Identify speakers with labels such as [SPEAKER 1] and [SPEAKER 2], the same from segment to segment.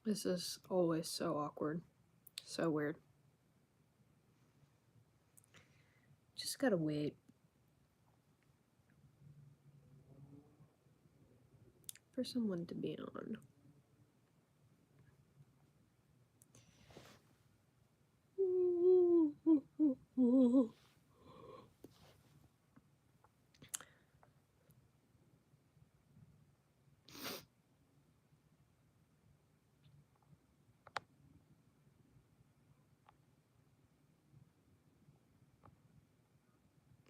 [SPEAKER 1] This is always so awkward. So weird. Just gotta wait for someone to be on.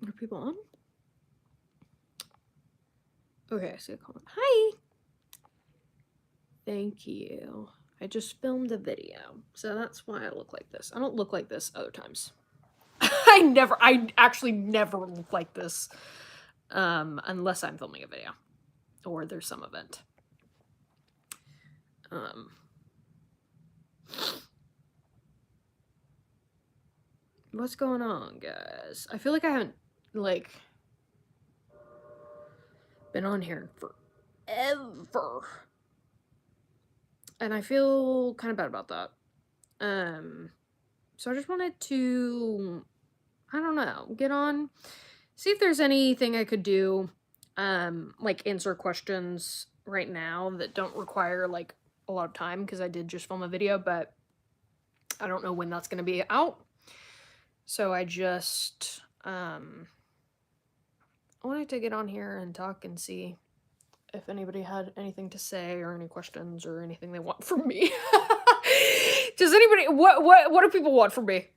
[SPEAKER 1] Are people on? Okay, I see a comment. Hi! Thank you. I just filmed a video, so that's why I look like this. I don't look like this other times. I actually never look like this, unless I'm filming a video, or there's some event. What's going on, guys? I feel like I haven't, like, been on here forever. And I feel kind of bad about that. So I just wanted to, I don't know, get on, see if there's anything I could do, like answer questions right now that don't require, like, a lot of time, because I did just film a video, but I don't know when that's going to be out. So I just, I wanted to get on here and talk and see if anybody had anything to say or any questions or anything they want from me. Does anybody, what do people want from me?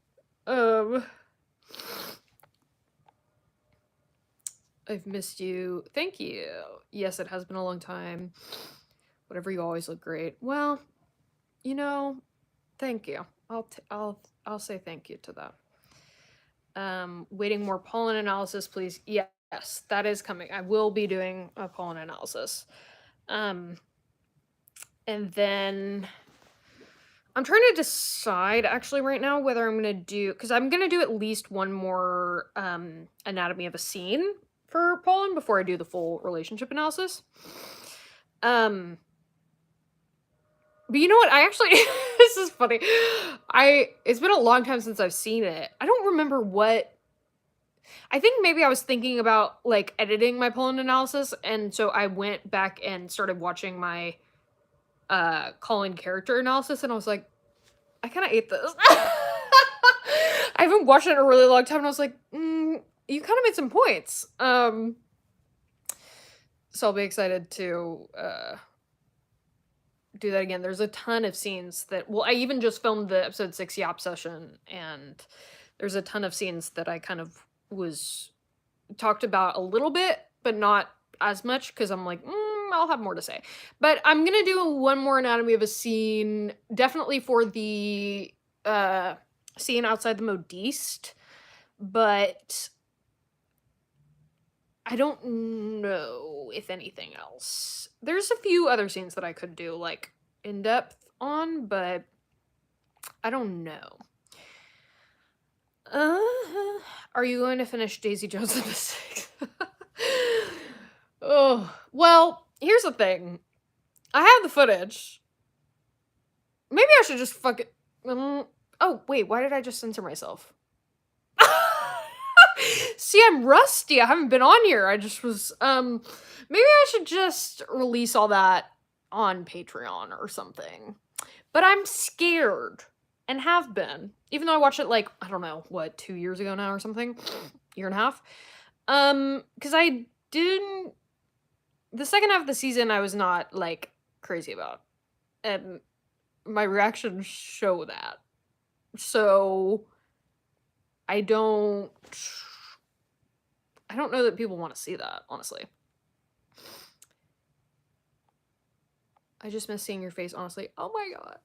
[SPEAKER 1] I've missed you. Thank you. Yes, it has been a long time. Whatever, you always look great. Well, you know, thank you. I'll say thank you to that. Waiting more pollen analysis, please. Yes, that is coming. I will be doing a pollen analysis. And then I'm trying to decide actually right now whether I'm going to do, because I'm going to do at least one more anatomy of a scene for Pollen before I do the full relationship analysis. But you know what? I actually, this is funny. It's been a long time since I've seen it. I don't remember what, I think maybe I was thinking about, like, editing my Pollen analysis, and so I went back and started watching my Colin character analysis, and I was like, I kind of ate this. I haven't watched it in a really long time, and I was like, you kind of made some points. So I'll be excited to do that again. There's a ton of scenes that, well, I even just filmed the episode 6 Yap session, and there's a ton of scenes that I kind of was talked about a little bit, but not as much, because I'm like, I'll have more to say. But I'm gonna do one more anatomy of a scene, definitely for the scene outside the Modiste, but I don't know if anything else. There's a few other scenes that I could do, like, in depth on, but I don't know. Are you going to finish Daisy Jones and the Six? Oh, well, here's the thing. I have the footage. Maybe I should just fuck it. Oh, wait, why did I just censor myself? See, I'm rusty. I haven't been on here. I just was, maybe I should just release all that on Patreon or something. But I'm scared, and have been. Even though I watched it, like, I don't know, what, 2 years ago now or something? Year and a half? Because I didn't... The second half of the season I was not, like, crazy about. And my reactions show that. So I don't know that people want to see that, honestly. I just miss seeing your face, honestly. Oh my god.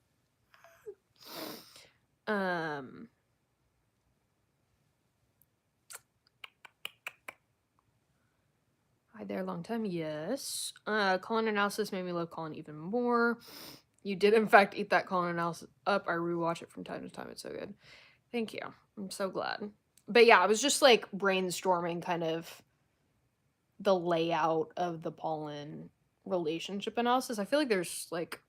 [SPEAKER 1] Hi there, long time. Yes. Colin analysis made me love Colin even more. You did, in fact, eat that Colin analysis up. I rewatch it from time to time. It's so good. Thank you. I'm so glad. But yeah, I was just, like, brainstorming kind of the layout of the Pollen relationship analysis. I feel like there's, like,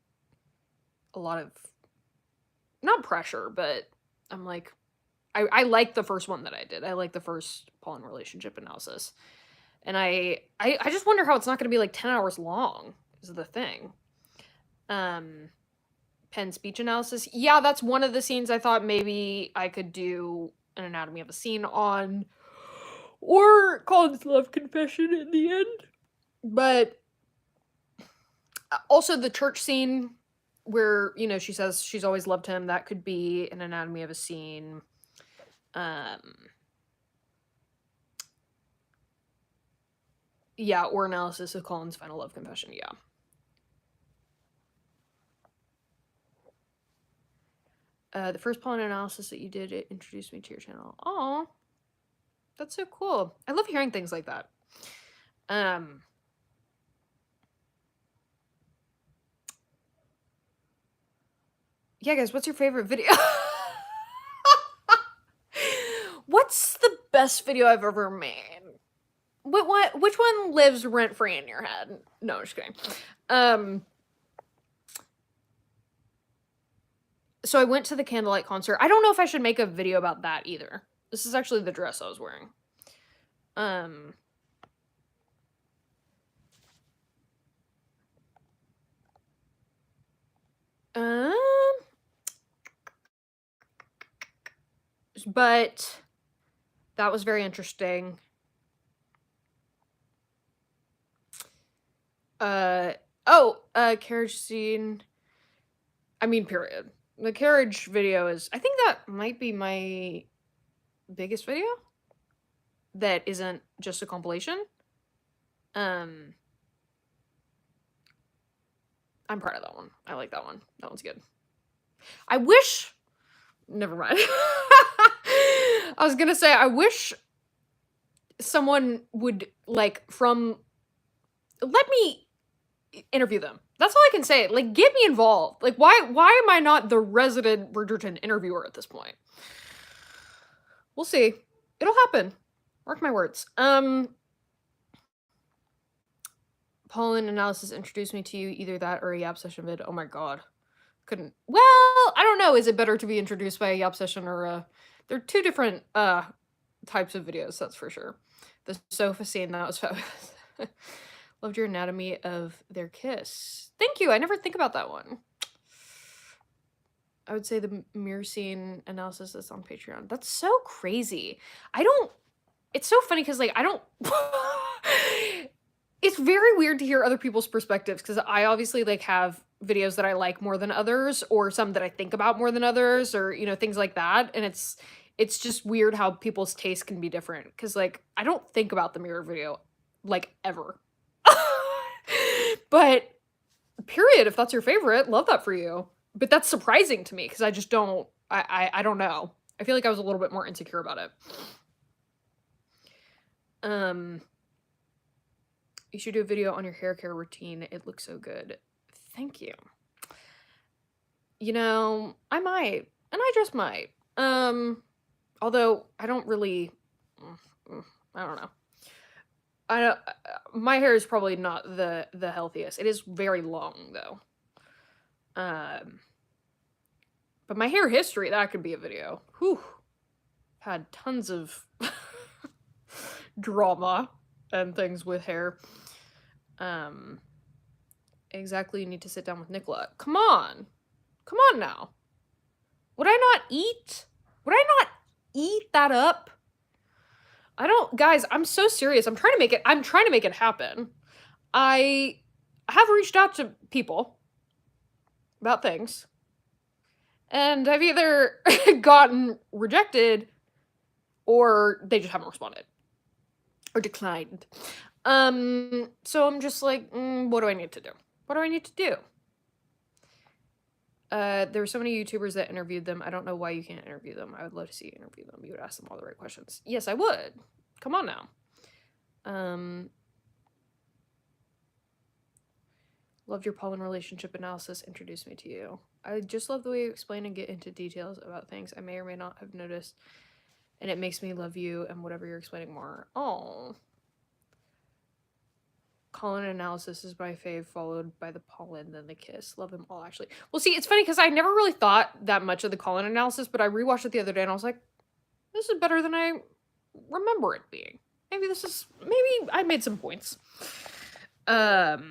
[SPEAKER 1] a lot of, not pressure, but I'm like, I like the first one that I did. I like the first Pollen relationship analysis. And I just wonder how it's not going to be like 10 hours long is the thing. Pen speech analysis. Yeah, that's one of the scenes I thought maybe I could do an anatomy of a scene on, or Colin's love confession in the end. But also the church scene where, you know, she says she's always loved him, that could be an anatomy of a scene. Yeah, or analysis of Colin's final love confession, yeah. The first Pollen analysis that you did, it introduced me to your channel. Oh, that's so cool. I love hearing things like that. Yeah, guys, what's your favorite video? What's the best video I've ever made? Which one lives rent-free in your head? No, I'm just kidding. So I went to the Candlelight concert. I don't know if I should make a video about that either. This is actually the dress I was wearing. But that was very interesting. Carriage scene. I mean, period. The carriage video is, I think that might be my biggest video that isn't just a compilation. I'm proud of that one. I like that one. That one's good. I wish, never mind. I was gonna say, I wish someone would, like, let me interview them. That's all I can say. Like, get me involved. Like, why am I not the resident Bridgerton interviewer at this point? We'll see. It'll happen. Mark my words. Pollen analysis introduced me to you, either that or a Yap session vid. Oh my god. Couldn't. Well, I don't know. Is it better to be introduced by a Yap session or a... They're two different types of videos, that's for sure. The sofa scene, that was fabulous. Loved your anatomy of their kiss. Thank you. I never think about that one. I would say the mirror scene analysis is on Patreon. That's so crazy. It's so funny because, like, I don't... It's very weird to hear other people's perspectives because I obviously, like, have videos that I like more than others, or some that I think about more than others, or, you know, things like that. And it's just weird how people's taste can be different because, like, I don't think about the mirror video, like, ever. But period, if that's your favorite, love that for you. But that's surprising to me because I just don't, I don't know. I feel like I was a little bit more insecure about it. You should do a video on your hair care routine. It looks so good. Thank you. You know, I might, and I just might. Although I don't really, I don't know. My hair is probably not the healthiest. It is very long though. But my hair history, that could be a video. Whew. Had tons of drama and things with hair. Exactly, you need to sit down with Nicola. Come on. Come on now. Would I not eat? Would I not eat that up? I don't, guys, I'm so serious. I'm trying to make it happen. I have reached out to people about things, and I've either gotten rejected or they just haven't responded or declined. So I'm just like, what do I need to do? What do I need to do? There were so many YouTubers that interviewed them. I don't know why you can't interview them. I would love to see you interview them. You would ask them all the right questions. Yes, I would. Come on now. Loved your Pollen relationship analysis. Introduced me to you. I just love the way you explain and get into details about things I may or may not have noticed. And it makes me love you and whatever you're explaining more. Oh. Pollen analysis is my fave, followed by the Pollen, then the Kiss. Love them all, actually. Well, see, it's funny because I never really thought that much of the Pollen analysis, but I rewatched it the other day and I was like, this is better than I remember it being. Maybe I made some points. But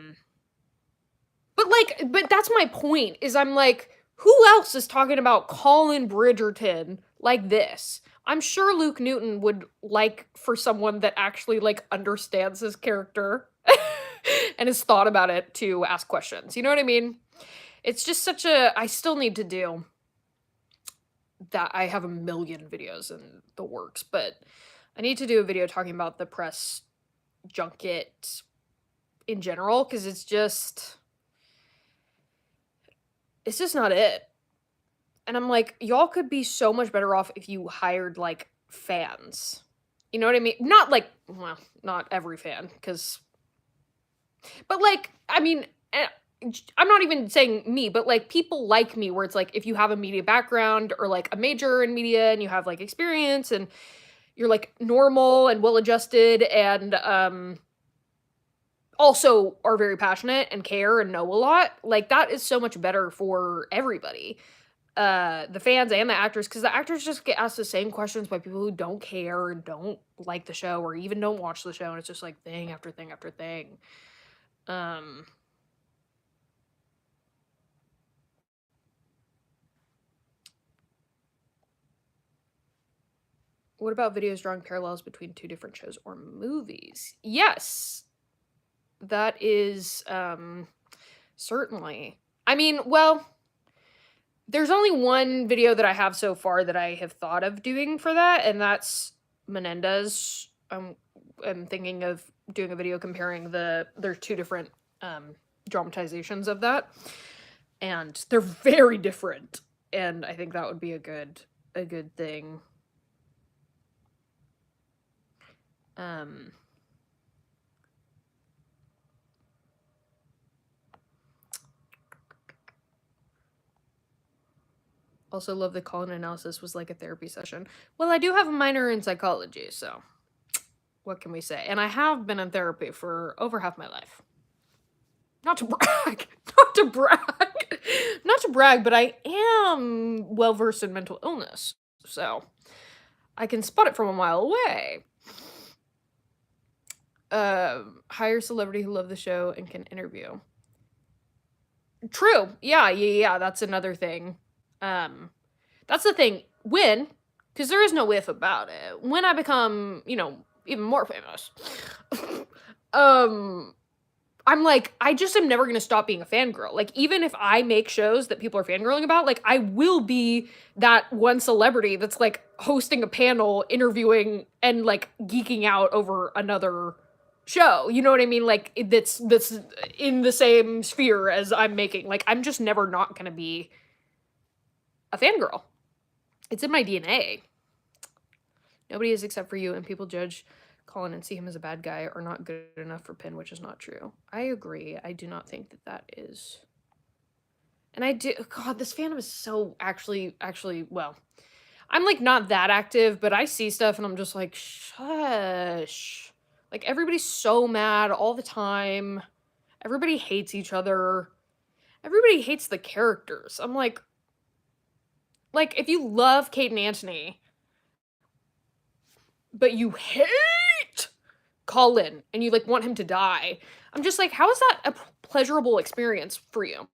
[SPEAKER 1] that's my point, is I'm like, who else is talking about Colin Bridgerton like this? I'm sure Luke Newton would like for someone that actually like understands his character and has thought about it to ask questions. You know what I mean? It's just I still need to do that. I have a million videos in the works, but I need to do a video talking about the press junket in general, because it's just not it. And I'm like, y'all could be so much better off if you hired, like, fans. You know what I mean? Not like, well, not every fan, but like, I mean, I'm not even saying me, but like people like me, where it's like, if you have a media background or like a major in media and you have like experience and you're like normal and well-adjusted and also are very passionate and care and know a lot, like that is so much better for everybody. The fans and the actors, because the actors just get asked the same questions by people who don't care and don't like the show or even don't watch the show, and it's just like thing after thing after thing. What about videos drawing parallels between two different shows or movies? Yes. That is, certainly. I mean, well, there's only one video that I have so far that I have thought of doing for that, and that's Menendez. I'm thinking of doing a video comparing there's two different dramatizations of that, and they're very different, and I think that would be a good thing. Also love the Colin analysis was like a therapy session. Well, I do have a minor in psychology, so what can we say? And I have been in therapy for over half my life. Not to brag, not to brag, but I am well-versed in mental illness, so I can spot it from a mile away. Hire a celebrity who love the show and can interview. True. Yeah, that's another thing. That's the thing. Because there is no if about it. When I become, even more famous, I'm like, I just am never gonna stop being a fangirl. Like, even if I make shows that people are fangirling about, like, I will be that one celebrity that's, like, hosting a panel, interviewing, and, like, geeking out over another show. You know what I mean? Like, that's in the same sphere as I'm making. Like, I'm just never not gonna be a fangirl. It's in my DNA. Nobody is except for you, and people judge Colin and see him as a bad guy or not good enough for Pin, which is not true. I agree. I do not think that is. And I do. God, this fandom is so actually, well, I'm like not that active, but I see stuff and I'm just like, shush. Like, everybody's so mad all the time. Everybody hates each other. Everybody hates the characters. I'm like, if you love Kate and Anthony, but you hate Colin and you like want him to die, I'm just like, how is that a pleasurable experience for you?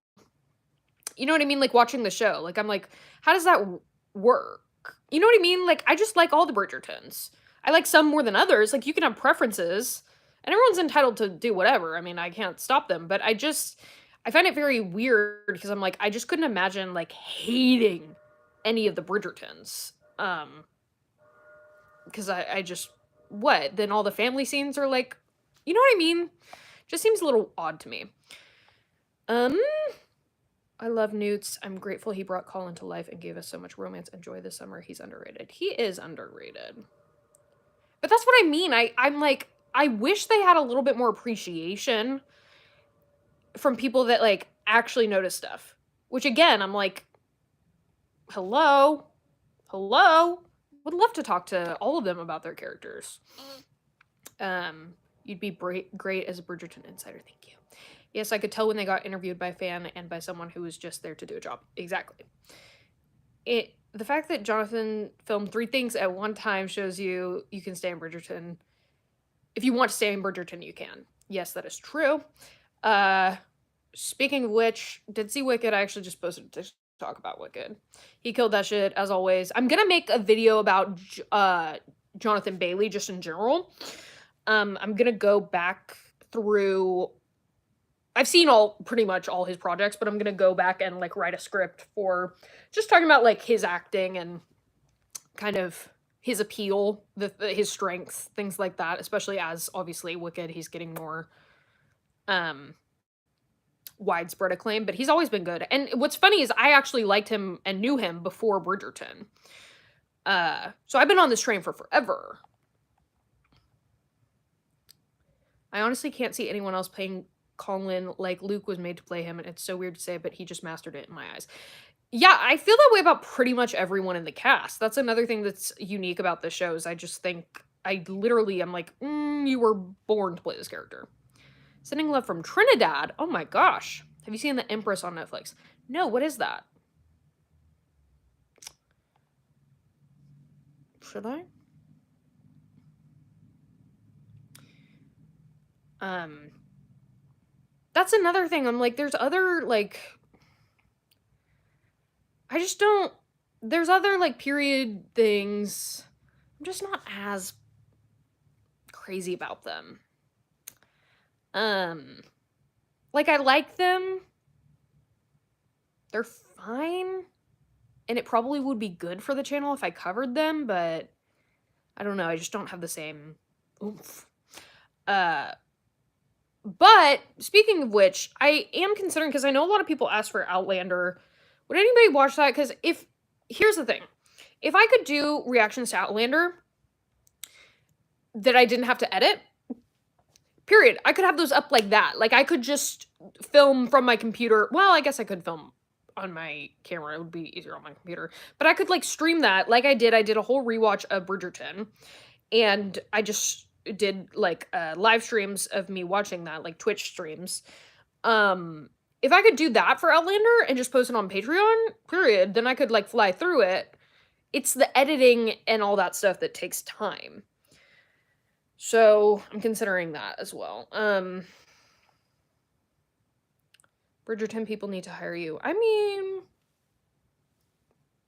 [SPEAKER 1] You know what I mean? Like, watching the show. Like, I'm like, how does that work? You know what I mean? Like, I just like all the Bridgertons. I like some more than others. Like, you can have preferences, and everyone's entitled to do whatever. I mean, I can't stop them, but I find it very weird because I'm like, I just couldn't imagine like hating any of the Bridgertons. Because I just, then all the family scenes are like, you know what I mean? Just seems a little odd to me. I love Newts. I'm grateful he brought Colin to life and gave us so much romance and joy this summer. He's underrated. He is underrated. But that's what I mean. I'm like, I wish they had a little bit more appreciation from people that like actually notice stuff. Which again, I'm like, hello? Would love to talk to all of them about their characters. You'd be great as a Bridgerton insider. Thank you. Yes, I could tell when they got interviewed by a fan and by someone who was just there to do a job. Exactly. The fact that Jonathan filmed 3 things at one time shows you can stay in Bridgerton. If you want to stay in Bridgerton, you can. Yes, that is true. Speaking of which, did see Wicked. I actually just posted to talk about Wicked. He killed that shit, as always. I'm gonna make a video about Jonathan Bailey, just in general. I'm gonna go back through... I've seen pretty much all his projects, but I'm gonna go back and, like, write a script for just talking about, like, his acting and kind of his appeal, his strengths, things like that, especially as, obviously, Wicked, he's getting more widespread acclaim, but he's always been good. And what's funny is I actually liked him and knew him before Bridgerton. So I've been on this train for forever. I honestly can't see anyone else playing Colin like Luke was made to play him, and it's so weird to say, but he just mastered it in my eyes. Yeah, I feel that way about pretty much everyone in the cast. That's another thing that's unique about the shows. I just think, I literally am like, you were born to play this character. Sending love from Trinidad. Oh my gosh. Have you seen The Empress on Netflix? No, what is that? Should I? That's another thing. I'm like, there's other, like... I just don't... There's other, like, period things. I'm just not as crazy about them. Like, I like them. They're fine. And it probably would be good for the channel if I covered them, but I don't know. I just don't have the same oomph. But speaking of which, I am considering, because I know a lot of people ask for Outlander. Would anybody watch that? Because here's the thing. If I could do reactions to Outlander that I didn't have to edit, period, I could have those up like that. Like, I could just film from my computer. Well, I guess I could film on my camera. It would be easier on my computer. But I could, like, stream that like I did. I did a whole rewatch of Bridgerton. And I just did, like, live streams of me watching that, like, Twitch streams. If I could do that for Outlander and just post it on Patreon, period, then I could, like, fly through it. It's the editing and all that stuff that takes time. So, I'm considering that as well. Bridgerton people need to hire you. I mean,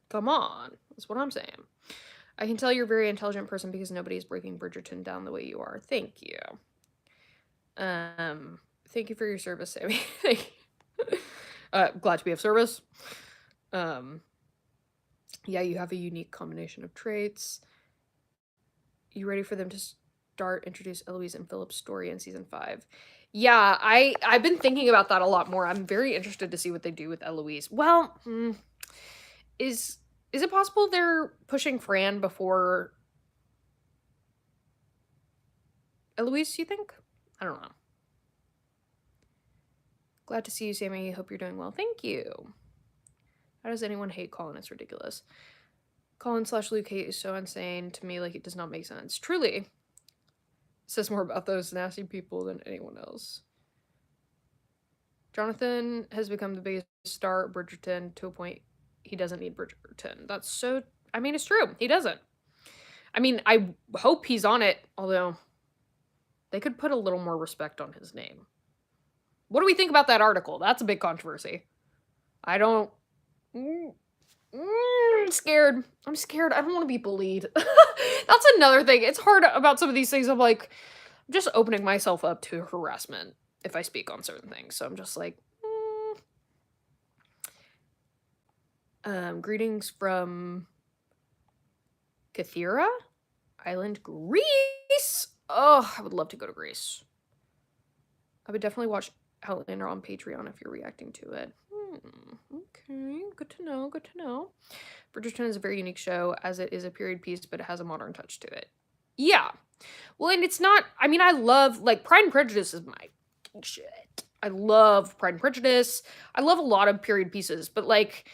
[SPEAKER 1] come on. That's what I'm saying. I can tell you're a very intelligent person because nobody's breaking Bridgerton down the way you are. Thank you. Thank you for your service, Sammy. Glad to be of service. Yeah, you have a unique combination of traits. You ready for them to introduce Eloise and Philip's story in season 5? Yeah, I've been thinking about that a lot more. I'm very interested to see what they do with Eloise. Well, is it possible they're pushing Fran before Eloise, you think? I don't know. Glad to see you, Sammy. Hope you're doing well. Thank you. How does anyone hate Colin? It's ridiculous. Colin/Luke hate is so insane to me, like, it does not make sense. Truly. It says more about those nasty people than anyone else. Jonathan has become the biggest star at Bridgerton to a point he doesn't need Bridgerton. That's so... I mean, it's true. He doesn't. I mean, I hope he's on it, although they could put a little more respect on his name. What do we think about that article? That's a big controversy. I don't... I'm scared. I'm scared. I don't want to be bullied. That's another thing. It's hard about some of these things. I'm like, I'm just opening myself up to harassment if I speak on certain things. So I'm just like, greetings from Kathira Island, Greece. Oh, I would love to go to Greece. I would definitely watch Outlander on Patreon if you're reacting to it. Okay, good to know, good to know. Bridgerton is a very unique show as it is a period piece, but it has a modern touch to it. Yeah. Well, and it's not, I mean, I love, like, Pride and Prejudice is my shit. I love Pride and Prejudice. I love a lot of period pieces, but, like,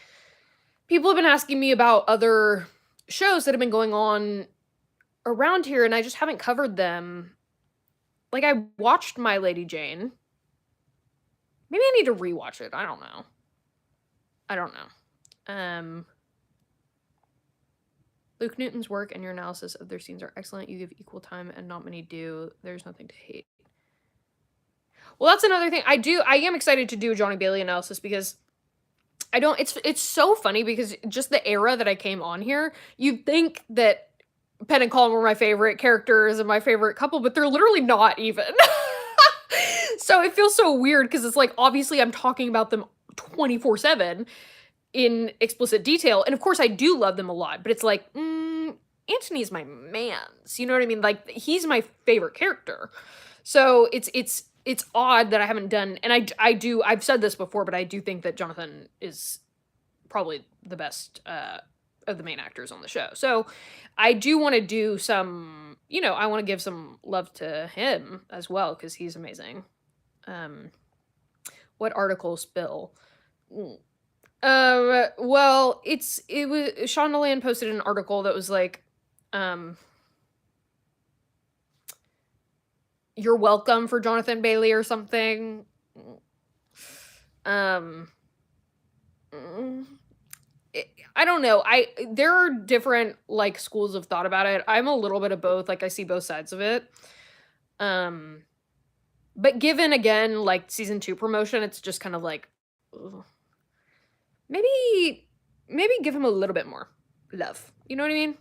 [SPEAKER 1] people have been asking me about other shows that have been going on around here, and I just haven't covered them. like, I watched My Lady Jane. Maybe I need to rewatch it. I don't know. Luke Newton's work and your analysis of their scenes are excellent. You give equal time and not many do. There's nothing to hate. Well, that's another thing. I am excited to do a Johnny Bailey analysis because it's so funny because just the era that I came on here, you'd think that Penn and Colin were my favorite characters and my favorite couple, but they're literally not even. So it feels so weird because it's like, obviously I'm talking about them 24/7 in explicit detail. And of course I do love them a lot, but it's like, Antony's my mans. You know what I mean? Like, he's my favorite character. So it's odd that I haven't done, and I've said this before, but I do think that Jonathan is probably the best of the main actors on the show. So I do want to do some, I want to give some love to him as well, because he's amazing. What article spill? Well, it was Sean Nolan posted an article that was like, you're welcome for Jonathan Bailey or something. I don't know. There are different like schools of thought about it. I'm a little bit of both. Like, I see both sides of it. But given again like season 2 promotion, it's just kind of like, ugh. Maybe give him a little bit more love. You know what I mean?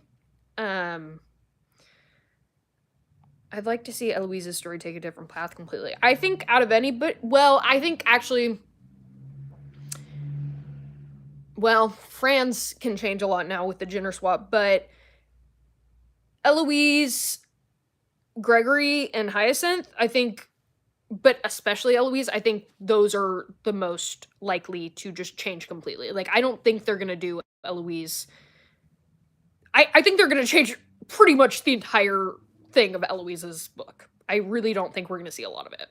[SPEAKER 1] I'd like to see Eloise's story take a different path completely. I think out of any, but I think actually, Franz can change a lot now with the gender swap, but Eloise, Gregory, and Hyacinth, I think, but especially Eloise, I think those are the most likely to just change completely. Like, I don't think they're gonna do Eloise. I think they're gonna change pretty much the entire thing of Eloise's book. I really don't think we're gonna see a lot of it.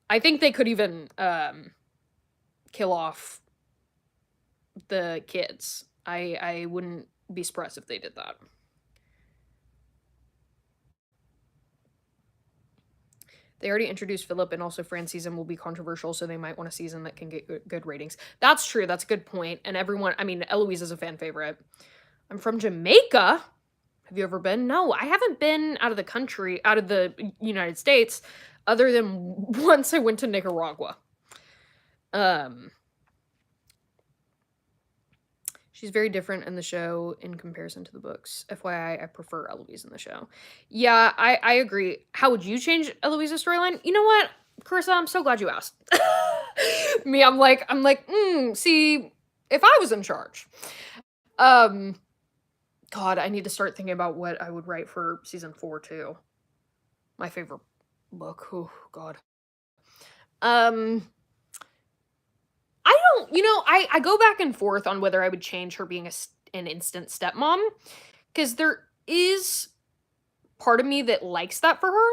[SPEAKER 1] I think they could even kill off the kids. I wouldn't be surprised if they did that. They already introduced Philip, and also Fran's season will be controversial, so they might want a season that can get good ratings. That's true. That's a good point. And everyone, I mean, Eloise is a fan favorite. I'm from Jamaica. Have you ever been? No, I haven't been out of the United States, other than once I went to Nicaragua. She's very different in the show in comparison to the books. FYI, I prefer Eloise in the show. Yeah, I agree. How would you change Eloise's storyline? You know what, Carissa, I'm so glad you asked. Me, I'm like, see, if I was in charge. God, I need to start thinking about what I would write for season 4 too. My favorite book. Oh, God. I go back and forth on whether I would change her being an instant stepmom, because there is part of me that likes that for her.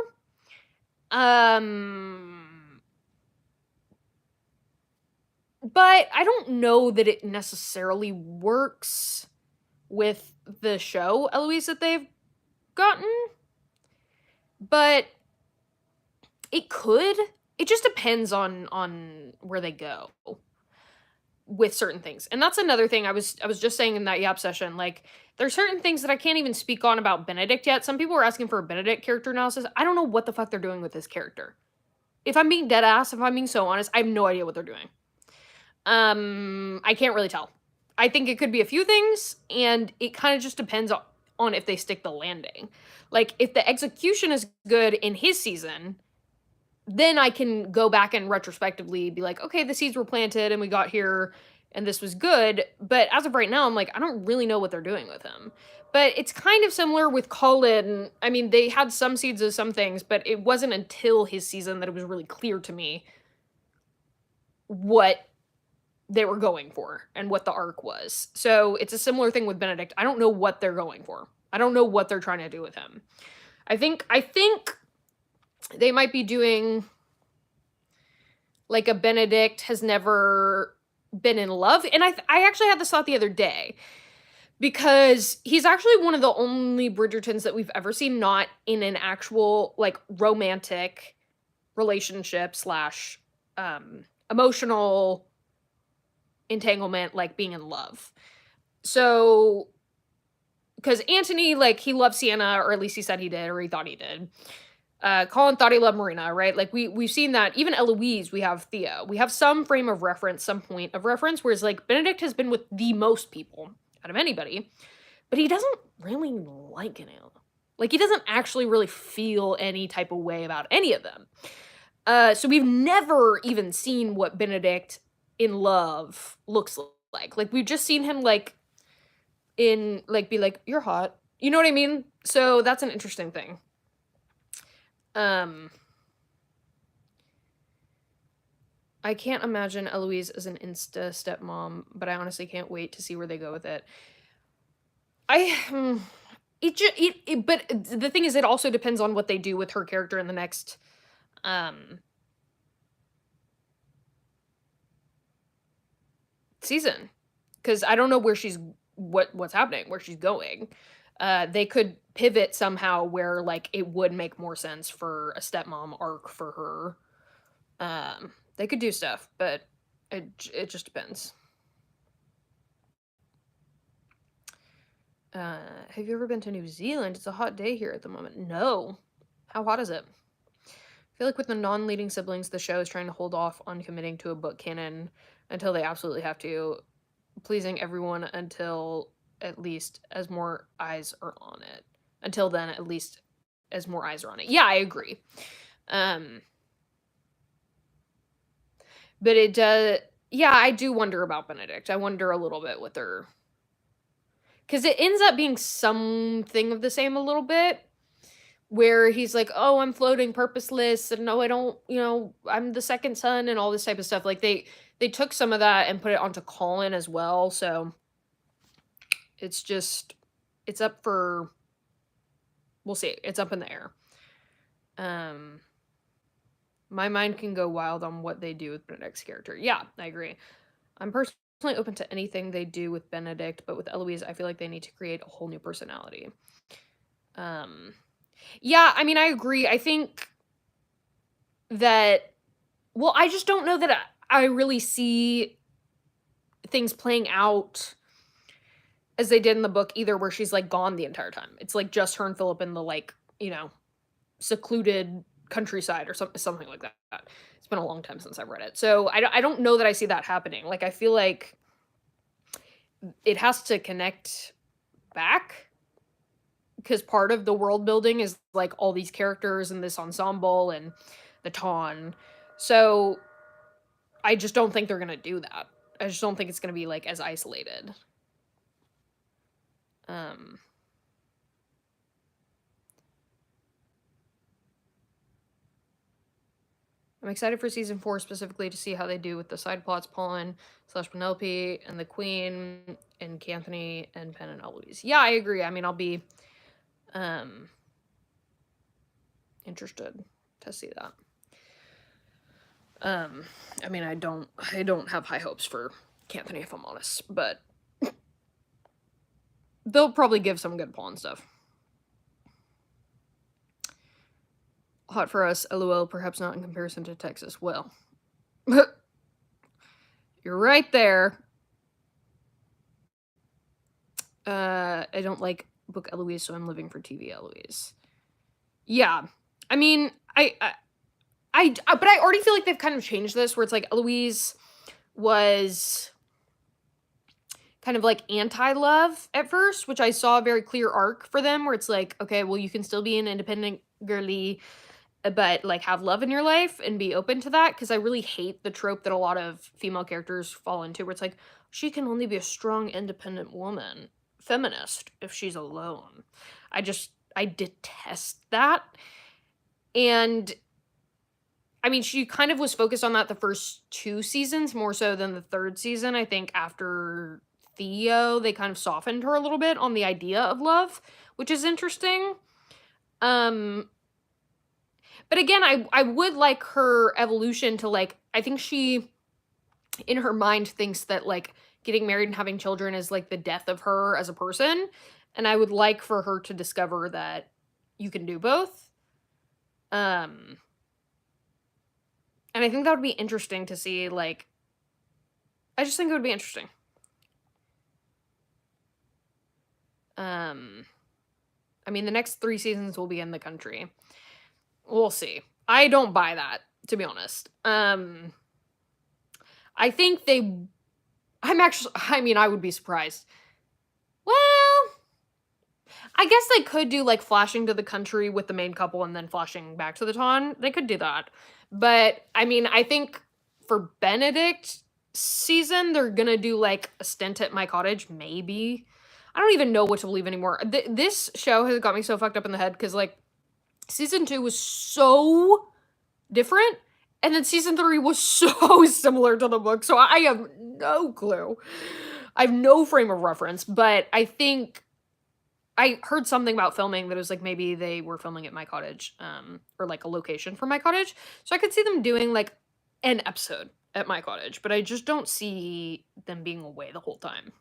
[SPEAKER 1] But I don't know that it necessarily works with the show Eloise that they've gotten. But it could. It just depends on where they go with certain things. And that's another thing I was just saying in that Yap session. Like, there's certain things that I can't even speak on about Benedict yet. Some people are asking for a Benedict character analysis. I don't know what the fuck they're doing with this character. If I'm being dead ass, if I'm being so honest, I have no idea what they're doing. I can't really tell. I think it could be a few things, and it kind of just depends on if they stick the landing. Like, if the execution is good in his season, then I can go back and retrospectively be like, okay, the seeds were planted and we got here and this was good. But as of right now, I'm like, I don't really know what they're doing with him. But it's kind of similar with Colin. I mean, they had some seeds of some things, but it wasn't until his season that it was really clear to me what they were going for and what the arc was. So it's a similar thing with Benedict. I don't know what they're going for. I don't know what they're trying to do with him. I think they might be doing like a Benedict has never been in love. And I actually had this thought the other day, because he's actually one of the only Bridgertons that we've ever seen not in an actual, like, romantic relationship slash, emotional entanglement, like, being in love. So, because Anthony, like, he loves Sienna, or at least he said he did, or he thought he did. Colin thought he loved Marina, right? Like, we've seen that. Even Eloise, we have Theo. We have some frame of reference, some point of reference, whereas, like, Benedict has been with the most people out of anybody, but he doesn't really like any of them. Like, he doesn't actually really feel any type of way about any of them. So we've never even seen what Benedict in love looks like. Like, we've just seen him, like, in, like, be like, "You're hot." You know what I mean? So that's an interesting thing. I can't imagine Eloise as an insta stepmom, but I honestly can't wait to see where they go with it. But the thing is, it also depends on what they do with her character in the next, season. Because I don't know where she's what's happening, where she's going. They could pivot somehow where, like, it would make more sense for a stepmom arc for her. They could do stuff, but it just depends. Have you ever been to New Zealand? It's a hot day here at the moment. No. How hot is it? I feel like with the non-leading siblings, the show is trying to hold off on committing to a book canon until they absolutely have to, pleasing everyone until at least as more eyes are on it. Until then, at least as more eyes are on it. Yeah, I agree. But it does. Yeah, I do wonder about Benedict. I wonder a little bit with her, because it ends up being something of the same a little bit, where he's like, "Oh, I'm floating purposeless, and no, I don't, I'm the second son," and all this type of stuff. Like, they took some of that and put it onto Colin as well. So it's just, it's up for, we'll see. It's up in the air. My mind can go wild on what they do with Benedict's character. Yeah, I agree. I'm personally open to anything they do with Benedict, but with Eloise, I feel like they need to create a whole new personality. Yeah, I mean, I agree. I think that, well, I just don't know that I really see things playing out as they did in the book either, where she's, like, gone the entire time. It's, like, just her and Philip in the, like, secluded countryside or something like that. It's been a long time since I've read it. So I don't know that I see that happening. Like, I feel like it has to connect back, because part of the world building is, like, all these characters and this ensemble and the Ton. So I just don't think they're gonna do that. I just don't think it's gonna be, like, as isolated. I'm excited for season 4 specifically to see how they do with the side plots, Pollen / Penelope and the Queen and Canthony and Penn and Eloise. Yeah, I agree. I mean, I'll be interested to see that. I mean, I don't have high hopes for Canthony, if I'm honest, but they'll probably give some good Pollen stuff. Hot for us, LOL, perhaps not in comparison to Texas. Well, you're right there. I don't like book Eloise, so I'm living for TV Eloise. Yeah. I mean, but I already feel like they've kind of changed this, where it's like Eloise was kind of, like, anti-love at first, which I saw a very clear arc for them, where it's like, okay, well, you can still be an independent girly, but, like, have love in your life and be open to that, because I really hate the trope that a lot of female characters fall into, where it's like, she can only be a strong, independent woman, feminist, if she's alone. I detest that. And I mean, she kind of was focused on that the first 2 seasons, more so than the 3rd season. I think after Theo, they kind of softened her a little bit on the idea of love, which is interesting. But again, I would like her evolution to, like, I think she, in her mind, thinks that, like, getting married and having children is like the death of her as a person, and I would like for her to discover that you can do both. And I think that would be interesting to see, like, I just think it would be interesting. I mean, the next 3 seasons will be in the country. We'll see. I don't buy that, to be honest. I think I mean, I would be surprised. Well, I guess they could do, like, flashing to the country with the main couple and then flashing back to the town. They could do that. But, I mean, I think for Benedict season, they're gonna do, like, a stint at my cottage, maybe. I don't even know what to believe anymore. This show has got me so fucked up in the head because, like, season 2 was so different, and then season 3 was so similar to the book, so I have no clue. I have no frame of reference, but I think I heard something about filming that was like maybe they were filming at my cottage, or like a location for my cottage. So I could see them doing like an episode at my cottage, but I just don't see them being away the whole time.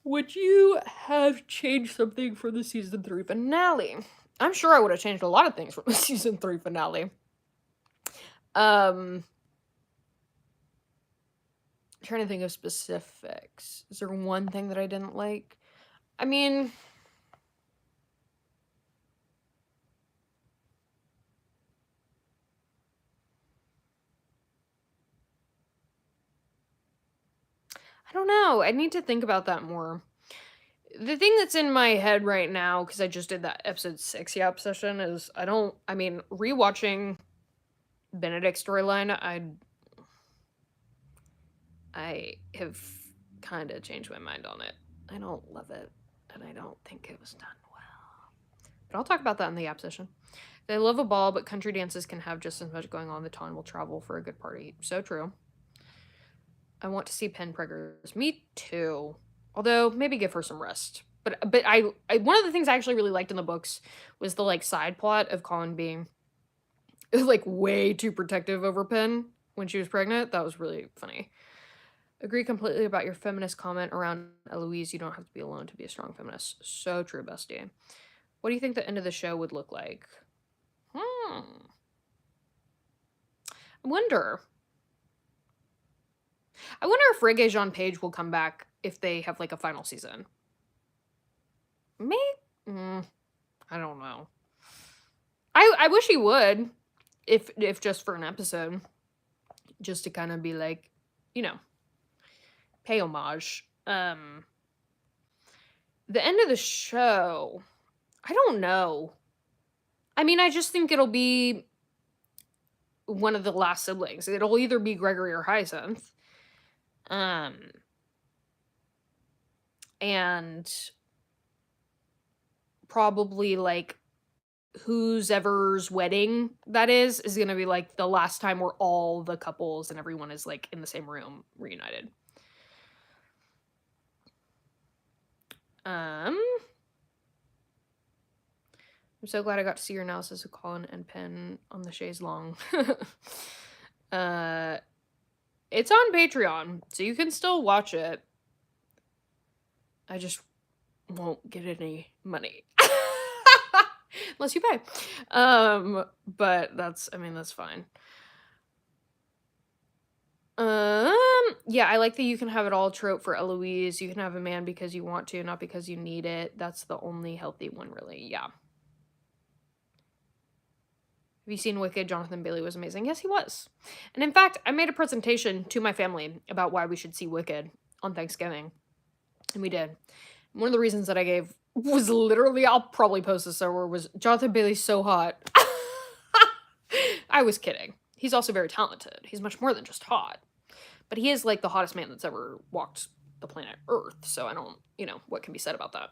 [SPEAKER 1] Would you have changed something for the season 3 finale? I'm sure I would have changed a lot of things from the season 3 finale. Trying to think of specifics. Is there one thing that I didn't like? I mean, I don't know. I need to think about that more. The thing that's in my head right now, because I just did that episode 6 Yap session, is I mean, rewatching Benedict's storyline, I have kind of changed my mind on it. I don't love it, and I don't think it was done well. But I'll talk about that in the Yap session. They love a ball, but country dances can have just as much going on. The town will travel for a good party. So true. I want to see Pen Preggers. Me too. Although, maybe give her some rest. But I one of the things I actually really liked in the books was the, like, side plot of Colin being, like, way too protective over Pen when she was pregnant. That was really funny. Agree completely about your feminist comment around Eloise. You don't have to be alone to be a strong feminist. So true, bestie. What do you think the end of the show would look like? I wonder if Reggae Jean Page will come back if they have, like, a final season. Maybe? I don't know. I wish he would, if just for an episode. Just to kind of be like, you know, pay homage. The end of the show, I don't know. I mean, I just think it'll be one of the last siblings. It'll either be Gregory or Hyacinth. And probably, like, whose ever's wedding that is gonna be, like, the last time where all the couples and everyone is, like, in the same room reunited. I'm so glad I got to see your analysis of Colin and Penn on the chaise long. It's on Patreon, so you can still watch it. I just won't get any money. Unless you pay. But that's fine. Yeah, I like that you can have it all trope for Eloise. You can have a man because you want to, not because you need it. That's the only healthy one, really. Yeah. Have you seen Wicked? Jonathan Bailey was amazing. Yes, he was. And in fact, I made a presentation to my family about why we should see Wicked on Thanksgiving. And we did. One of the reasons that I gave was literally, I'll probably post this somewhere, was Jonathan Bailey's so hot. I was kidding. He's also very talented. He's much more than just hot. But he is, like, the hottest man that's ever walked the planet Earth. So I don't, what can be said about that.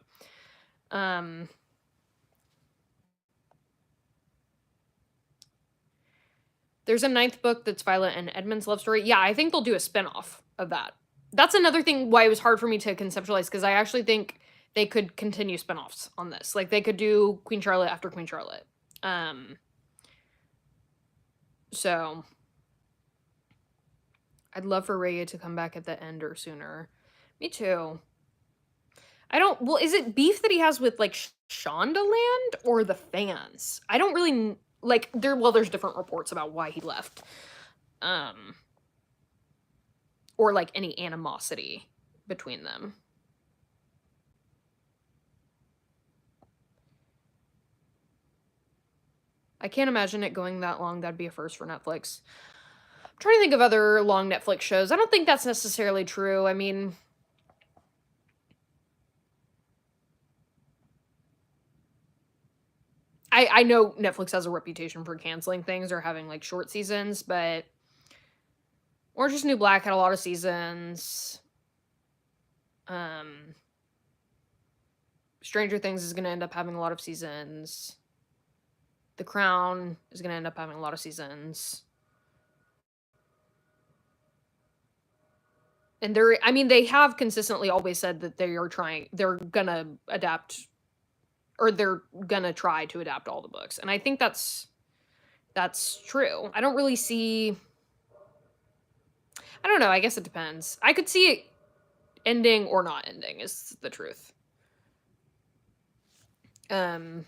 [SPEAKER 1] There's a 9th book that's Violet and Edmund's love story. Yeah, I think they'll do a spinoff of that. That's another thing why it was hard for me to conceptualize, because I actually think they could continue spinoffs on this. Like, they could do Queen Charlotte after Queen Charlotte. So, I'd love for Raya to come back at the end or sooner. Me too. Well, is it beef that he has with, like, Shondaland or the fans? I don't really, like, there's different reports about why he left. Or, like, any animosity between them. I can't imagine it going that long. That'd be a first for Netflix. I'm trying to think of other long Netflix shows. I don't think that's necessarily true. I mean, I know Netflix has a reputation for canceling things or having, like, short seasons, but Orange is the New Black had a lot of seasons. Stranger Things is gonna end up having a lot of seasons. The Crown is gonna end up having a lot of seasons. And they have consistently always said that they're gonna adapt, or they're gonna try to adapt all the books. And I think that's true. I don't really see, I don't know, I guess it depends. I could see it ending or not ending is the truth. But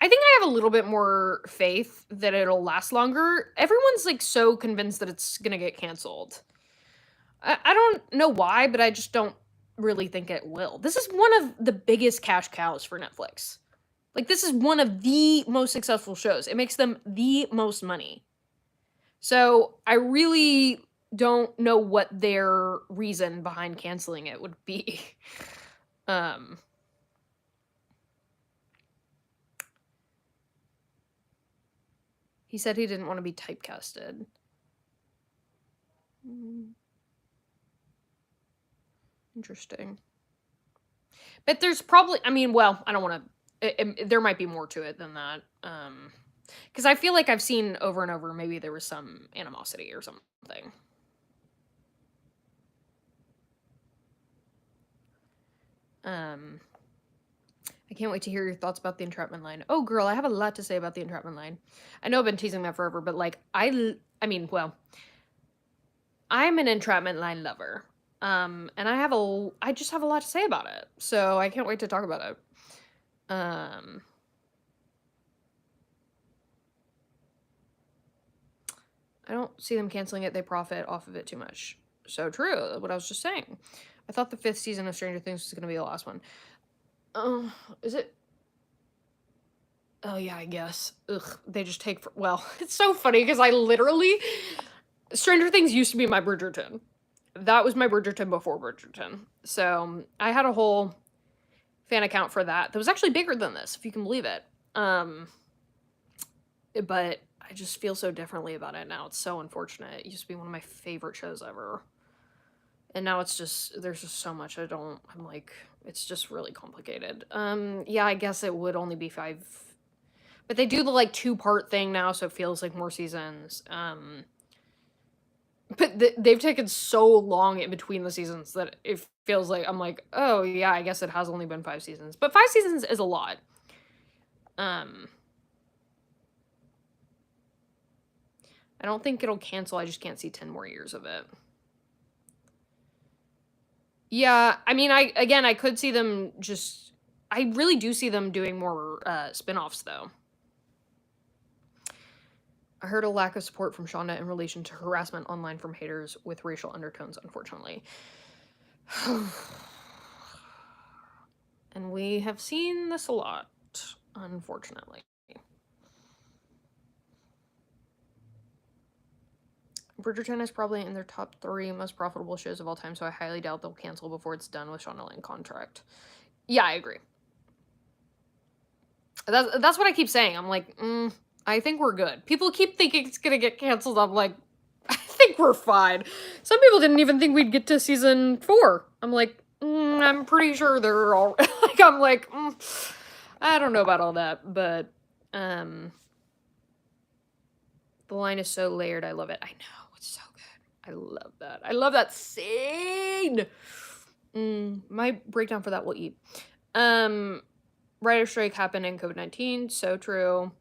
[SPEAKER 1] I think I have a little bit more faith that it'll last longer. Everyone's, like, so convinced that it's gonna get canceled. I don't know why, but I just don't really think it will. This is one of the biggest cash cows for Netflix. Like, this is one of the most successful shows. It makes them the most money. So I really don't know what their reason behind canceling it would be. He said he didn't want to be typecasted. Interesting. But there's probably, I mean, well, I don't want to, there might be more to it than that. Because I feel like I've seen over and over, maybe there was some animosity or something. I can't wait to hear your thoughts about the entrapment line. Oh, girl, I have a lot to say about the entrapment line. I know I've been teasing that forever, but, like, I mean, well, I'm an entrapment line lover. And I just have a lot to say about it. So I can't wait to talk about it. I don't see them canceling it. They profit off of it too much. So true, what I was just saying. I thought the 5th season of Stranger Things was going to be the last one. Is it? Oh, yeah, I guess. Ugh, they just take... well, it's so funny, because I literally... Stranger Things used to be my Bridgerton. That was my Bridgerton before Bridgerton. So, I had a whole fan account for that was actually bigger than this, if you can believe it. But I just feel so differently about it now. It's so unfortunate. It used to be one of my favorite shows ever. And now it's just, there's just so much I'm like, it's just really complicated. Yeah, I guess it would only be 5. But they do the, like, 2-part thing now, so it feels like more seasons. But they've taken so long in between the seasons that it feels like, I'm like, oh, yeah, I guess it has only been 5 seasons. But 5 seasons is a lot. I don't think it'll cancel. I just can't see 10 more years of it. Yeah, I mean, I could see them just... I really do see them doing more spin-offs, though. I heard a lack of support from Shonda in relation to harassment online from haters with racial undertones, unfortunately. And we have seen this a lot, unfortunately. Bridgerton is probably in their top 3 most profitable shows of all time, so I highly doubt they'll cancel before it's done with Shonda Land contract. Yeah, I agree. That's what I keep saying. I'm like, I think we're good. People keep thinking it's gonna get canceled. I'm like, I think we're fine. Some people didn't even think we'd get to season 4. I'm like, I'm pretty sure they're all... like, I'm like, I don't know about all that, but, the line is so layered. I love it. I know. It's so good. I love that. I love that scene. My breakdown for that will eat. Writer strike happened in COVID-19. So true.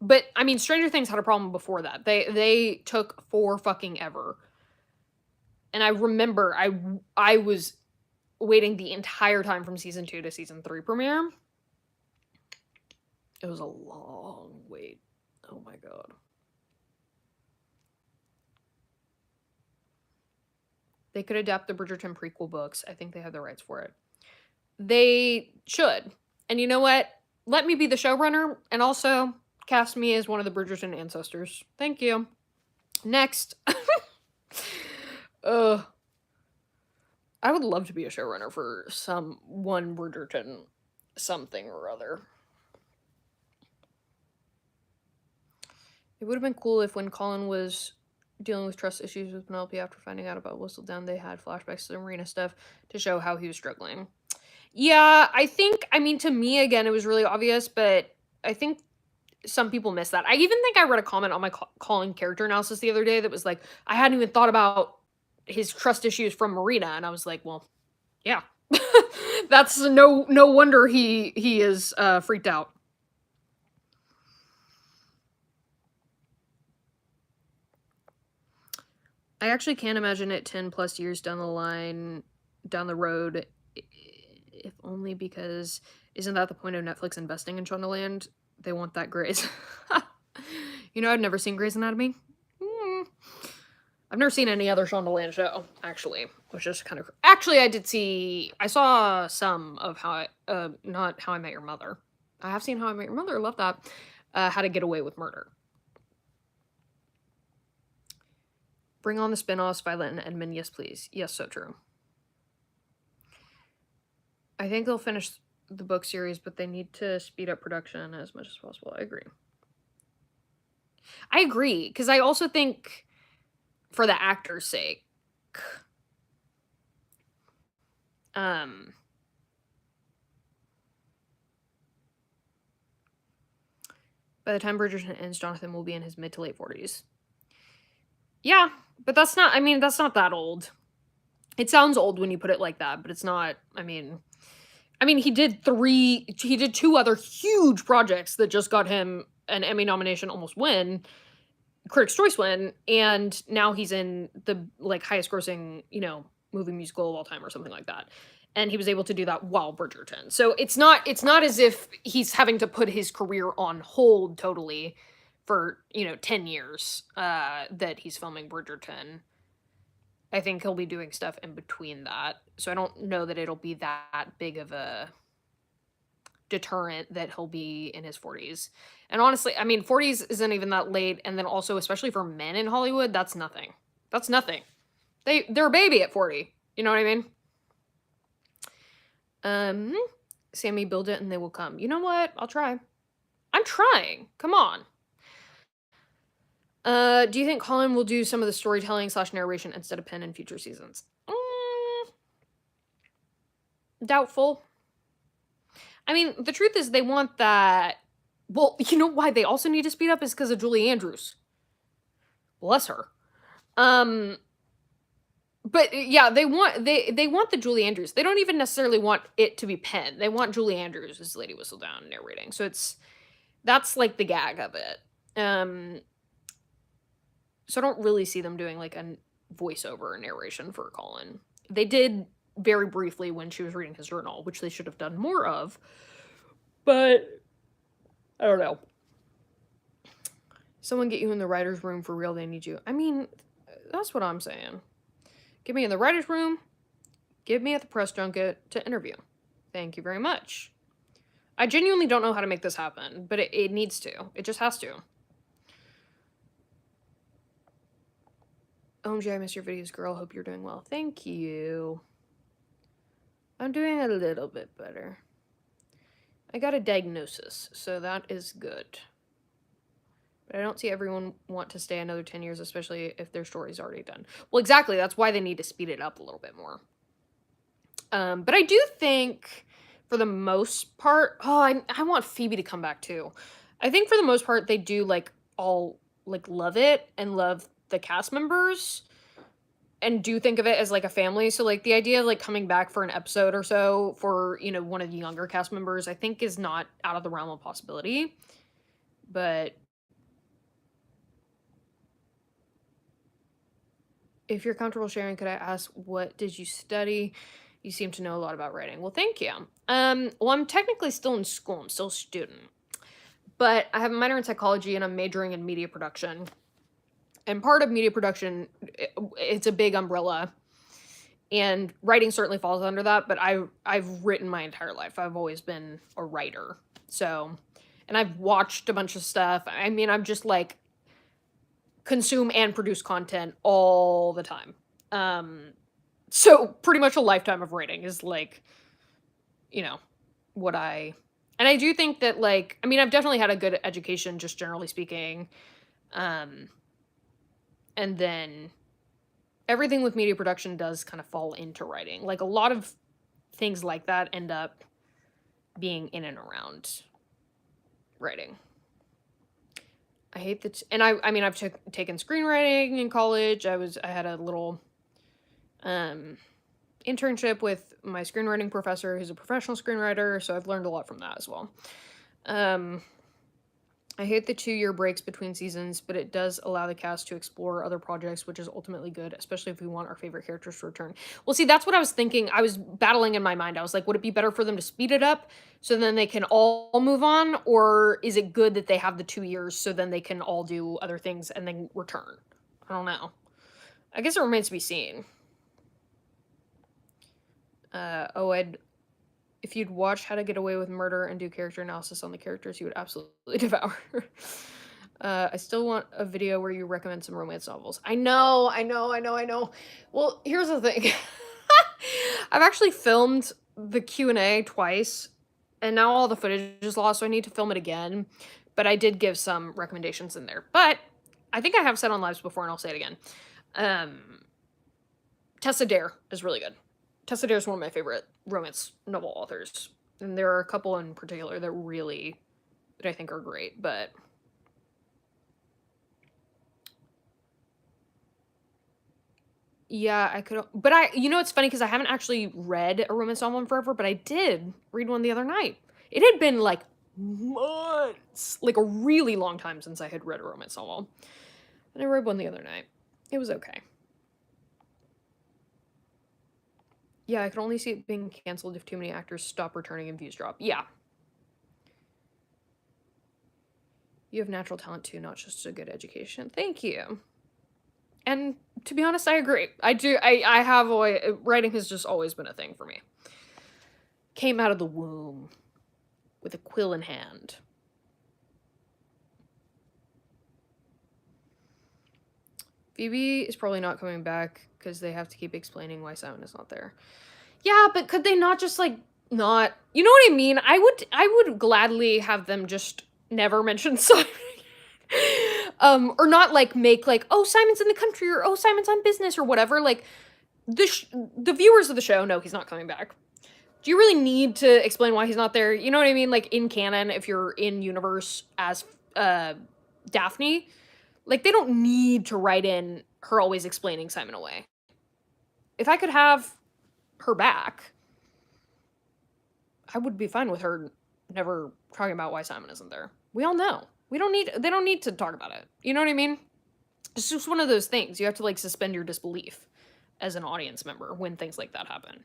[SPEAKER 1] But, I mean, Stranger Things had a problem before that. They took for fucking ever. And I remember I was waiting the entire time from season 2 to season 3 premiere. It was a long wait. Oh my god. They could adapt the Bridgerton prequel books. I think they have the rights for it. They should. And you know what? Let me be the showrunner and also cast me as one of the Bridgerton ancestors. Thank you. Next. I would love to be a showrunner for one Bridgerton something or other. It would have been cool if when Colin was dealing with trust issues with Penelope after finding out about Whistledown, they had flashbacks to the Marina stuff to show how he was struggling. Yeah, I mean, to me, again, it was really obvious, but I think some people miss that. I even think I read a comment on my Colin character analysis the other day that was like, I hadn't even thought about his trust issues from Marina, and I was like, well, yeah. That's no wonder he is freaked out. I actually can't imagine it 10 plus years down the road, if only because isn't that the point of Netflix investing in Shondaland? They want that Grey's. You know, I've never seen Grey's Anatomy. I've never seen any other Shondaland show, actually, which is kind of... Actually, I saw some of not How I Met Your Mother. I have seen How I Met Your Mother, love that. How to Get Away with Murder. Bring on the spin-offs, Violet and Edmund, yes please. Yes, so true. I think they'll finish the book series, but they need to speed up production as much as possible. I agree, because I also think for the actor's sake, by the time Bridgerton ends, Jonathan will be in his mid to late 40s. Yeah, but that's not that old. It sounds old when you put it like that, but it's not. I mean, he did 2 other huge projects that just got him an Emmy nomination, almost win, Critics' Choice win, and now he's in the highest grossing, movie musical of all time or something like that. And he was able to do that while Bridgerton. So it's not as if he's having to put his career on hold totally for, 10 years that he's filming Bridgerton. I think he'll be doing stuff in between that. So I don't know that it'll be that big of a deterrent that he'll be in his 40s. And honestly, 40s isn't even that late. And then also, especially for men in Hollywood, that's nothing. That's nothing. They're a baby at 40. You know what I mean? Sammy, build it and they will come. You know what? I'll try. I'm trying. Come on. Do you think Colin will do some of the storytelling / narration instead of Penn in future seasons? Doubtful. The truth is they want that... Well, you know why they also need to speed up is because of Julie Andrews. Bless her. But yeah, they want the Julie Andrews. They don't even necessarily want it to be Penn. They want Julie Andrews as Lady Whistledown narrating. So that's like the gag of it. So I don't really see them doing a voiceover narration for Colin. They did very briefly when she was reading his journal, which they should have done more of. But I don't know. Someone get you in the writer's room for real, they need you. That's what I'm saying. Get me in the writer's room. Get me at the press junket to interview. Thank you very much. I genuinely don't know how to make this happen, but it needs to. It just has to. OMG, I miss your videos, girl. Hope you're doing well. Thank you. I'm doing a little bit better. I got a diagnosis, so that is good. But I don't see everyone want to stay another 10 years, especially if their story's already done. Well, exactly. That's why they need to speed it up a little bit more. But I do think, for the most part... Oh, I want Phoebe to come back, too. I think, for the most part, they do, all, love it and love the cast members and do think of it as a family. So the idea of coming back for an episode or so for, one of the younger cast members, I think is not out of the realm of possibility. But If you're comfortable sharing, could I ask, what did you study? You seem to know a lot about writing. Well, thank you. Well, I'm technically still in school. I'm still a student. But I have a minor in psychology and I'm majoring in media production. And part of media production, it's a big umbrella. And writing certainly falls under that, but I've written my entire life. I've always been a writer. So, and I've watched a bunch of stuff. I mean, I'm just like consume and produce content all the time. So pretty much a lifetime of writing is like, you know, what and I do think that, like, I mean, I've definitely had a good education, just generally speaking. And then everything with media production does kind of fall into writing. Like, a lot of things like that end up being in and around writing. I hate that. And I mean, I've taken screenwriting in college. I had a little internship with my screenwriting professor, who's a professional screenwriter, so I've learned a lot from that as well. I hate the 2-year breaks between seasons, but it does allow the cast to explore other projects, which is ultimately good, especially if we want our favorite characters to return. Well, see, that's what I was thinking. I was battling in my mind. I was like, would it be better for them to speed it up so then they can all move on? Or is it good that they have the 2 years so then they can all do other things and then return? I don't know. I guess it remains to be seen. If you'd watch How to Get Away with Murder and do character analysis on the characters, you would absolutely devour. I still want a video where you recommend some romance novels. I know. Well, here's the thing. I've actually filmed the Q&A twice, and now all the footage is lost, so I need to film it again. But I did give some recommendations in there. But I think I have said on lives before, and I'll say it again. Tessa Dare is really good. Tessa Dare is one of my favorite romance novel authors. And there are a couple in particular that I think are great, but yeah, I could, but it's funny because I haven't actually read a romance novel in forever, but I did read one the other night. It had been like months, like a really long time since I had read a romance novel. And I read one the other night. It was okay. Yeah, I could only see it being canceled if too many actors stop returning and views drop. Yeah. You have natural talent too, not just a good education. Thank you. And to be honest, I agree. I have always, writing has just always been a thing for me. Came out of the womb with a quill in hand. Phoebe is probably not coming back because they have to keep explaining why Simon is not there. Yeah, but could they not just, like, not... You know what I mean? I would gladly have them just never mention Simon. Or not, like, make, like, oh, Simon's in the country, or oh, Simon's on business, or whatever. Like, the viewers of the show know he's not coming back. Do you really need to explain why he's not there? You know what I mean? Like, in canon, if you're in universe as Daphne, like, they don't need to write in her always explaining Simon away. If I could have her back, I would be fine with her never talking about why Simon isn't there. We all know. They don't need to talk about it. You know what I mean? It's just one of those things. You have to, like, suspend your disbelief as an audience member when things like that happen.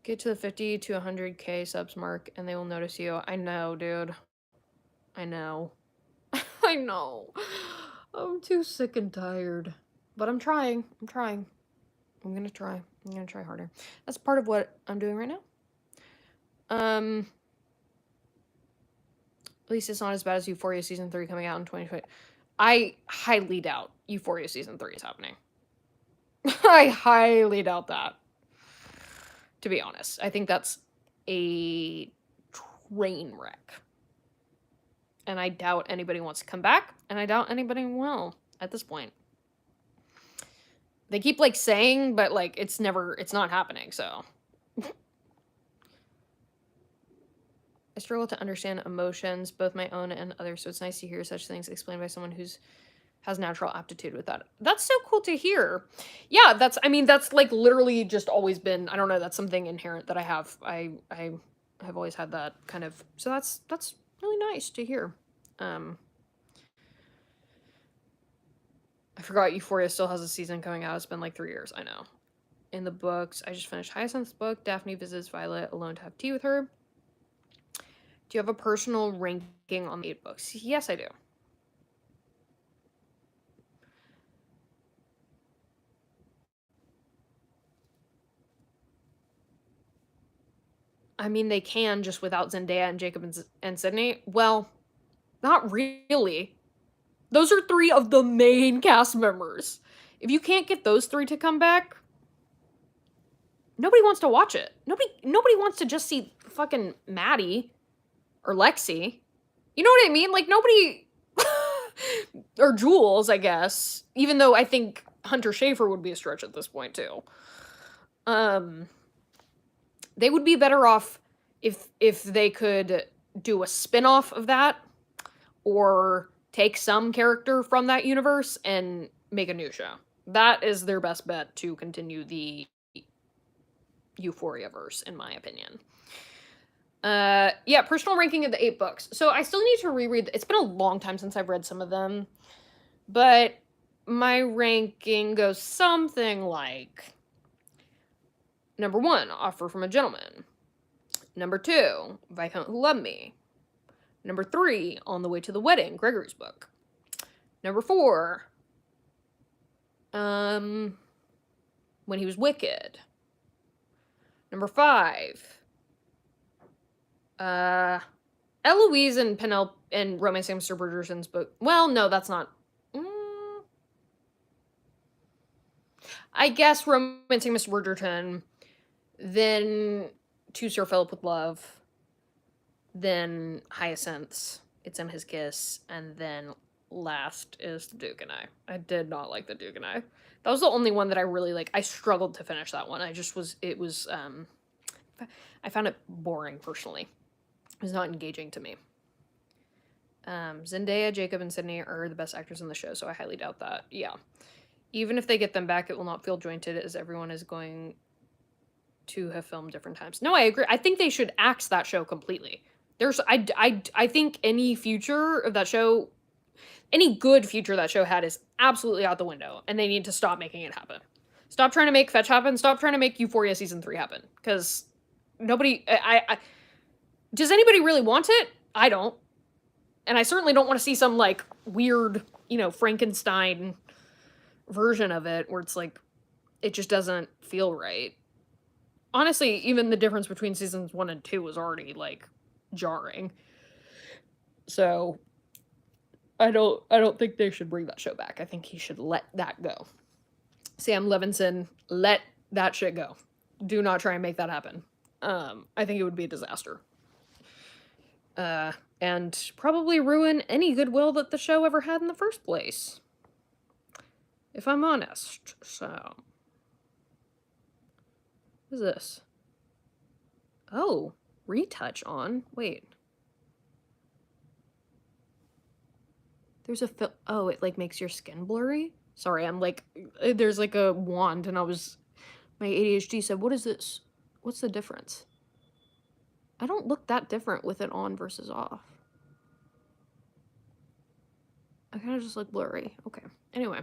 [SPEAKER 1] Get to the 50 to 100k subs mark and they will notice you. I know, dude. I know. I know. I'm too sick and tired. But I'm trying. I'm gonna try. I'm gonna try harder. That's part of what I'm doing right now. At least it's not as bad as Euphoria Season 3 coming out in 2020. I highly doubt Euphoria Season 3 is happening. I highly doubt that. To be honest. I think that's a train wreck. And I doubt anybody wants to come back, and I doubt anybody will at this point. They keep, like, saying, but, like, it's not happening, so. I struggle to understand emotions, both my own and others, so it's nice to hear such things explained by someone has natural aptitude with that. That's so cool to hear. Yeah, that's like literally just always been, I don't know, that's something inherent that I have. I have always had that kind of, so that's really nice to hear. I forgot Euphoria still has a season coming out. It's been like 3 years. I know. In the books, I just finished Hyacinth's book. Daphne visits Violet alone to have tea with her. Do you have a personal ranking on the 8 books? Yes, I do. I mean, they can just without Zendaya and Jacob and Sydney. Well, not really. Those are 3 of the main cast members. If you can't get those 3 to come back, nobody wants to watch it. Nobody wants to just see fucking Maddie or Lexi. You know what I mean? Like, nobody... or Jules, I guess. Even though I think Hunter Schafer would be a stretch at this point, too. They would be better off if they could do a spin-off of that, or take some character from that universe and make a new show. That is their best bet to continue the Euphoria verse, in my opinion. Yeah, personal ranking of the 8 books. So I still need to reread. It's been a long time since I've read some of them, but my ranking goes something like: number 1, Offer from a Gentleman. Number 2, Viscount Who Loved Me. Number 3, On the Way to the Wedding, Gregory's book. Number 4, When He Was Wicked. Number 5, Eloise and Penelope and Romancing Mr. Bridgerton's book. Well, no, that's not. I guess Romancing Mr. Bridgerton, then To Sir Philip with Love, then Hyacinth's, It's in His Kiss, and then last is The Duke and I. I did not like The Duke and I. That was the only one that I really like. I struggled to finish that one. I found it boring, personally. It was not engaging to me. Zendaya, Jacob, and Sydney are the best actors in the show, so I highly doubt that. Yeah. Even if they get them back, it will not feel jointed, as everyone is going to have filmed different times. No, I agree. I think they should axe that show completely. I think any future of that show, any good future that show had, is absolutely out the window, and they need to stop making it happen. Stop trying to make Fetch happen. Stop trying to make Euphoria season 3 happen, because nobody... does anybody really want it? I don't. And I certainly don't want to see some, like, weird, Frankenstein version of it where it's like, it just doesn't feel right. Honestly, even the difference between seasons 1 and 2 was already, like, jarring. So, I don't think they should bring that show back. I think he should let that go. Sam Levinson, let that shit go. Do not try and make that happen. I think it would be a disaster. And probably ruin any goodwill that the show ever had in the first place. If I'm honest. So, what is this? Oh, retouch on. Wait. There's a oh, it like makes your skin blurry? Sorry, I'm like, there's like a wand, and my ADHD said, what is this? What's the difference? I don't look that different with it on versus off. I kind of just look blurry. Okay. Anyway.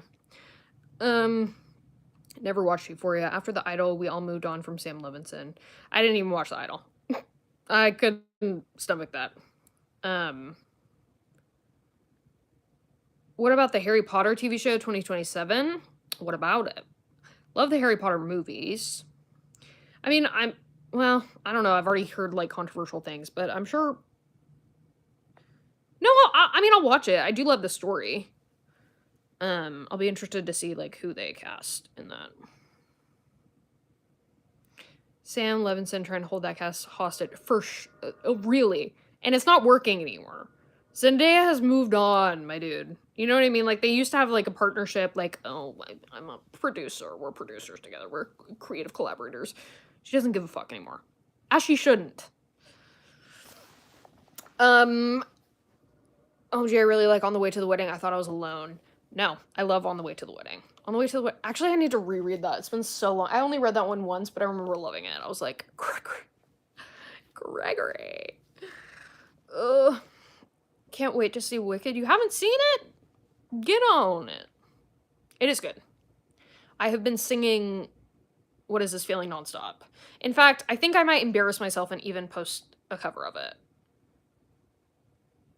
[SPEAKER 1] Never watched Euphoria. After The Idol, we all moved on from Sam Levinson. I didn't even watch The Idol. I couldn't stomach that. What about the Harry Potter TV show 2027? What about it? Love the Harry Potter movies. I mean, well, I don't know. I've already heard, like, controversial things, but I'm sure... No, I'll watch it. I do love the story. I'll be interested to see, like, who they cast in that. Sam Levinson trying to hold that cast hostage. Really? And it's not working anymore. Zendaya has moved on, my dude. You know what I mean? Like, they used to have, like, a partnership, like, oh, I'm a producer. We're producers together. We're creative collaborators. She doesn't give a fuck anymore. As she shouldn't. OG, I really like On the Way to the Wedding. I thought I was alone. No, I love On the Way to the Wedding. On the Way to the Wedding. Actually, I need to reread that. It's been so long. I only read that one once, but I remember loving it. I was like, Gregory. Ugh. Can't wait to see Wicked. You haven't seen it? Get on it. It is good. I have been singing What Is This Feeling nonstop. In fact, I think I might embarrass myself and even post a cover of it.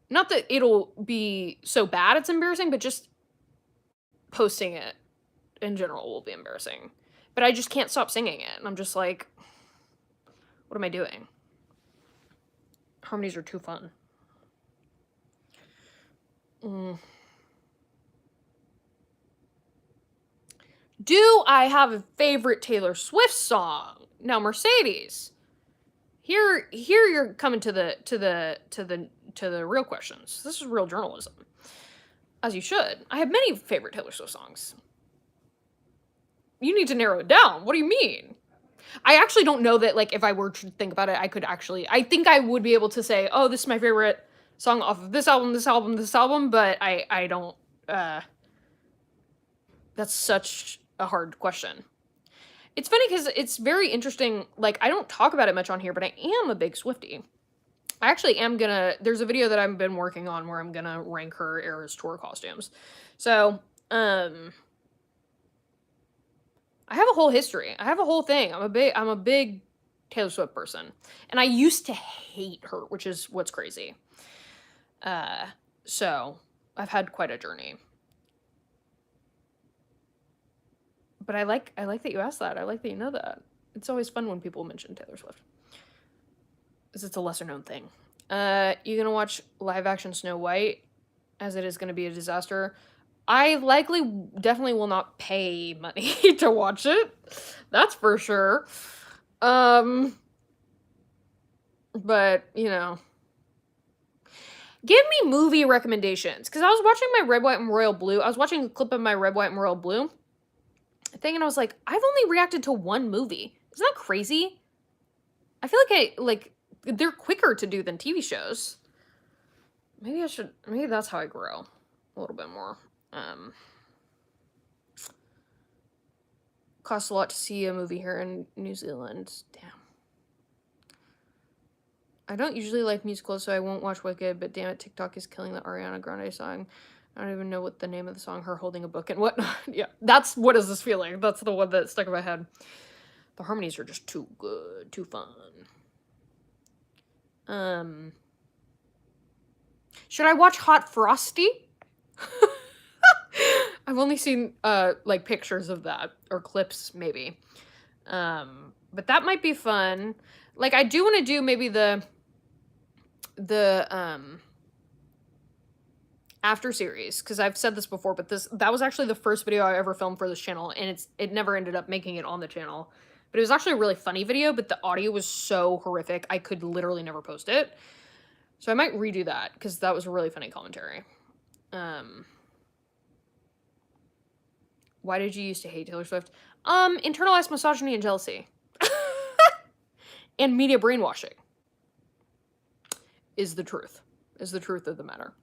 [SPEAKER 1] Not that it'll be so bad it's embarrassing, but just posting it in general will be embarrassing. But I just can't stop singing it. And I'm just like, what am I doing? Harmonies are too fun. Do I have a favorite Taylor Swift song? Now, Mercedes. Here you're coming to the real questions. This is real journalism. As you should. I have many favorite Taylor Swift songs. You need to narrow it down. What do you mean? I actually don't know that, like, if I were to think about it, I think I would be able to say, oh, this is my favorite song off of this album, but I don't, that's such a hard question. It's funny because it's very interesting, like, I don't talk about it much on here, but I am a big Swiftie. I actually am there's a video that I've been working on where I'm gonna rank her Eras tour costumes. So, I have a whole history. I have a whole thing. I'm a big Taylor Swift person. And I used to hate her, which is what's crazy. So I've had quite a journey. But I like that you asked that. I like that you know that. It's always fun when people mention Taylor Swift. Because it's a lesser known thing. You gonna watch live action Snow White, as it is gonna be a disaster? I definitely will not pay money to watch it. That's for sure. But, you know. Give me movie recommendations. Because I was watching my Red, White, and Royal Blue. I was watching a clip of my Red, White, and Royal Blue thing, and I was like, I've only reacted to one movie. Isn't that crazy? I feel like they're quicker to do than TV shows. Maybe that's how I grow a little bit more. Costs a lot to see a movie here in New Zealand. Damn. I don't usually like musicals, so I won't watch Wicked, but damn it, TikTok is killing the Ariana Grande song. I don't even know what the name of the song, her holding a book and whatnot. Yeah, that's What Is This Feeling? That's the one that stuck in my head. The harmonies are just too good, too fun. Should I watch Hot Frosty? I've only seen, like, pictures of that, or clips, maybe. But that might be fun. Like, I do want to do maybe the after series, because I've said this before, but that was actually the first video I ever filmed for this channel, and it never ended up making it on the channel. But it was actually a really funny video, but the audio was so horrific, I could literally never post it. So I might redo that, because that was a really funny commentary. Why did you used to hate Taylor Swift? Internalized misogyny and jealousy. And media brainwashing. Is the truth of the matter.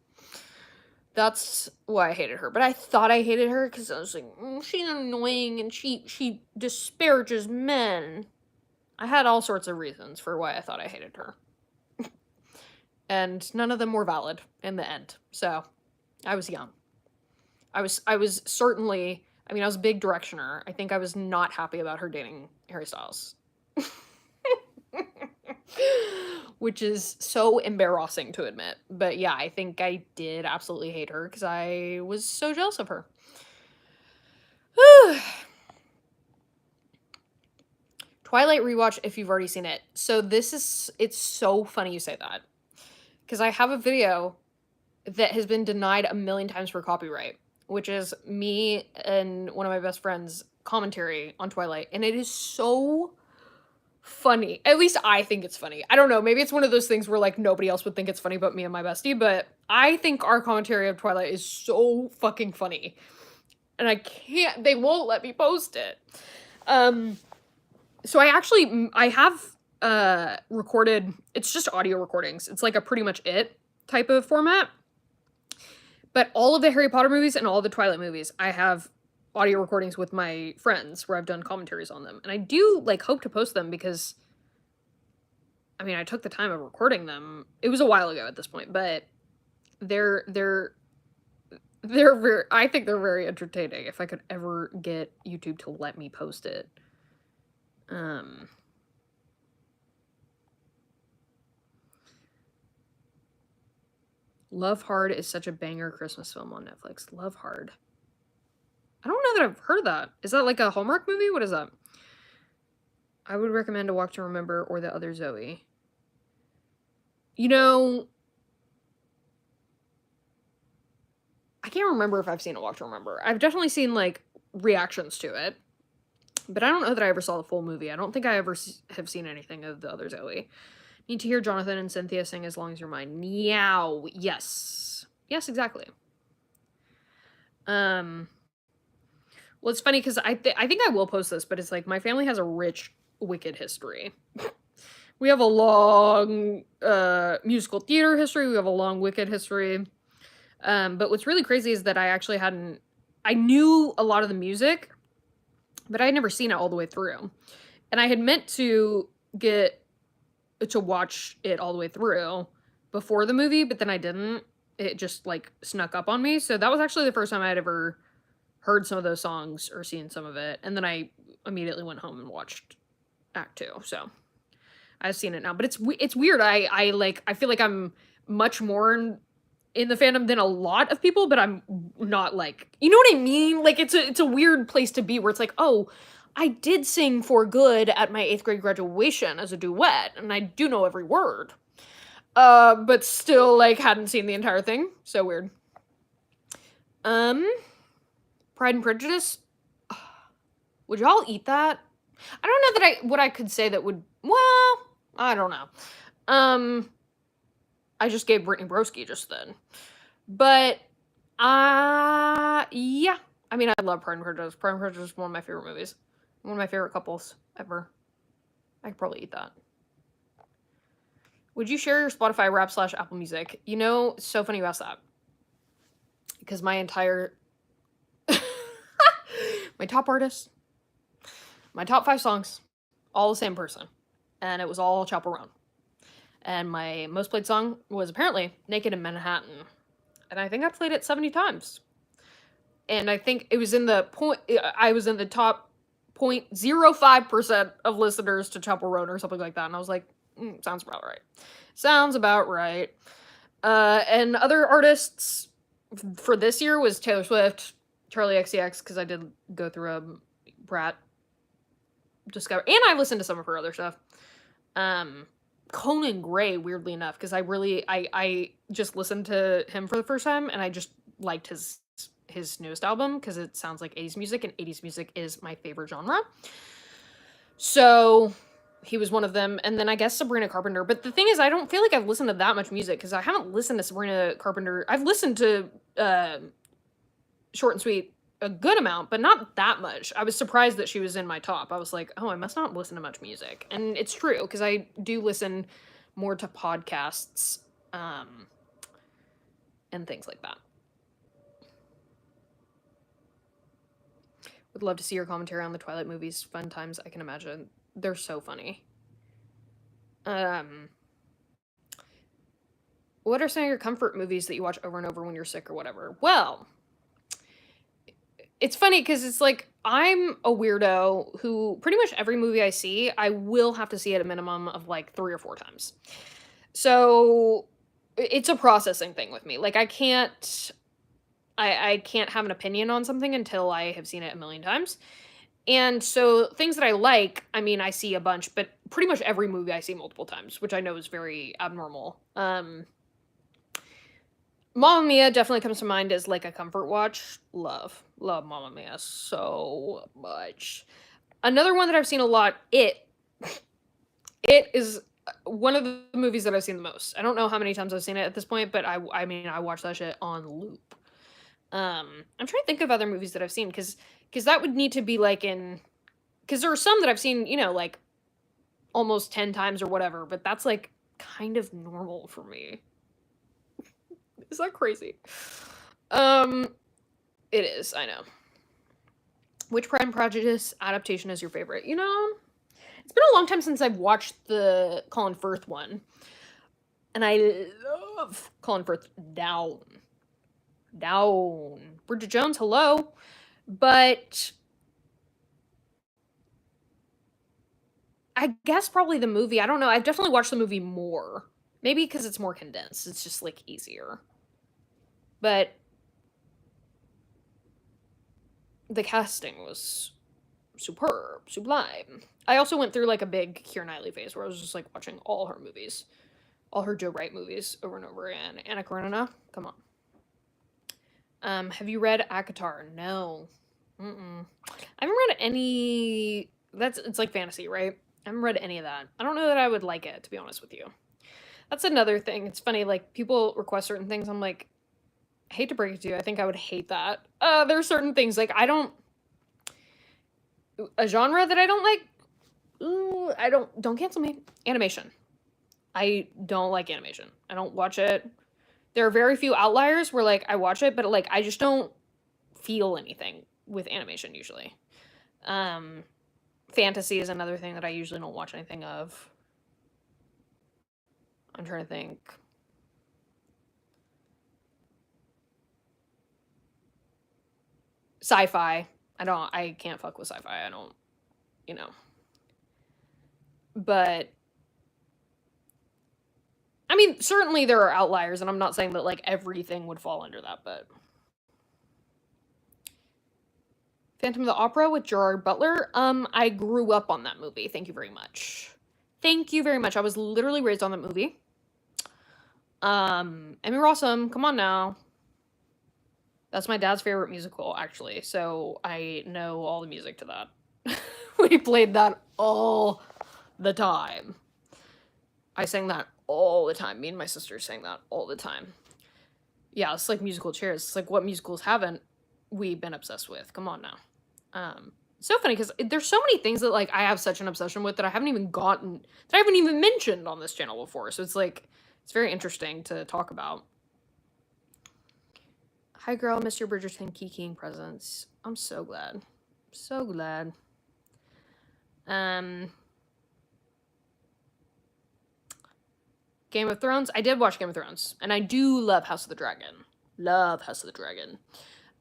[SPEAKER 1] That's why I hated her. But I thought I hated her because I was like, she's annoying and she disparages men. I had all sorts of reasons for why I thought I hated her. And none of them were valid in the end. So, I was young. I was certainly, I mean, I was a big directioner. I think I was not happy about her dating Harry Styles. Which is so embarrassing to admit. But yeah, I think I did absolutely hate her because I was so jealous of her. Twilight rewatch if you've already seen it. So it's so funny you say that. Because I have a video that has been denied a million times for copyright, which is me and one of my best friends' commentary on Twilight. And it is so funny. At least I think it's funny. I don't know. Maybe it's one of those things where, like, nobody else would think it's funny but me and my bestie. But I think our commentary of Twilight is so fucking funny. And they won't let me post it. So I have recorded, it's just audio recordings. It's like a pretty much it type of format. But all of the Harry Potter movies and all the Twilight movies, I have audio recordings with my friends where I've done commentaries on them. And I do, like, hope to post them because, I mean, I took the time of recording them. It was a while ago at this point, but they're I think they're very entertaining. If I could ever get YouTube to let me post it. Love Hard is such a banger Christmas film on Netflix. Love Hard. I don't know that I've heard of that. Is that like a Hallmark movie? What is that? I would recommend A Walk to Remember or The Other Zoe. You know, I can't remember if I've seen A Walk to Remember. I've definitely seen, like, reactions to it. But I don't know that I ever saw the full movie. I don't think I ever have seen anything of The Other Zoe. Need to hear Jonathan and Cynthia sing As Long As You're Mine. Meow. Yes. Yes, exactly. Well, it's funny because I think I will post this, but it's like my family has a rich Wicked history. We have a long musical theater history. We have a long Wicked history. But what's really crazy is that I actually I knew a lot of the music, but I had never seen it all the way through. And I had meant to get to watch it all the way through before the movie, but then I didn't. It just, like, snuck up on me. So that was actually the first time I'd ever heard some of those songs or seen some of it. And then I immediately went home and watched Act 2. So I've seen it now. But it's weird. I feel like I'm much more in the fandom than a lot of people, but I'm not, like, you know what I mean? Like, it's a weird place to be where it's like, oh, I did sing For Good at my 8th grade graduation as a duet, and I do know every word. But still, like, hadn't seen the entire thing. So weird. Pride and Prejudice? Would y'all eat that? I don't know that what I could say that would, well, I don't know. I just gave Brittany Broski just then. But, yeah. I mean, I love Pride and Prejudice. Pride and Prejudice is one of my favorite movies. One of my favorite couples ever. I could probably eat that. Would you share your Spotify rap / Apple Music? You know, it's so funny you asked that. Because my entire... my top artists, my top 5 songs, all the same person. And it was all Chaperone. And my most played song was apparently Naked in Manhattan. And I think I played it 70 times. And I think it was in the top 0.05% of listeners to Chaperone or something like that. And I was like, sounds about right. Sounds about right. And other artists for this year was Taylor Swift, Charlie XCX, because I did go through a Brat discover, and I listened to some of her other stuff. Conan Gray, weirdly enough, because I just listened to him for the first time, and I just liked his newest album because it sounds like 80s music, and 80s music is my favorite genre. So he was one of them, and then I guess Sabrina Carpenter. But the thing is, I don't feel like I've listened to that much music because I haven't listened to Sabrina Carpenter. I've listened to Short and Sweet a good amount, but not that much. I was surprised that she was in my top. I was like, oh, I must not listen to much music. And it's true, because I do listen more to podcasts and things like that. Would love to see your commentary on the Twilight movies. Fun times, I can imagine. They're so funny. What are some of your comfort movies that you watch over and over when you're sick or whatever? Well, it's funny because it's like I'm a weirdo who pretty much every movie I see, I will have to see at a minimum of like 3 or 4 times. So it's a processing thing with me. Like I can't have an opinion on something until I have seen it a million times. And so things that I like, I mean, I see a bunch, but pretty much every movie I see multiple times, which I know is very abnormal. Mamma Mia definitely comes to mind as like a comfort watch. Love Mamma Mia so much. Another one that I've seen a lot, It is one of the movies that I've seen the most. I don't know how many times I've seen it at this point, but I mean, I watched that shit on loop. I'm trying to think of other movies that I've seen, because that would need to be like because there are some that I've seen, you know, like almost 10 times or whatever, but that's like kind of normal for me. Is that crazy? It is, I know. Which Pride and Prejudice adaptation is your favorite? You know, it's been a long time since I've watched the Colin Firth one. And I love Colin Firth down. Down. Bridget Jones, hello. But I guess probably the movie. I don't know. I've definitely watched the movie more. Maybe because it's more condensed. It's just like easier. But the casting was superb, sublime. I also went through like a big Keira Knightley phase where I was just like watching all her movies, all her Joe Wright movies over and over again. Anna Karenina, come on. Have you read ACOTAR? No. Mm-mm. I haven't read any. It's like fantasy, right? I haven't read any of that. I don't know that I would like it, to be honest with you. That's another thing. It's funny, like people request certain things. I'm like, I hate to break it to you, I think I would hate that. There are certain things like I don't a genre that I don't like. Ooh, I don't cancel me. Animation. I don't like animation. I don't watch it. There are very few outliers where like I watch it, but like I just don't feel anything with animation usually. Fantasy is another thing that I usually don't watch anything of. I'm trying to think. Sci-fi. I can't fuck with sci-fi. I don't, you know. But I mean, certainly there are outliers, and I'm not saying that like everything would fall under that, but Phantom of the Opera with Gerard Butler. I grew up on that movie. Thank you very much. Thank you very much. I was literally raised on that movie. Emmy Rossum, come on now. That's my dad's favorite musical, actually. So I know all the music to that. We played that all the time. I sang that all the time. Me and my sister sang that all the time. Yeah, it's like musical chairs. It's like what musicals haven't we been obsessed with? Come on now. So funny because there's so many things that like I have such an obsession with that I haven't even mentioned on this channel before. So it's like it's very interesting to talk about. Hi girl, Mr. Bridgerton Kikiing presents. I'm so glad. So glad. Game of Thrones. I did watch Game of Thrones, and I do love House of the Dragon. Love House of the Dragon.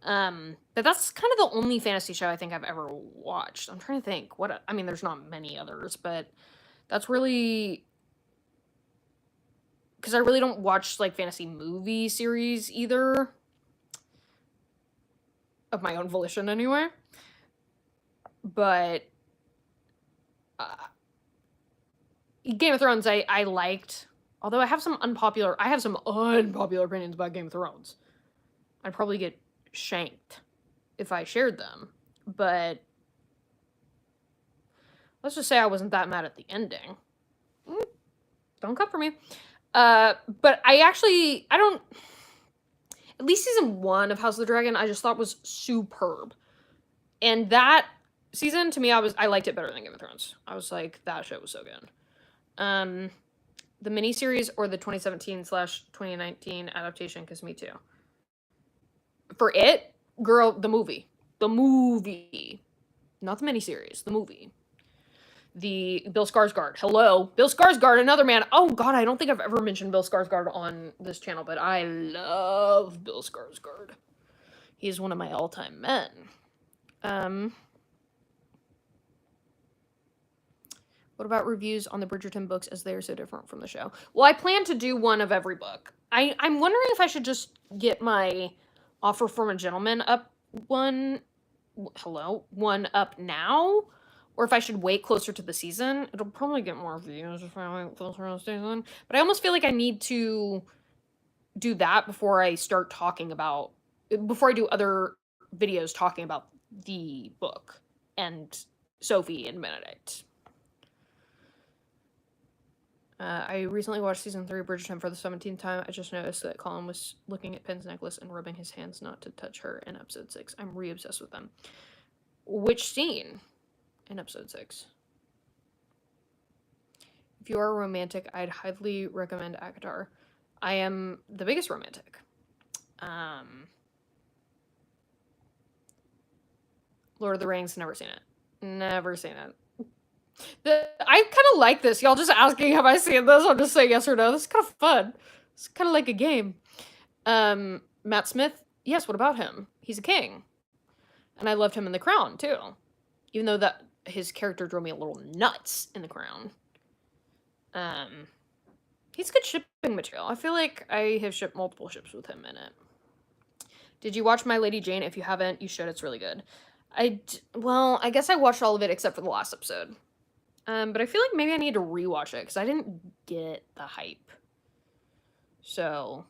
[SPEAKER 1] But that's kind of the only fantasy show I think I've ever watched. I'm trying to think. I mean, there's not many others, but that's really because I really don't watch like fantasy movie series either, of my own volition anyway. But Game of Thrones, I liked. Although I have some unpopular opinions about Game of Thrones. I'd probably get shanked if I shared them. But let's just say I wasn't that mad at the ending. Don't come for me. But I don't. At least season 1 of House of the Dragon, I just thought was superb. And that season, to me, I liked it better than Game of Thrones. I was like, that shit was so good. The miniseries or the 2017/2019 adaptation, because me too. For it, girl, the movie. The movie. Not the miniseries, the movie. The Bill Skarsgård. Hello. Bill Skarsgård, another man. Oh, God, I don't think I've ever mentioned Bill Skarsgård on this channel, but I love Bill Skarsgård. He's one of my all-time men. What about reviews on the Bridgerton books as they are so different from the show? Well, I plan to do one of every book. I'm wondering if I should just get my Offer from a Gentleman up one up now, or if I should wait closer to the season. It'll probably get more views if I wait closer to the season. But I almost feel like I need to do that before I do other videos talking about the book and Sophie and Benedict. I recently watched season 3 of Bridgerton for the 17th time. I just noticed that Colin was looking at Pen's necklace and rubbing his hands not to touch her in episode 6. I'm re-obsessed with them. Which scene in episode 6? If you are a romantic, I'd highly recommend ACOTAR. I am the biggest romantic. Lord of the Rings, never seen it. Never seen it. I kind of like this. Y'all just asking, have I seen this? I'm just saying yes or no. This is kind of fun. It's kind of like a game. Matt Smith, Yes, what about him? He's a king. And I loved him in The Crown, too. Even though that his character drove me a little nuts in The Crown. He's good shipping material. I feel like I have shipped multiple ships with him in it. Did you watch My Lady Jane? If you haven't, you should. It's really good. Well, I guess I watched all of it except for the last episode. But I feel like maybe I need to rewatch it because I didn't get the hype. So,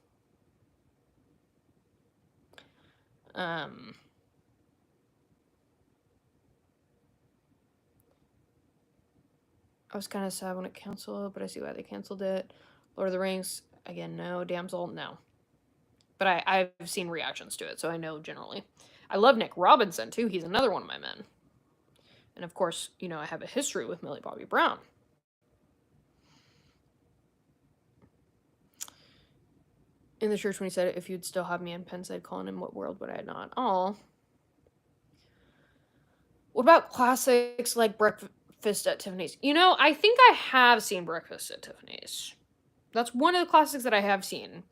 [SPEAKER 1] I was kind of sad when it canceled, but I see why they canceled it. Lord of the Rings, again, no. Damsel, no. But I've seen reactions to it, so I know generally. I love Nick Robinson, too. He's another one of my men. And of course, you know, I have a history with Millie Bobby Brown. In the church when he said, if you'd still have me in Penn, I'd call in what world would I not? Oh. What about classics like Breakfast at Tiffany's? You know, I think I have seen Breakfast at Tiffany's. That's one of the classics that I have seen.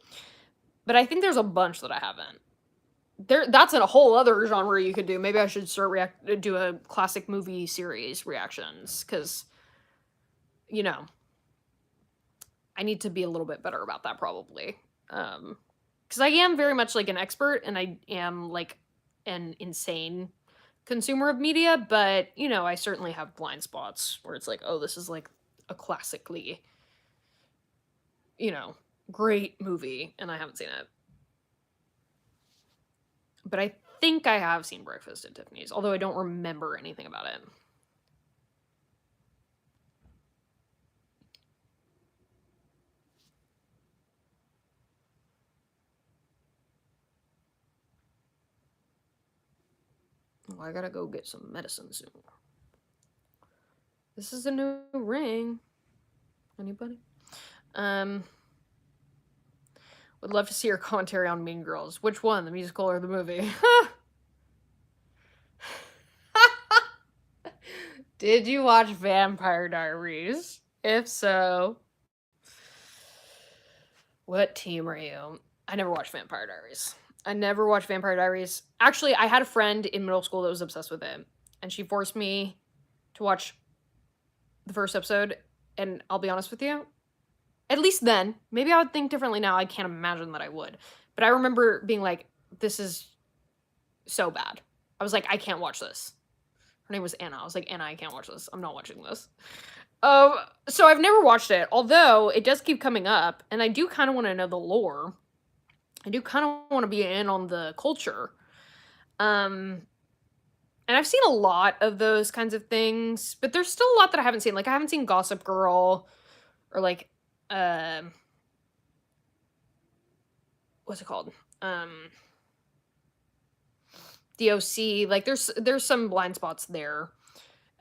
[SPEAKER 1] But I think there's a bunch that I haven't. That's a whole other genre you could do. Maybe I should start do a classic movie series reactions, because, you know, I need to be a little bit better about that probably. Because I am very much like an expert, and I am like an insane consumer of media, but, you know, I certainly have blind spots where it's like, oh, this is like a classically, you know, great movie, and I haven't seen it. But I think I have seen Breakfast at Tiffany's, although I don't remember anything about it. Well, I gotta go get some medicine soon. This is a new ring. Anybody? Would love to see your commentary on Mean Girls. Which one, the musical or the movie? Did you watch Vampire Diaries? If so, what team are you? I never watched Vampire Diaries. Actually, I had a friend in middle school that was obsessed with it, and she forced me to watch the first episode, and I'll be honest with you, at least then, maybe I would think differently now. I can't imagine that I would. But I remember being like, this is so bad. I was like, I can't watch this. Her name was Anna. I was like, Anna, I can't watch this. I'm not watching this. So I've never watched it, although it does keep coming up, and I do kind of want to know the lore. I do kind of want to be in on the culture. And I've seen a lot of those kinds of things, but there's still a lot that I haven't seen. Like, I haven't seen Gossip Girl, or like, what's it called? DOC. Like, there's some blind spots there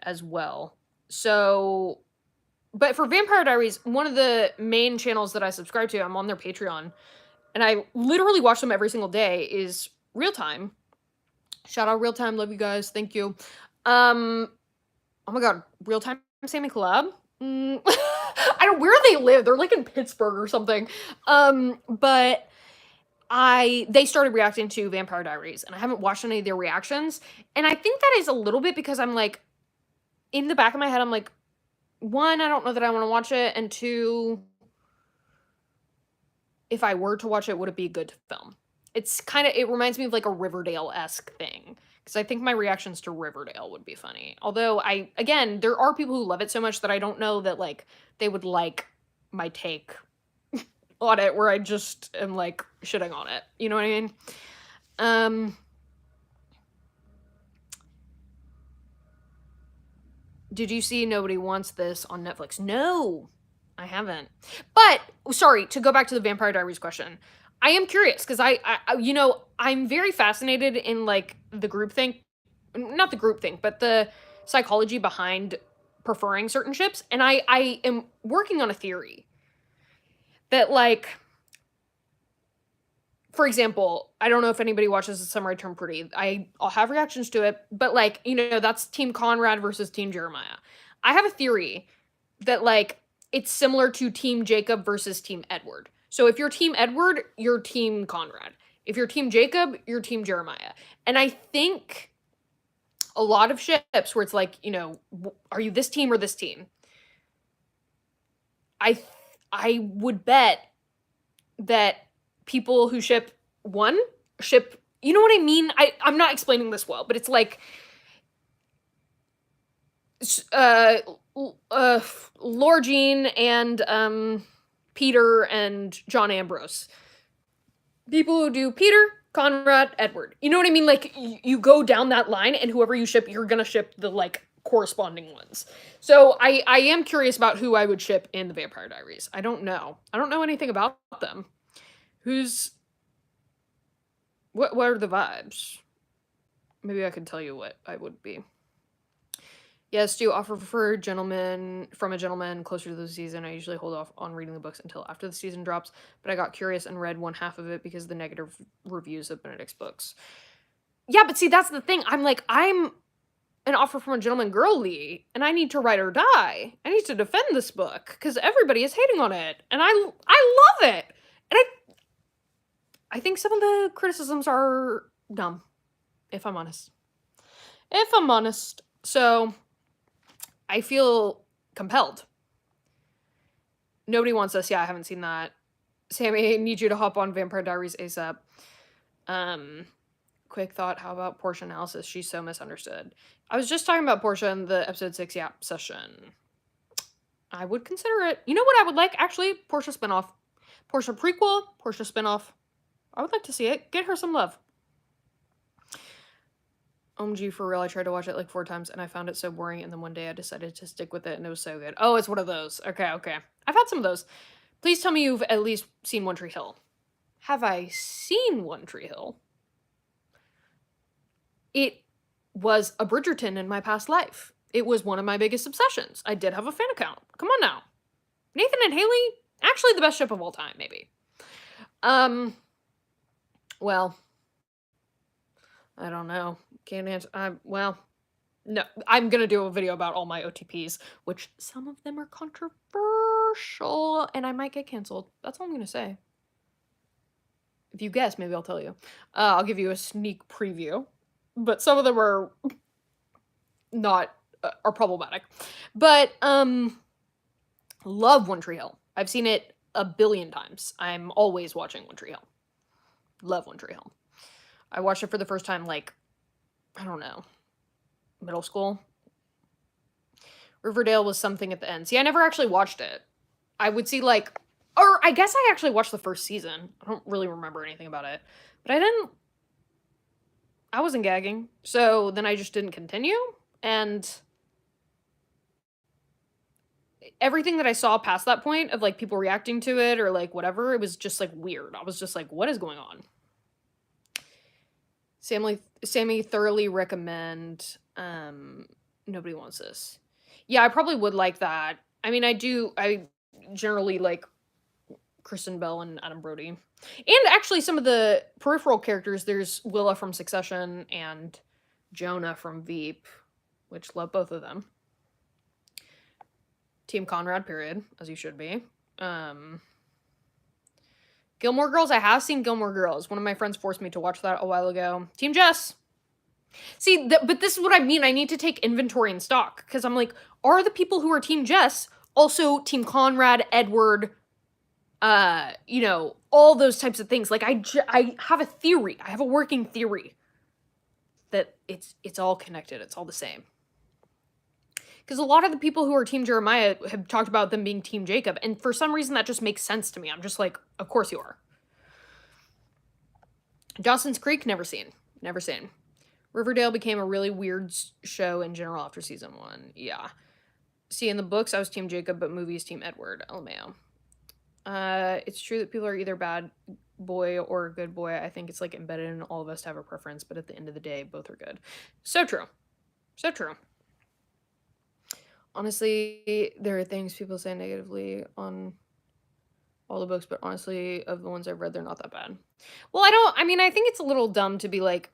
[SPEAKER 1] as well. So, but for Vampire Diaries, one of the main channels that I subscribe to, I'm on their Patreon, and I literally watch them every single day, is Real Time. Shout out Real Time, love you guys, thank you. Oh my god, Real Time Sammy collab? I don't, where they live, they're like in Pittsburgh or something. But they started reacting to Vampire Diaries, and I haven't watched any of their reactions, and I think that is a little bit because I'm like, in the back of my head, I'm like, one, I don't know that I want to watch it, and two, if I were to watch it, would it be a good film? It reminds me of like a Riverdale-esque thing, because I think my reactions to Riverdale would be funny. Although again, there are people who love it so much that I don't know that like they would like my take on it, where I just am like shitting on it. You know what I mean? Did you see Nobody Wants This on Netflix? No, I haven't. But sorry, to go back to the Vampire Diaries question, I am curious because I you know, I'm very fascinated in like the groupthink, not the groupthink, but the psychology behind preferring certain ships, and I am working on a theory that, like, for example, I don't know if anybody watches The Summer I Turned Pretty. I'll have reactions to it, but like, you know, that's Team Conrad versus Team Jeremiah. I have a theory that like it's similar to Team Jacob versus Team Edward. So if you're Team Edward, you're Team Conrad. If you're Team Jacob, you're Team Jeremiah. And I think a lot of ships where it's like, you know, are you this team or this team? I would bet that people who ship one ship, you know what I mean? I'm not explaining this well, but it's like Laura Jean and Peter and John Ambrose. People who do Peter, Conrad, Edward. You know what I mean? Like, you go down that line, and whoever you ship, you're gonna ship the, like, corresponding ones. So I am curious about who I would ship in the Vampire Diaries. I don't know. I don't know anything about them. What are the vibes? Maybe I can tell you what I would be. Yes, do offer for a gentleman closer to the season. I usually hold off on reading the books until after the season drops, but I got curious and read one half of it because of the negative reviews of Benedict's books. Yeah, but see, that's the thing. I'm an offer from a gentleman girly, and I need to ride or die. I need to defend this book because everybody is hating on it, and I love it. And I think some of the criticisms are dumb, if I'm honest. So I feel compelled. Nobody wants us. Yeah, I haven't seen that. Sammy, I need you to hop on Vampire Diaries ASAP. Quick thought, how about Portia analysis? She's so misunderstood. I was just talking about Portia in the episode 6 session. I would consider it. You know what I would like? Actually, Portia spinoff. Portia prequel, Portia spinoff. I would like to see it. Get her some love. OMG, for real, I tried to watch it like 4 times and I found it so boring, and then one day I decided to stick with it and it was so good. Oh, it's one of those. Okay. I've had some of those. Please tell me you've at least seen One Tree Hill. Have I seen One Tree Hill? It was a Bridgerton in my past life. It was one of my biggest obsessions. I did have a fan account. Come on now. Nathan and Haley, actually the best ship of all time, maybe. Well, I don't know. Can't answer. No, I'm gonna do a video about all my OTPs, which some of them are controversial, and I might get canceled. That's all I'm gonna say. If you guess, maybe I'll tell you. I'll give you a sneak preview, but some of them are not are problematic. But love One Tree Hill. I've seen it a billion times. I'm always watching One Tree Hill. Love One Tree Hill. I watched it for the first time, like, I don't know, middle school. Riverdale was something at the end. See, I never actually watched it. I would see, like, or I guess I actually watched the first season. I don't really remember anything about it. But I wasn't gagging. So then I just didn't continue. And everything that I saw past that point of, like, people reacting to it or, like, whatever, it was just, like, weird. I was just like, what is going on? Sammy, thoroughly recommend. Nobody wants this. Yeah, I probably would like that. I mean, I generally like Kristen Bell and Adam Brody. And actually some of the peripheral characters. There's Willa from Succession and Jonah from Veep, which love both of them. Team Conrad, period, as you should be. Gilmore Girls, I have seen Gilmore Girls. One of my friends forced me to watch that a while ago. Team Jess. See, but this is what I mean. I need to take inventory in stock, because I'm like, are the people who are Team Jess also Team Conrad, Edward, you know, all those types of things? Like, I have a theory. I have a working theory that it's all connected. It's all the same. Because a lot of the people who are Team Jeremiah have talked about them being Team Jacob, and for some reason that just makes sense to me. I'm just like, of course you are. Dawson's Creek, never seen. Riverdale became a really weird show in general after season 1. Yeah. See, in the books, I was Team Jacob, but movies, Team Edward. LMAO. It's true that people are either bad boy or good boy. I think it's, like, embedded in all of us to have a preference, but at the end of the day, both are good. So true. Honestly, there are things people say negatively on all the books, but honestly, of the ones I've read, they're not that bad. Well, I think it's a little dumb to be, like,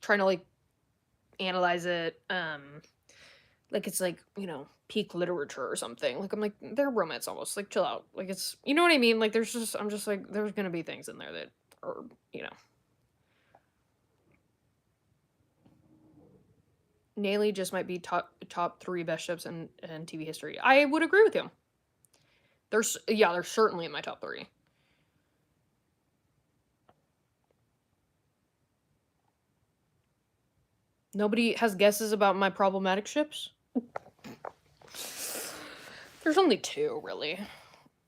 [SPEAKER 1] trying to, like, analyze it, like it's, like, you know, peak literature or something. Like, I'm like, they're romance almost. Like, chill out. Like, it's, you know what I mean? Like, I'm just like, there's gonna be things in there that are, you know, Naley just might be top 3 best ships in TV history. I would agree with you. They're certainly in my top 3. Nobody has guesses about my problematic ships? There's only 2, really.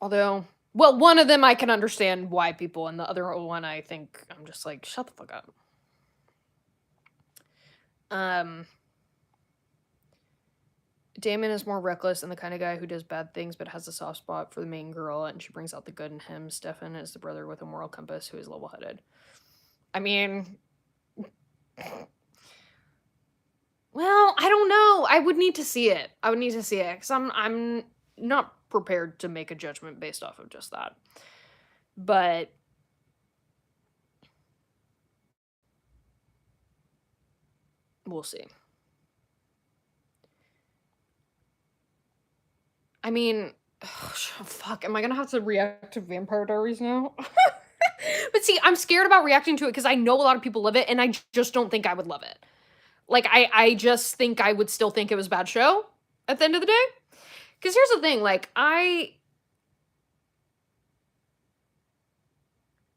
[SPEAKER 1] Although, well, one of them I can understand why people, and the other one I think I'm just like, shut the fuck up. Damon is more reckless and the kind of guy who does bad things but has a soft spot for the main girl, and she brings out the good in him. Stefan is the brother with a moral compass who is level-headed. I mean, well, I don't know. I would need to see it. Because I'm not prepared to make a judgment based off of just that. But we'll see. I mean, fuck, am I gonna have to react to Vampire Diaries now? But see, I'm scared about reacting to it because I know a lot of people love it, and I just don't think I would love it. Like, I just think I would still think it was a bad show at the end of the day. Because here's the thing, like,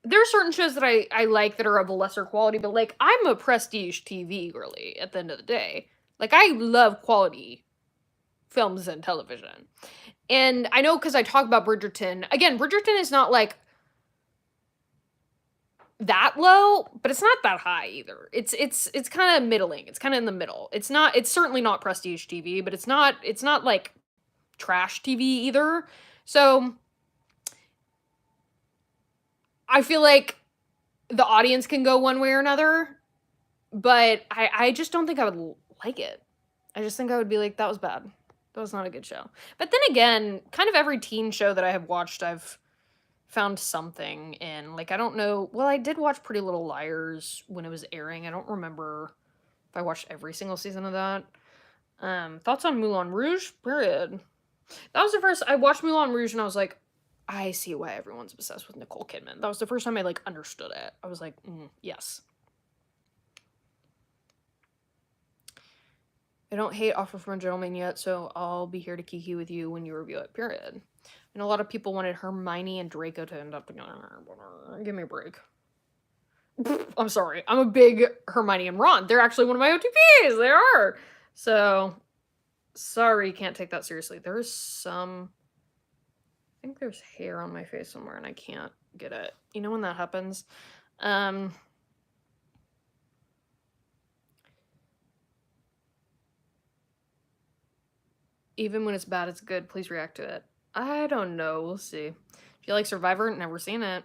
[SPEAKER 1] there are certain shows that I like that are of a lesser quality, but, like, I'm a prestige TV girly at the end of the day. Like, I love quality films and television. And I know because I talk about Bridgerton. Again, Bridgerton is not, like, that low, but it's not that high either. It's kind of middling. It's kind of in the middle. It's certainly not prestige TV, but it's not like trash TV either. So I feel like the audience can go one way or another, but I just don't think I would like it. I just think I would be like, that was bad. That was not a good show. But then again, kind of every teen show that I have watched, I've found something in. Like, I don't know. Well, I did watch Pretty Little Liars when it was airing. I don't remember if I watched every single season of that. Thoughts on Moulin Rouge? Period. That was the first. I watched Moulin Rouge and I was like, I see why everyone's obsessed with Nicole Kidman. That was the first time I, like, understood it. I was like, yes. I don't hate Offer from a Gentleman yet, so I'll be here to kiki with you when you review it, period. And a lot of people wanted Hermione and Draco to end up together. Give me a break. I'm sorry. I'm a big Hermione and Ron. They're actually one of my OTPs. They are. So, sorry, can't take that seriously. There's some... I think there's hair on my face somewhere and I can't get it. You know when that happens? Even when it's bad, it's good. Please react to it. I don't know. We'll see. If you like Survivor, never seen it.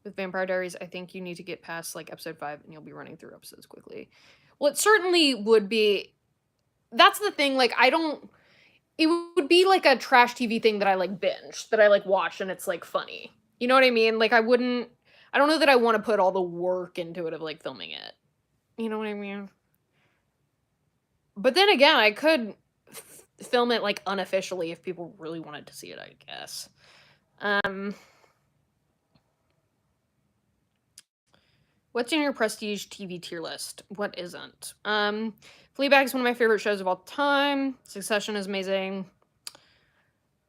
[SPEAKER 1] With Vampire Diaries, I think you need to get past, like, episode 5 and you'll be running through episodes quickly. Well, it certainly would be... That's the thing, like, I don't... It would be, like, a trash TV thing that I, like, binge. That I, like, watch and it's, like, funny. You know what I mean? Like, I wouldn't... I don't know that I want to put all the work into it of, like, filming it. You know what I mean? But then again, I could film it, like, unofficially if people really wanted to see it, I guess. What's in your prestige TV tier list? What isn't? Fleabag is one of my favorite shows of all time. Succession is amazing.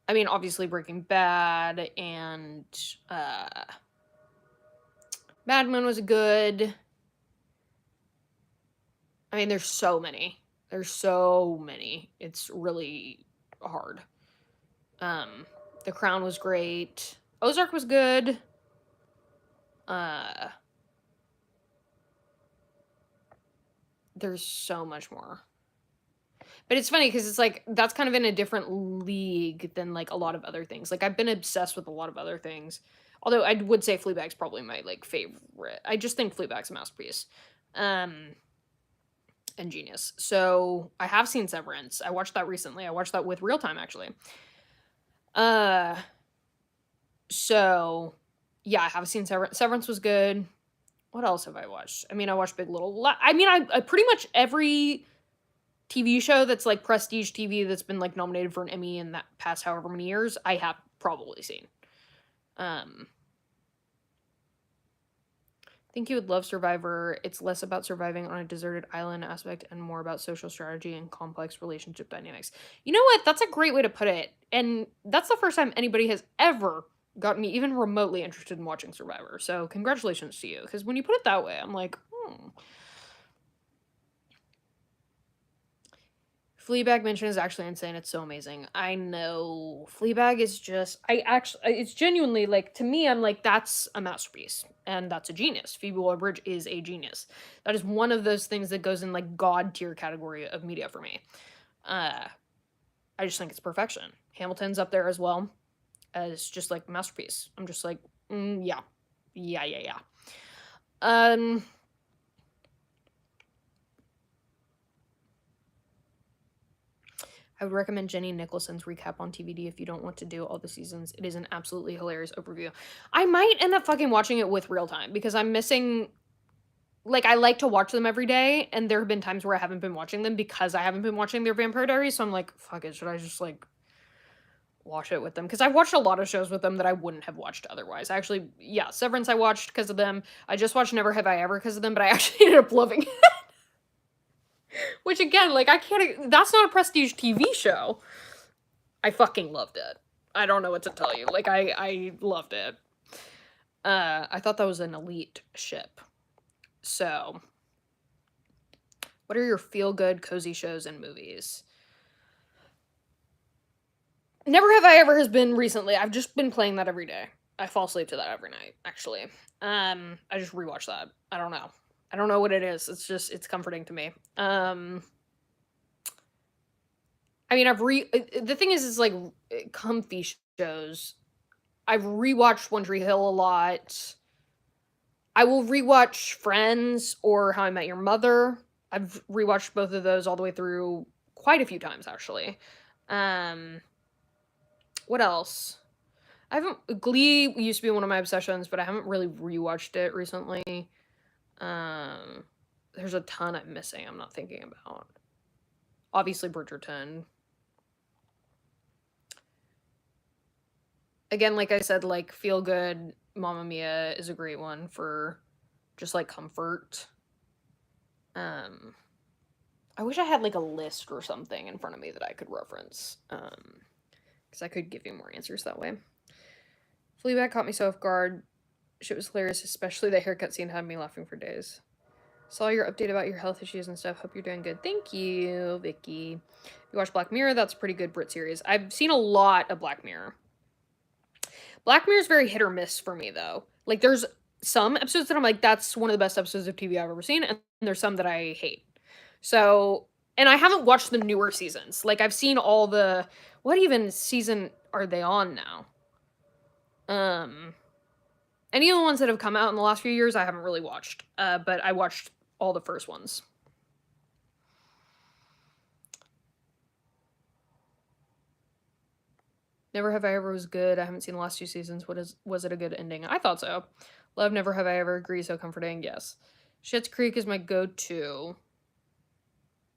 [SPEAKER 1] I mean, obviously Breaking Bad and Mad Men was good. I mean, there's so many. There's so many. It's really hard. The Crown was great. Ozark was good. There's so much more. But it's funny because it's like, that's kind of in a different league than, like, a lot of other things. Like, I've been obsessed with a lot of other things. Although I would say Fleabag's probably my, like, favorite. I just think Fleabag's a masterpiece. And genius. So, I have seen Severance. I watched that recently. I watched that with Real Time, actually. So, yeah, I have seen Severance. Severance was good. What else have I watched? I mean, I watched Big Little Lies. I mean, I pretty much every TV show that's, like, prestige TV that's been, like, nominated for an Emmy in that past however many years, I have probably seen. Think you would love Survivor. It's less about surviving on a deserted island aspect and more about social strategy and complex relationship dynamics. You know what? That's a great way to put it. And that's the first time anybody has ever gotten me even remotely interested in watching Survivor. So congratulations to you. Because when you put it that way, I'm like, hmm. Fleabag mention is actually insane. It's so amazing. I know. Fleabag is just it's genuinely like, to me, I'm like, that's a masterpiece and that's a genius. Phoebe Waller-Bridge is a genius. That is one of those things that goes in like god tier category of media for me. I just think it's perfection. Hamilton's up there as well as just like masterpiece. I'm just like, yeah. Yeah. I would recommend Jenny Nicholson's recap on TVD if you don't want to do all the seasons. It is an absolutely hilarious overview. I might end up fucking watching it with real time because I'm missing. Like, I like to watch them every day, and there have been times where I haven't been watching them because I haven't been watching their Vampire Diaries, so I'm like, fuck it, should I just, like, watch it with them? Because I've watched a lot of shows with them that I wouldn't have watched otherwise. Actually, yeah, Severance I watched because of them. I just watched Never Have I Ever because of them, but I actually ended up loving it. Which, again, like, I can't. That's not a prestige TV show. I fucking loved it. I don't know what to tell you. Like, I loved it. I thought that was an elite ship. So, what are your feel-good, cozy shows and movies? Never Have I Ever has been recently. I've just been playing that every day. I fall asleep to that every night, actually. I just rewatch that. I don't know. I don't know what it is. It's just, it's comforting to me. I mean, the thing is like, comfy shows. I've rewatched One Tree Hill a lot. I will rewatch Friends or How I Met Your Mother. I've rewatched both of those all the way through quite a few times, actually. What else? Glee used to be one of my obsessions, but I haven't really rewatched it recently. There's a ton I'm missing I'm not thinking about. Obviously, Bridgerton. Again, like I said, like, feel good, Mamma Mia is a great one for just, like, comfort. I wish I had, like, a list or something in front of me that I could reference. Because I could give you more answers that way. Fleabag caught me so off guard. Shit was hilarious, especially the haircut scene had me laughing for days. Saw your update about your health issues and stuff. Hope you're doing good. Thank you, Vicky. You watch Black Mirror? That's a pretty good Brit series. I've seen a lot of Black Mirror. Black Mirror is very hit or miss for me, though. Like, there's some episodes that I'm like, that's one of the best episodes of TV I've ever seen, and there's some that I hate. So, and I haven't watched the newer seasons. Like, I've seen all the... What even season are they on now? Any of the ones that have come out in the last few years, I haven't really watched. But I watched all the first ones. Never Have I Ever was good. I haven't seen the last 2 seasons. Was it a good ending? I thought so. Love Never Have I Ever. Agree, so comforting. Yes. Schitt's Creek is my go-to.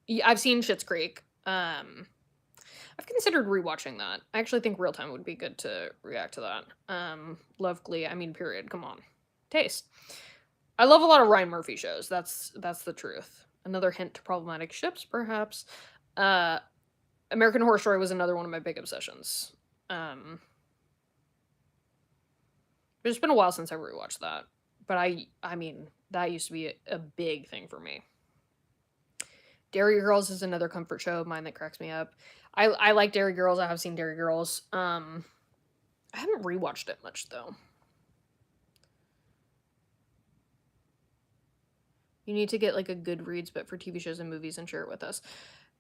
[SPEAKER 1] Yeah, I've seen Schitt's Creek. I've considered rewatching that. I actually think Real Time would be good to react to that. Love Glee. I mean, period. Come on. Taste. I love a lot of Ryan Murphy shows. That's the truth. Another hint to problematic ships, perhaps. American Horror Story was another one of my big obsessions. But it's been a while since I rewatched that. But I mean, that used to be a big thing for me. Dairy Girls is another comfort show of mine that cracks me up. I like Dairy Girls. I have seen Dairy Girls. I haven't rewatched it much, though. You need to get, like, a Goodreads, but for TV shows and movies, and share it with us.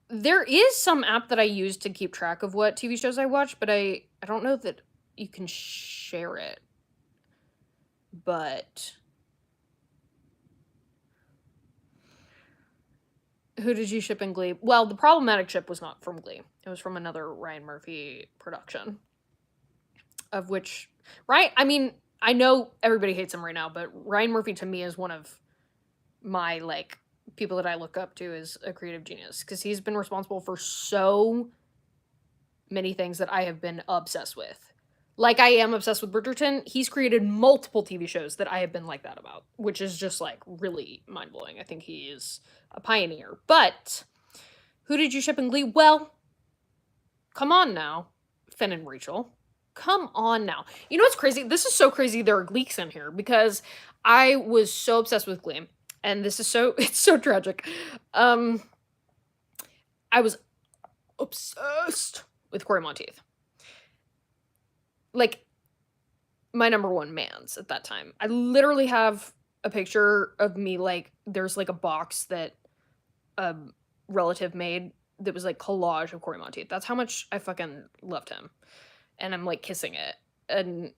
[SPEAKER 1] There is some app that I use to keep track of what TV shows I watch, but I don't know that you can share it. But... Who did you ship in Glee? Well, the problematic ship was not from Glee. It was from another Ryan Murphy production. Of which... Right? I mean, I know everybody hates him right now, but Ryan Murphy to me is one of my, like, people that I look up to as a creative genius. Because he's been responsible for so many things that I have been obsessed with. like I am obsessed with Bridgerton, he's created multiple TV shows that I have been like that about, which is just like really mind blowing. I think he is a pioneer. But who did you ship in Glee? Well, come on now, Finn and Rachel. Come on now. You know what's crazy? This is so crazy there are Gleeks in here because I was so obsessed with Glee. And this is so, it's so tragic. I was obsessed with Corey Monteith. Like, my number one mans at that time. I literally have a picture of me, like, there's like a box that a relative made that was like collage of Corey Monteith. That's how much I fucking loved him. And I'm like kissing it. And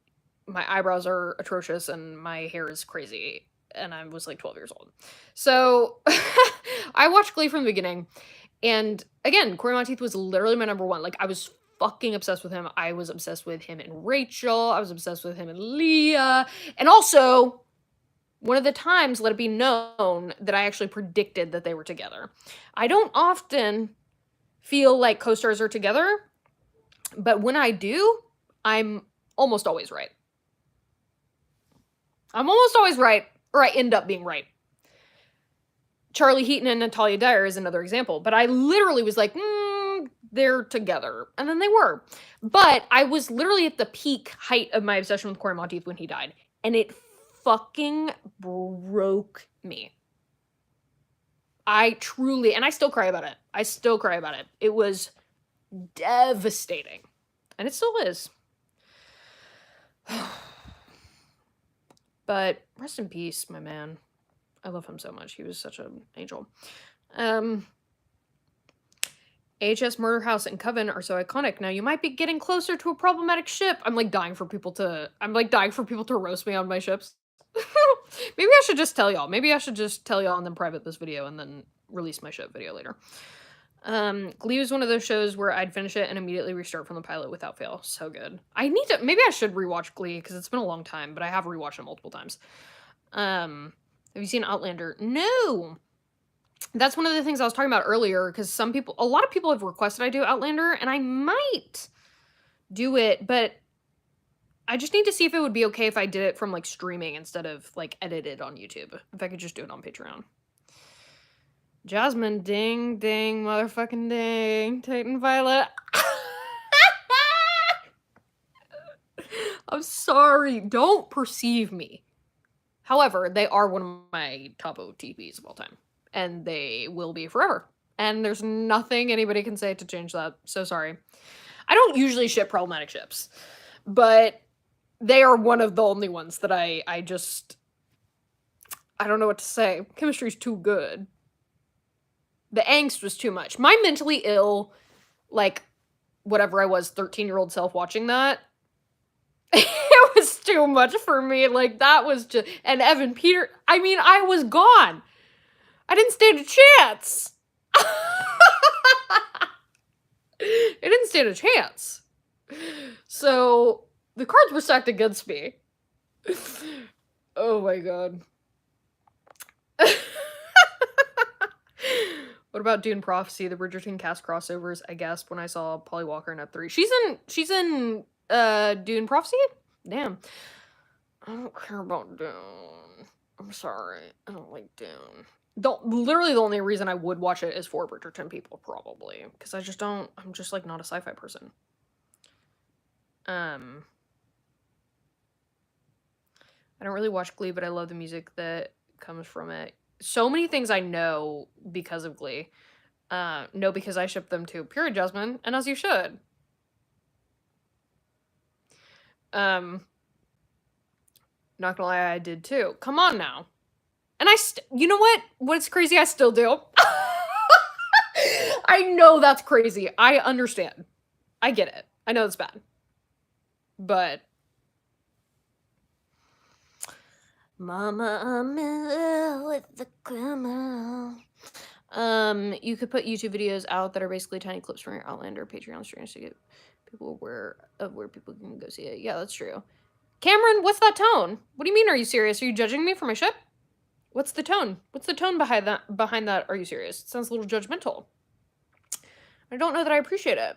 [SPEAKER 1] my eyebrows are atrocious and my hair is crazy. And I was like 12 years old. So I watched Glee from the beginning. And again, Corey Monteith was literally my number one. Like, I was fucking obsessed with him. I was obsessed with him and Rachel. I was obsessed with him and Leah. And also, one of the times, let it be known that I actually predicted that they were together. I don't often feel like co-stars are together, but when I do, I'm almost always right. I'm almost always right, or I end up being right. Charlie Heaton and Natalia Dyer is another example, but I literally was like, they're together. And then they were. But I was literally at the peak height of my obsession with Corey Monteith when he died. And it fucking broke me. I truly, and I still cry about it. I still cry about it. It was devastating. And it still is. But rest in peace, my man. I love him so much. He was such an angel. AHS Murder House and Coven are so iconic. Now you might be getting closer to a problematic ship. I'm like dying for people to roast me on my ships. Maybe I should just tell y'all. Maybe I should just tell y'all and then private this video and then release my ship video later. Glee was one of those shows where I'd finish it and immediately restart from the pilot without fail. So good. Maybe I should rewatch Glee because it's been a long time, but I have rewatched it multiple times. Have you seen Outlander? No. That's one of the things I was talking about earlier, because a lot of people have requested I do Outlander, and I might do it, but I just need to see if it would be okay if I did it from, like, streaming instead of, like, edited on YouTube. If I could just do it on Patreon. Jasmine, ding, ding, motherfucking ding. Titan Violet. I'm sorry. Don't perceive me. However, they are one of my top OTPs of all time. And they will be forever. And there's nothing anybody can say to change that. So sorry. I don't usually ship problematic ships. But they are one of the only ones that I don't know what to say. Chemistry's too good. The angst was too much. My mentally ill, like, whatever I was, 13-year-old self watching that, it was too much for me. Like, that was just... And Evan Peter... I mean, I was gone. I didn't stand a chance. I didn't stand a chance. So, the cards were stacked against me. Oh my god. What about Dune Prophecy? The Bridgerton cast crossovers, I guessed when I saw Polly Walker in Ep3. She's in Dune Prophecy? Damn. I don't care about Dune. I'm sorry. I don't like Dune. Literally the only reason I would watch it is for Bridgerton people, probably. Because I'm just, like, not a sci-fi person. I don't really watch Glee, but I love the music that comes from it. So many things I know because of Glee. No, because I ship them to Pure Jasmine, and as you should. Not gonna lie, I did too. Come on now. And you know what? What's crazy? I still do. I know that's crazy. I understand. I get it. I know it's bad. But... Mama, I'm in love with the criminal. You could put YouTube videos out that are basically tiny clips from your Outlander Patreon streams to get people aware of where people can go see it. Yeah, that's true. Cameron, what's that tone? What do you mean, are you serious? Are you judging me for my ship? What's the tone? What's the tone behind that? Are you serious? It sounds a little judgmental. I don't know that I appreciate it.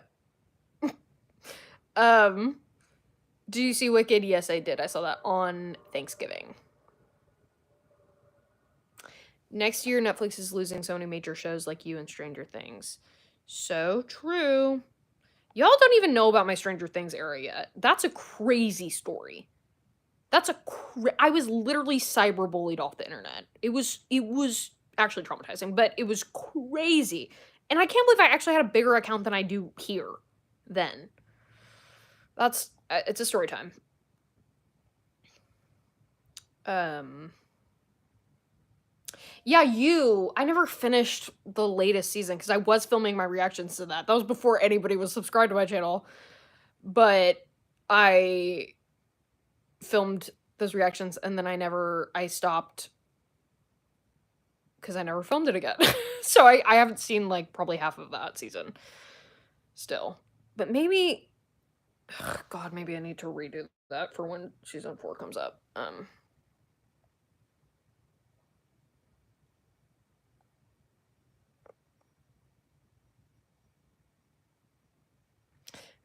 [SPEAKER 1] Do you see Wicked? Yes, I did. I saw that on Thanksgiving. Next year, Netflix is losing so many major shows like You and Stranger Things. So true. Y'all don't even know about my Stranger Things era yet. That's a crazy story. I was literally cyberbullied off the internet. It was actually traumatizing, but it was crazy. And I can't believe I actually had a bigger account than I do here then. That's it's a story time. Yeah, I never finished the latest season because I was filming my reactions to that. That was before anybody was subscribed to my channel. But I filmed those reactions and then I stopped because I never filmed it again. So I haven't seen like probably half of that season still. But maybe, God, maybe I need to redo that for when season 4 comes up. I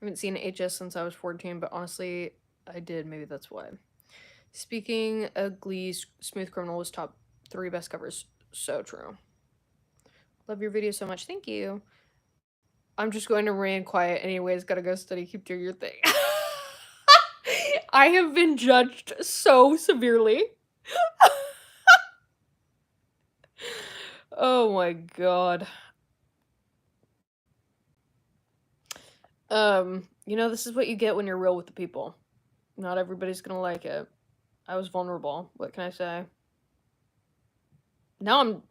[SPEAKER 1] haven't seen HS since I was 14, but honestly, I did. Maybe that's why. Speaking of Glee, Smooth Criminal was top 3 best covers. So true. Love your video so much. Thank you. I'm just going to remain quiet anyways. Gotta go study. Keep doing your thing. I have been judged so severely. Oh my god. This is what you get when you're real with the people. Not everybody's gonna like it. I was vulnerable. What can I say? Now I'm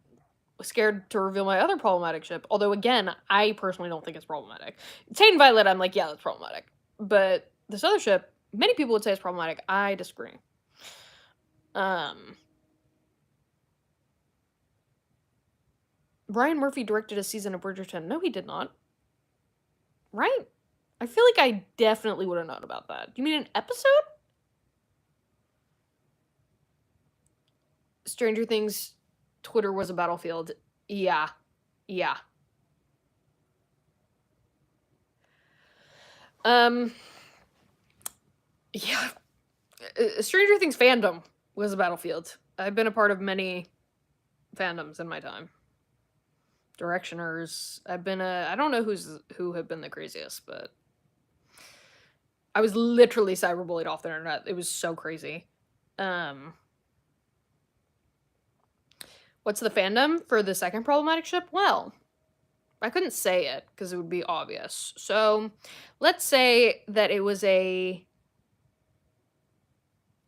[SPEAKER 1] scared to reveal my other problematic ship. Although, again, I personally don't think it's problematic. Tate and Violet, I'm like, yeah, that's problematic. But this other ship, many people would say it's problematic. I disagree. Brian Murphy directed a season of Bridgerton. No, he did not. Right? I feel like I definitely would have known about that. You mean an episode? Stranger Things Twitter was a battlefield. Yeah. Yeah. Yeah. Stranger Things fandom was a battlefield. I've been a part of many fandoms in my time. Directioners. I don't know who have been the craziest, but I was literally cyberbullied off the internet. It was so crazy. What's the fandom for the second problematic ship? Well, I couldn't say it because it would be obvious. So, let's say that it was a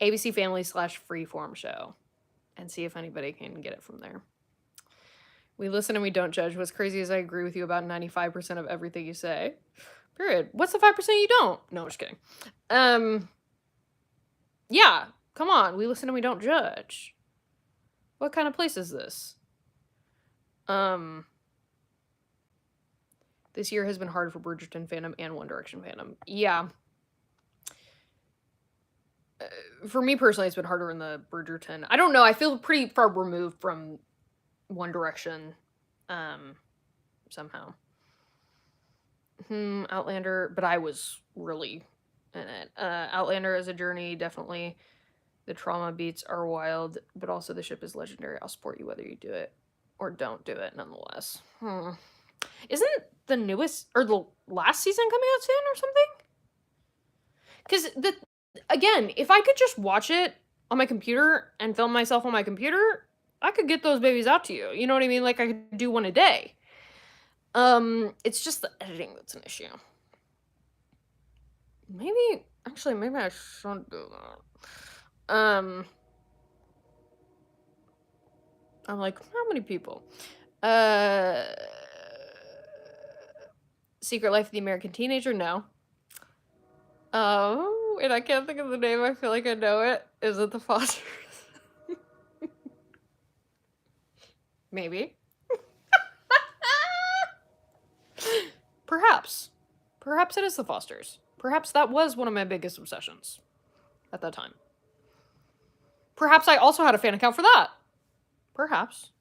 [SPEAKER 1] ABC Family / Freeform show, and see if anybody can get it from there. We listen and we don't judge. What's crazy is I agree with you about 95% of everything you say. Period. What's the 5% you don't? No, I'm just kidding. Yeah, come on. We listen and we don't judge. What kind of place is this? This year has been hard for Bridgerton fandom and One Direction fandom. Yeah. For me personally, it's been harder in the Bridgerton. I don't know. I feel pretty far removed from One Direction. Somehow. Outlander, but I was really in it. Outlander as a journey, definitely. The trauma beats are wild, but also the ship is legendary. I'll support you whether you do it or don't do it, nonetheless. Isn't the newest or the last season coming out soon or something? Because again, if I could just watch it on my computer and film myself on my computer, I could get those babies out to you. You know what I mean? Like I could do one a day. It's just the editing that's an issue. Maybe I shouldn't do that. I'm like, how many people? Secret Life of the American Teenager? No. Oh, and I can't think of the name. I feel like I know it. Is it the Fosters? Maybe. Perhaps. Perhaps it is the Fosters. Perhaps that was one of my biggest obsessions at that time. Perhaps I also had a fan account for that. Perhaps.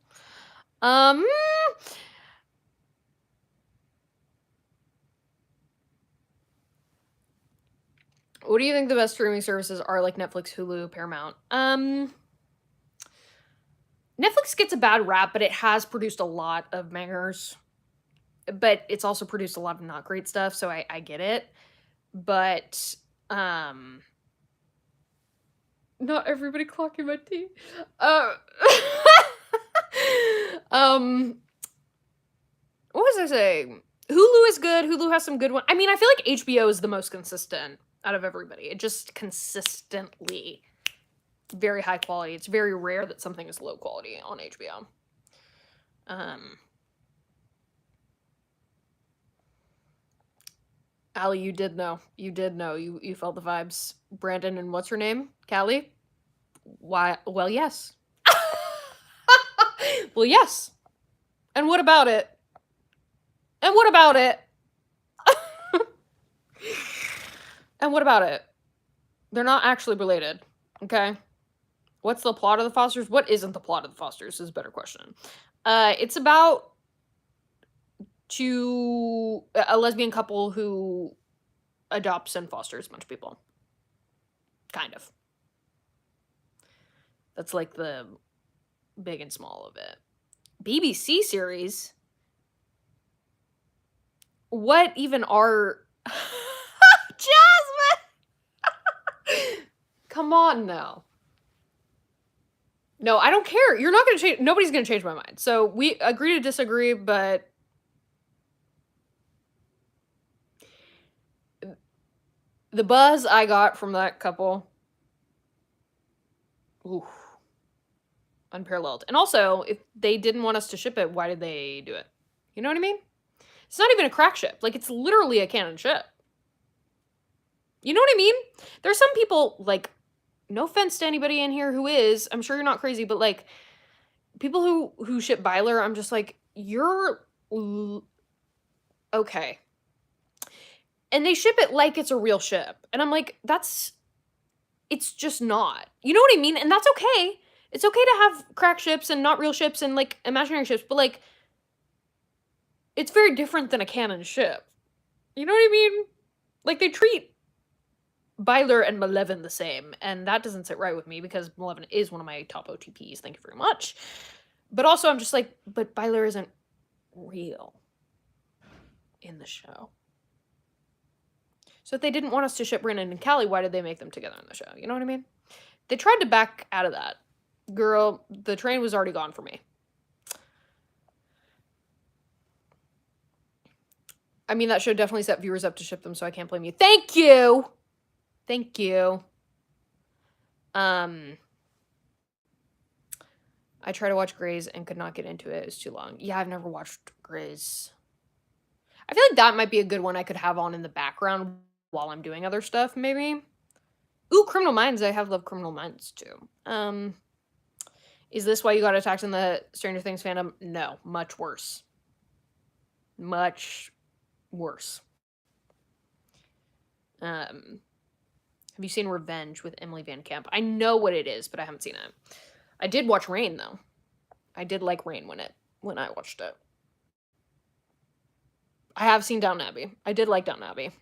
[SPEAKER 1] What do you think the best streaming services are, like Netflix, Hulu, Paramount? Netflix gets a bad rap, but it has produced a lot of bangers. But it's also produced a lot of not great stuff, so I get it. But not everybody clocking my tea. What was I saying? Hulu is good. Hulu has some good ones. I mean, I feel like HBO is the most consistent out of everybody. It just consistently very high quality. It's very rare that something is low quality on HBO. Allie, you did know. You did know. You felt the vibes. Brandon and what's her name? Callie? Why? Well, yes. Well, yes. And what about it? And what about it? And what about it? They're not actually related, okay? What's the plot of the Fosters? What isn't the plot of the Fosters is a better question. It's about a lesbian couple who adopts and fosters a bunch of people. Kind of. That's like the big and small of it. BBC series? What even are... Jasmine! Come on now. No, I don't care. You're not going to change... Nobody's going to change my mind. So we agree to disagree, but... The buzz I got from that couple... Oof. Unparalleled. And also, if they didn't want us to ship it, why did they do it? You know what I mean? It's not even a crack ship. Like, it's literally a canon ship. You know what I mean? There's some people, like, no offense to anybody in here who is, I'm sure you're not crazy, but, like, people who ship Byler, I'm just like, you're... Okay. And they ship it like it's a real ship. And I'm like, it's just not. You know what I mean? And that's okay. It's okay to have crack ships and not real ships and, like, imaginary ships, but, like, it's very different than a canon ship. You know what I mean? Like, they treat Byler and Maleven the same, and that doesn't sit right with me because Maleven is one of my top OTPs. Thank you very much. But also, I'm just like, but Byler isn't real in the show. So if they didn't want us to ship Brandon and Callie, why did they make them together in the show? You know what I mean? They tried to back out of that. Girl, the train was already gone for me. I mean, that show definitely set viewers up to ship them, so I can't blame you. Thank you! Thank you. I tried to watch Grey's and could not get into it. It was too long. Yeah, I've never watched Grey's. I feel like that might be a good one I could have on in the background while I'm doing other stuff, maybe. Ooh, Criminal Minds. I have loved Criminal Minds, too. Is this why you got attacked in the Stranger Things fandom? No, much worse. Much worse. Have you seen Revenge with Emily Van Camp? I know what it is, but I haven't seen it. I did watch Rain, though. I did like Rain when I watched it. I have seen Downton Abbey. I did like Downton Abbey.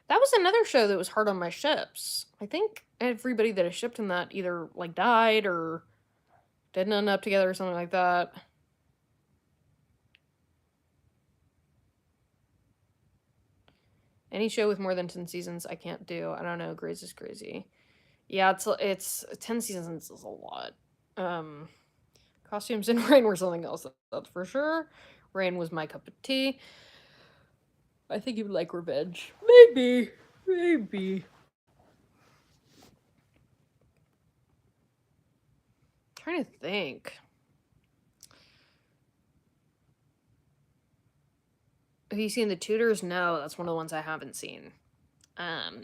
[SPEAKER 1] That was another show that was hard on my ships. I think everybody that I shipped in that either, like, died or didn't end up together or something like that. Any show with more than 10 seasons, I can't do. I don't know. Grey's is crazy. Yeah, it's 10 seasons is a lot. Costumes in Rain were something else, that's for sure. Rain was my cup of tea. I think you would like Revenge. Maybe. Trying to think. Have you seen The Tudors? No, that's one of the ones I haven't seen. I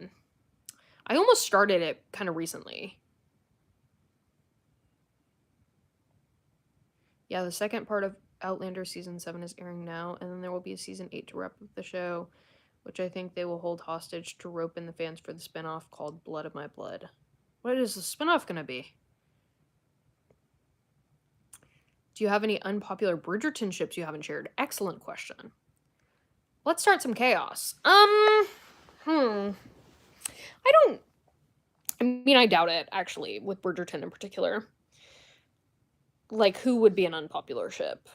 [SPEAKER 1] almost started it kind of recently. Yeah, the second part of Outlander Season 7 is airing now, and then there will be a Season 8 to wrap up the show, which I think they will hold hostage to rope in the fans for the spinoff called Blood of My Blood. What is the spinoff gonna be? Do you have any unpopular Bridgerton ships you haven't shared? Excellent question. Let's start some chaos. I mean, I doubt it, actually, with Bridgerton in particular. Like, who would be an unpopular ship?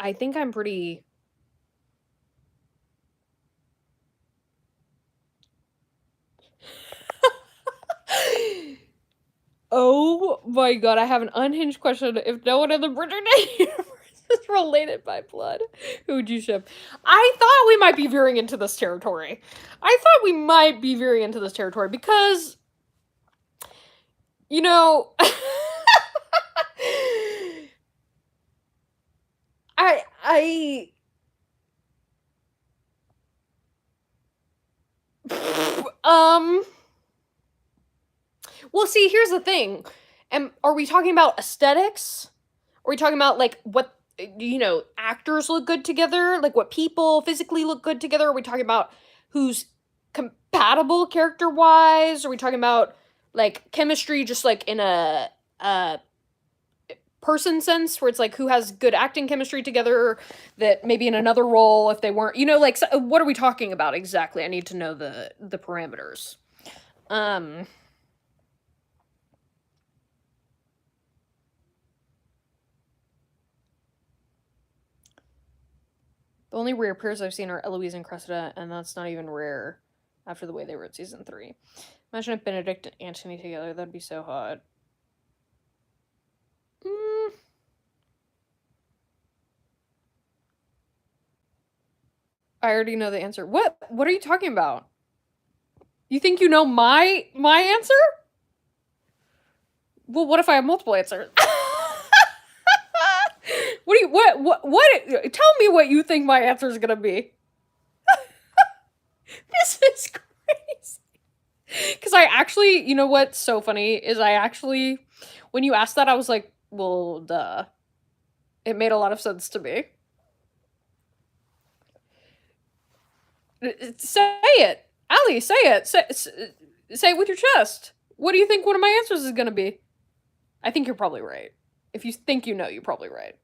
[SPEAKER 1] I think I'm pretty... Oh my god, I have an unhinged question. If no one in the Bridgerton universe is related by blood, who would you ship? I thought we might be veering into this territory. Because, you know, I well, see, here's the thing. Are we talking about aesthetics? Are we talking about, like, what, actors look good together? Like, what people physically look good together? Are we talking about who's compatible character-wise? Are we talking about, like, chemistry just, like, in a person sense, where it's, like, who has good acting chemistry together that maybe in another role, if they weren't, like, so, what are we talking about exactly? I need to know the parameters. The only rare pairs I've seen are Eloise and Cressida, and that's not even rare after the way they wrote season 3. Imagine if Benedict and Antony together, that'd be so hot. I already know the answer. What are you talking about? You think you know my answer? Well, what if I have multiple answers? Tell me what you think my answer is gonna be. This is crazy. Because I actually, you know what's so funny is when you asked that, I was like, well, duh. It made a lot of sense to me. Say it. Allie, say it. Say it with your chest. What do you think one of my answers is gonna be? I think you're probably right. If you think you know, you're probably right.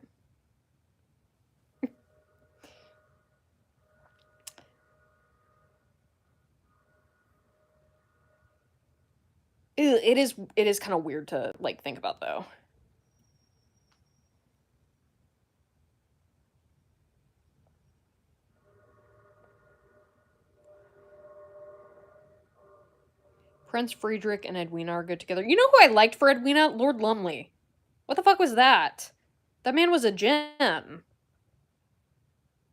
[SPEAKER 1] It is kind of weird to, like, think about, though. Prince Friedrich and Edwina are good together. You know who I liked for Edwina? Lord Lumley. What the fuck was that? That man was a gem.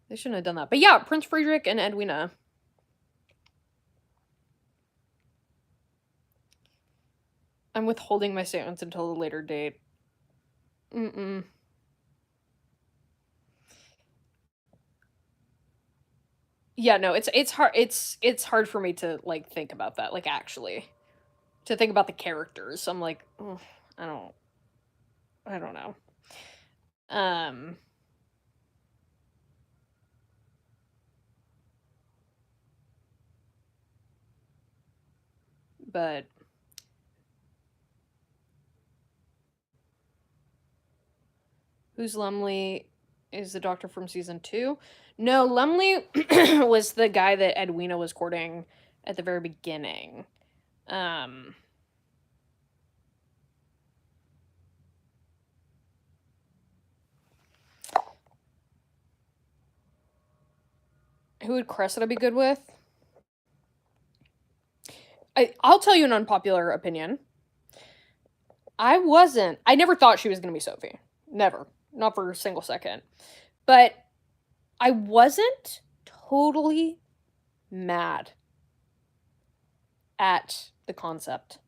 [SPEAKER 1] They shouldn't have done that. But yeah, Prince Friedrich and Edwina. I'm withholding my statements until a later date. Yeah, no, it's hard. It's hard for me to, like, think about that. Like, actually, to think about the characters. I'm like, oh, I don't know. But who's Lumley? Is the doctor from season 2? No, Lumley was the guy that Edwina was courting at the very beginning. Who would Cressida be good with? I'll tell you an unpopular opinion. I never thought she was going to be Sophie. Never. Not for a single second. But I wasn't totally mad at the concept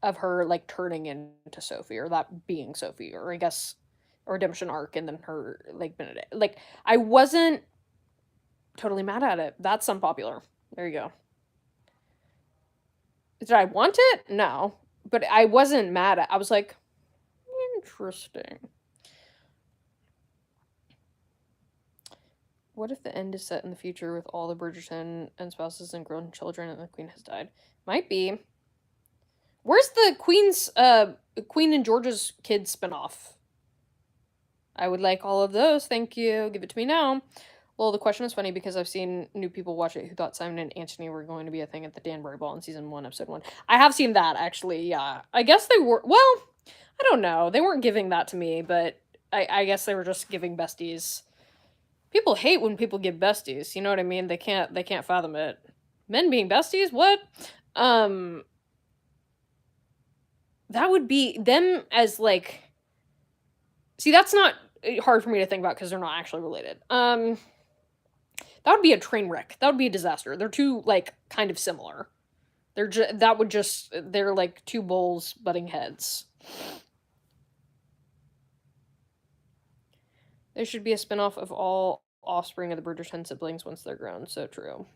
[SPEAKER 1] of her, like, turning into Sophie, or that being Sophie, or I guess a redemption arc, and then her, like, Benedict. Like, I wasn't totally mad at it. That's unpopular. There you go. Did I want it? No. But I wasn't mad at it. I was like, interesting. What if the end is set in the future with all the Bridgerton and spouses and grown children and the queen has died? Might be. Where's the Queen and George's kids spinoff? I would like all of those, thank you. Give it to me now. Well, the question is funny because I've seen new people watch it who thought Simon and Antony were going to be a thing at the Danbury Ball in season 1, episode 1. I have seen that, actually, yeah. I guess they were, well, I don't know. They weren't giving that to me, but I guess they were just giving besties. People hate when people give besties, you know what I mean? They can't fathom it. Men being besties? What? That would be them as, like... See, that's not hard for me to think about because they're not actually related. That would be a train wreck. That would be a disaster. They're too, like, kind of similar. They're like two bulls butting heads. There should be a spinoff of all offspring of the Bridgerton siblings once they're grown. So true.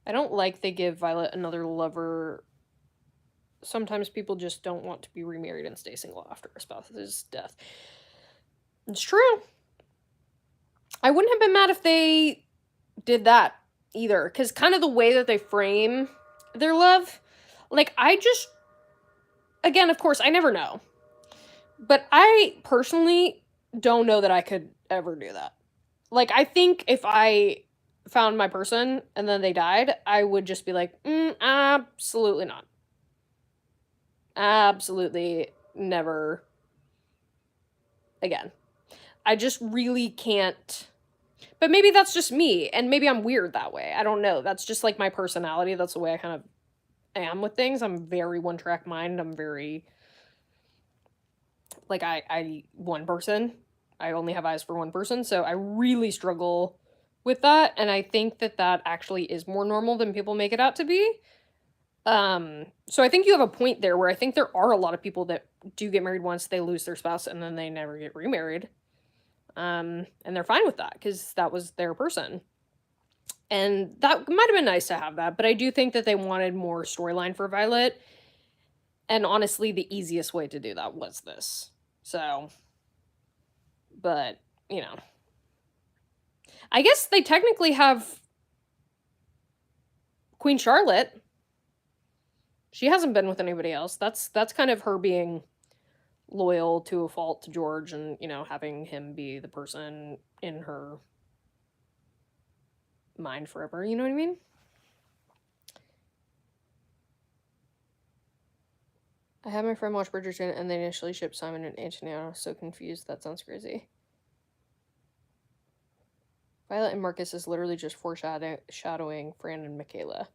[SPEAKER 1] I don't like they give Violet another lover. Sometimes people just don't want to be remarried and stay single after a spouse's death. It's true. I wouldn't have been mad if they did that either, because kind of the way that they frame their love, like, I just, again, of course, I never know, but I personally don't know that I could ever do that. Like, I think if I found my person and then they died, I would just be like, absolutely not. Absolutely never again. I just really can't. But maybe that's just me, and maybe I'm weird that way. I don't know. That's just, like, my personality. That's the way I kind of am with things. I'm very one-track mind. I'm very... Like, I one person. I only have eyes for one person, so I really struggle with that, and I think that that actually is more normal than people make it out to be. So I think you have a point there where I think there are a lot of people that do get married once, they lose their spouse, and then they never get remarried. And they're fine with that because that was their person. And that might have been nice to have that, but I do think that they wanted more storyline for Violet. And honestly, the easiest way to do that was this. So, but, you know. I guess they technically have Queen Charlotte. She hasn't been with anybody else. That's kind of her being loyal to a fault to George and, you know, having him be the person in her mind forever, you know what I mean? I had my friend watch Bridgerton and they initially shipped Simon and Antony. I was so confused. That sounds crazy. Violet and Marcus is literally just foreshadowing Fran and Michaela.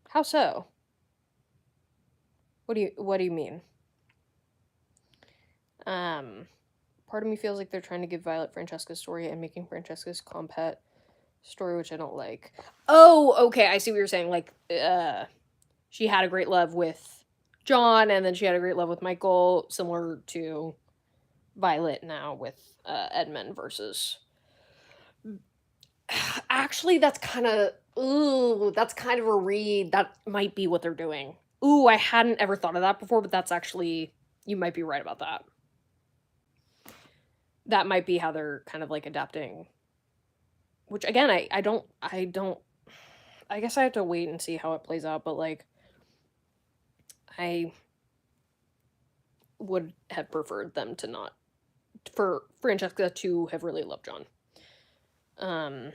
[SPEAKER 1] How so? What do you mean? Part of me feels like they're trying to give Violet Francesca's story and making Francesca's compet story, which I don't like. Oh, okay, I see what you're saying. Like, she had a great love with John, and then she had a great love with Michael, similar to Violet now with Edmund versus... Actually, that's kind of... Ooh, that's kind of a read. That might be what they're doing. Ooh, I hadn't ever thought of that before, but that's actually... You might be right about that. That might be how they're kind of, like, adapting. Which, again, I don't... I guess I have to wait and see how it plays out, but, like... I would have preferred them to not... For Francesca to have really loved John. I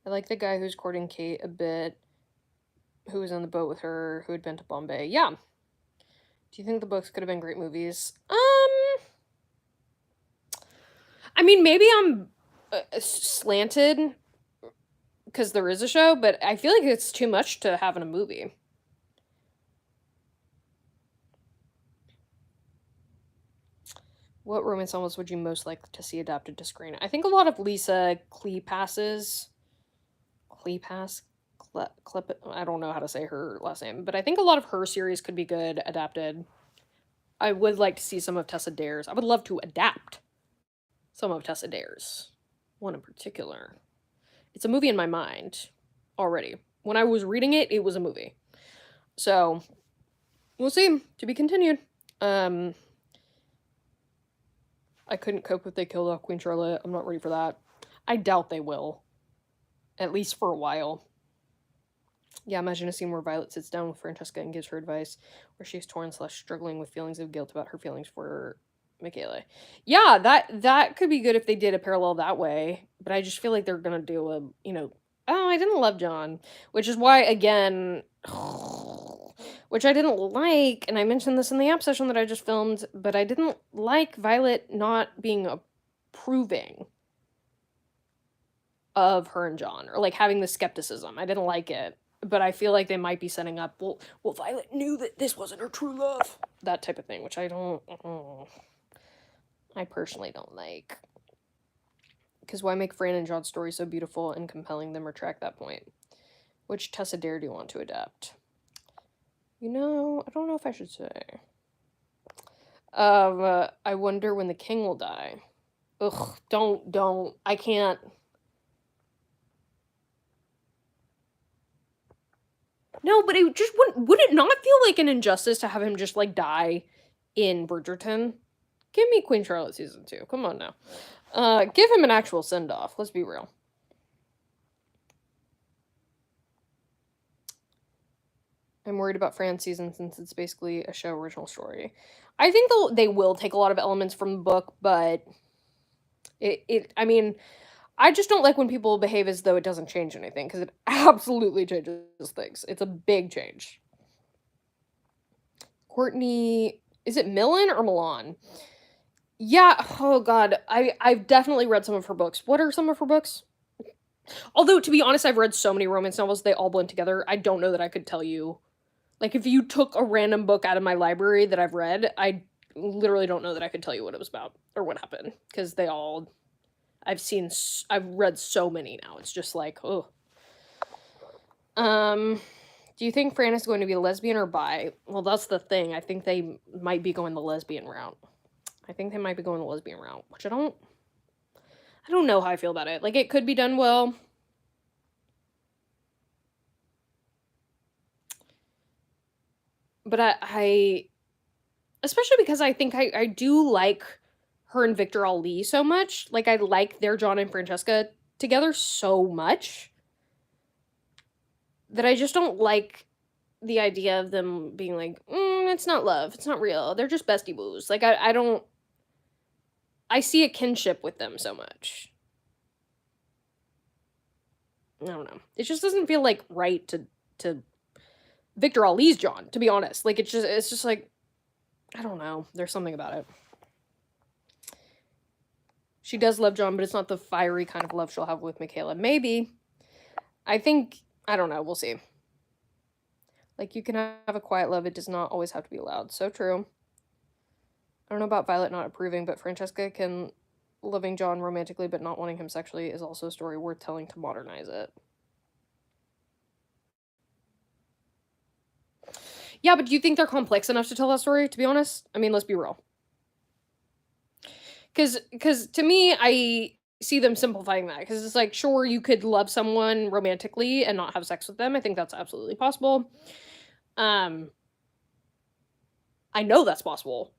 [SPEAKER 1] like the guy who's courting Kate a bit, who was on the boat with her, who had been to Bombay. Yeah. Do you think the books could have been great movies? I mean, maybe I'm slanted because there is a show, but I feel like it's too much to have in a movie. What romance novels would you most like to see adapted to screen? I think a lot of Lisa Kleypas's... Kleypas? I don't know how to say her last name, but I think a lot of her series could be good adapted. I would like to see some of Tessa Dare's. I would love to adapt some of Tessa Dare's. One in particular. It's a movie in my mind already. When I was reading it, it was a movie. So, We'll see. To be continued. I couldn't cope if they killed off Queen Charlotte. I'm not ready for that. I doubt they will. At least for a while. Yeah, imagine a scene where Violet sits down with Francesca and gives her advice, where she's torn / struggling with feelings of guilt about her feelings for Michaela. Yeah, that could be good if they did a parallel that way, but I just feel like they're gonna do a, oh, I didn't love John, which is why, again, which I didn't like, and I mentioned this in the app session that I just filmed, but I didn't like Violet not being approving of her and John, or like having the skepticism. I didn't like it. But I feel like they might be setting up, well, Violet knew that this wasn't her true love. That type of thing, which I don't, I personally don't like. Because why make Fran and John's story so beautiful and compelling, then retract that point? Which Tessa Dare do you want to adapt? I don't know if I should say. I wonder when the king will die. Ugh, don't. I can't. No, but it just would it not feel like an injustice to have him just, like, die in Bridgerton? Give me Queen Charlotte season 2. Come on now. Give him an actual send-off. Let's be real. I'm worried about Fran's season since it's basically a show original story. I think they will take a lot of elements from the book, but I mean, I just don't like when people behave as though it doesn't change anything, because it absolutely changes things. It's a big change. Courtney, is it Millen or Milan? Yeah, oh god, I've definitely read some of her books. What are some of her books? Although, to be honest, I've read so many romance novels, they all blend together. I don't know that I could tell you. Like, if you took a random book out of my library that I've read, I literally don't know that I could tell you what it was about or what happened, because they all... I've read so many now. It's just like, oh. Do you think Fran is going to be a lesbian or bi? Well, that's the thing. I think they might be going the lesbian route. Which I don't know how I feel about it. Like, it could be done well. But I especially because I think I do like her and Victor Ali so much. Like, I like their John and Francesca together so much that I just don't like the idea of them being like, it's not love, it's not real, they're just bestie boos. Like, I see a kinship with them so much. I don't know. It just doesn't feel like right to Victor Ali's John, to be honest. Like, it's just like, I don't know. There's something about it. She does love John, but it's not the fiery kind of love she'll have with Michaela. Maybe. I don't know. We'll see. Like, you can have a quiet love. It does not always have to be loud. So true. I don't know about Violet not approving, but Francesca can loving John romantically but not wanting him sexually is also a story worth telling to modernize it. Yeah, but do you think they're complex enough to tell that story, to be honest? I mean, let's be real. Because to me, I see them simplifying that. Because it's like, sure, you could love someone romantically and not have sex with them. I think that's absolutely possible. I know that's possible.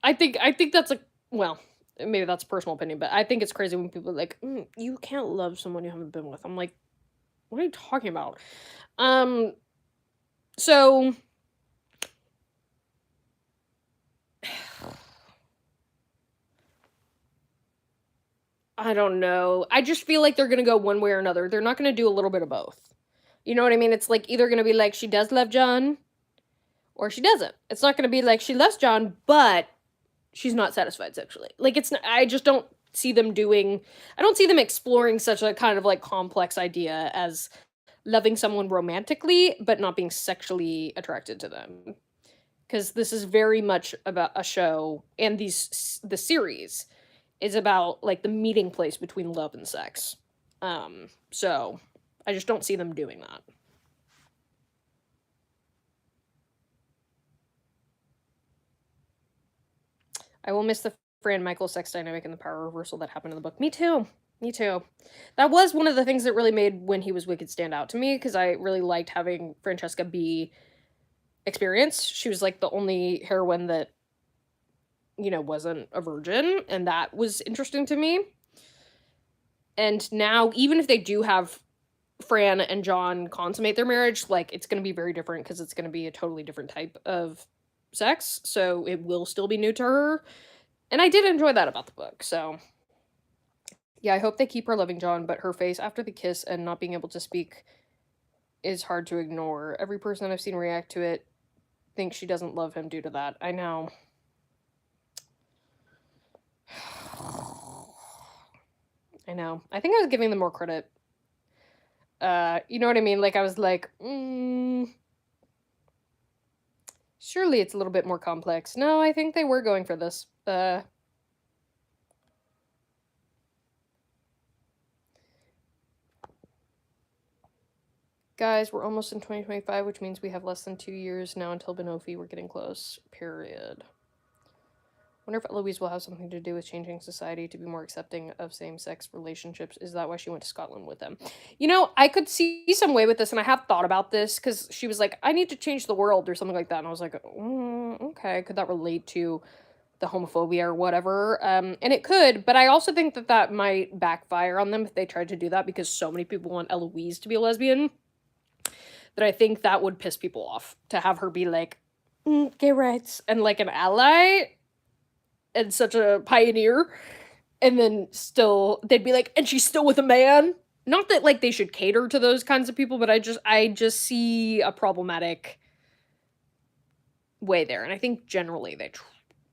[SPEAKER 1] I think that's well, maybe that's a personal opinion, but I think it's crazy when people are like, you can't love someone you haven't been with. I'm like, what are you talking about? So I don't know. I just feel like they're gonna go one way or another. They're not gonna do a little bit of both. You know what I mean? It's like either gonna be like she does love John, or she doesn't. It's not gonna be like she loves John, but she's not satisfied sexually. Like, it's not, I just don't see them exploring such a kind of like complex idea as loving someone romantically, but not being sexually attracted to them. Because this is very much about a show, and the series is about like the meeting place between love and sex. So I just don't see them doing that. I will miss the Fran Michael sex dynamic and the power reversal that happened in the book. Me too. That was one of the things that really made When He Was Wicked stand out to me, because I really liked having Francesca be experience. She was like the only heroine that, wasn't a virgin, and that was interesting to me. And now, even if they do have Fran and John consummate their marriage, like, it's going to be very different because it's going to be a totally different type of sex, so it will still be new to her. And I did enjoy that about the book, so yeah, I hope they keep her loving John, but her face after the kiss and not being able to speak is hard to ignore. Every person I've seen react to it thinks she doesn't love him due to that. I know. I know. I think I was giving them more credit. You know what I mean? Like, I was like, surely it's a little bit more complex. No, I think they were going for this. Guys, we're almost in 2025, which means we have less than 2 years now until Benofi. We're getting close. Period. Wonder if Eloise will have something to do with changing society to be more accepting of same-sex relationships. Is that why she went to Scotland with them? I could see some way with this, and I have thought about this, because she was like, I need to change the world, or something like that, and I was like, okay, could that relate to the homophobia or whatever? And it could, but I also think that that might backfire on them if they tried to do that, because so many people want Eloise to be a lesbian, that I think that would piss people off, to have her be like, gay rights, and like an ally, and such a pioneer, and then still they'd be like, and she's still with a man. Not that like they should cater to those kinds of people, but I just see a problematic way there, and I think generally they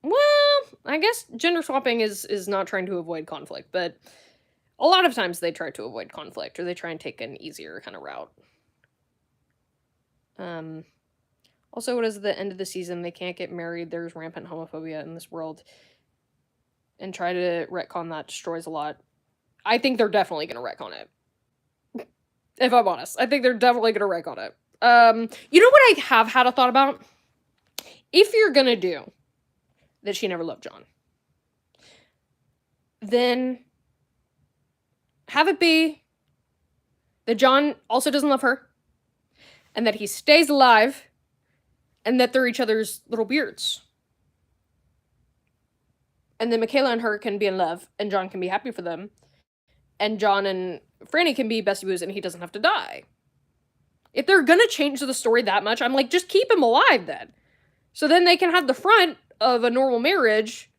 [SPEAKER 1] well, I guess gender swapping is not trying to avoid conflict, but a lot of times they try to avoid conflict, or they try and take an easier kind of route. Also, what is the end of the season? They can't get married. There's rampant homophobia in this world. And try to retcon that destroys a lot. I think they're definitely going to retcon it. If I'm honest. I think they're definitely going to retcon it. You know what I have had a thought about? If you're going to do that she never loved John, then have it be that John also doesn't love her, and that he stays alive, and that they're each other's little beards. And then Michaela and her can be in love, and John can be happy for them. And John and Franny can be bestie boos, and he doesn't have to die. If they're gonna change the story that much, I'm like, just keep him alive then. So then they can have the front of a normal marriage,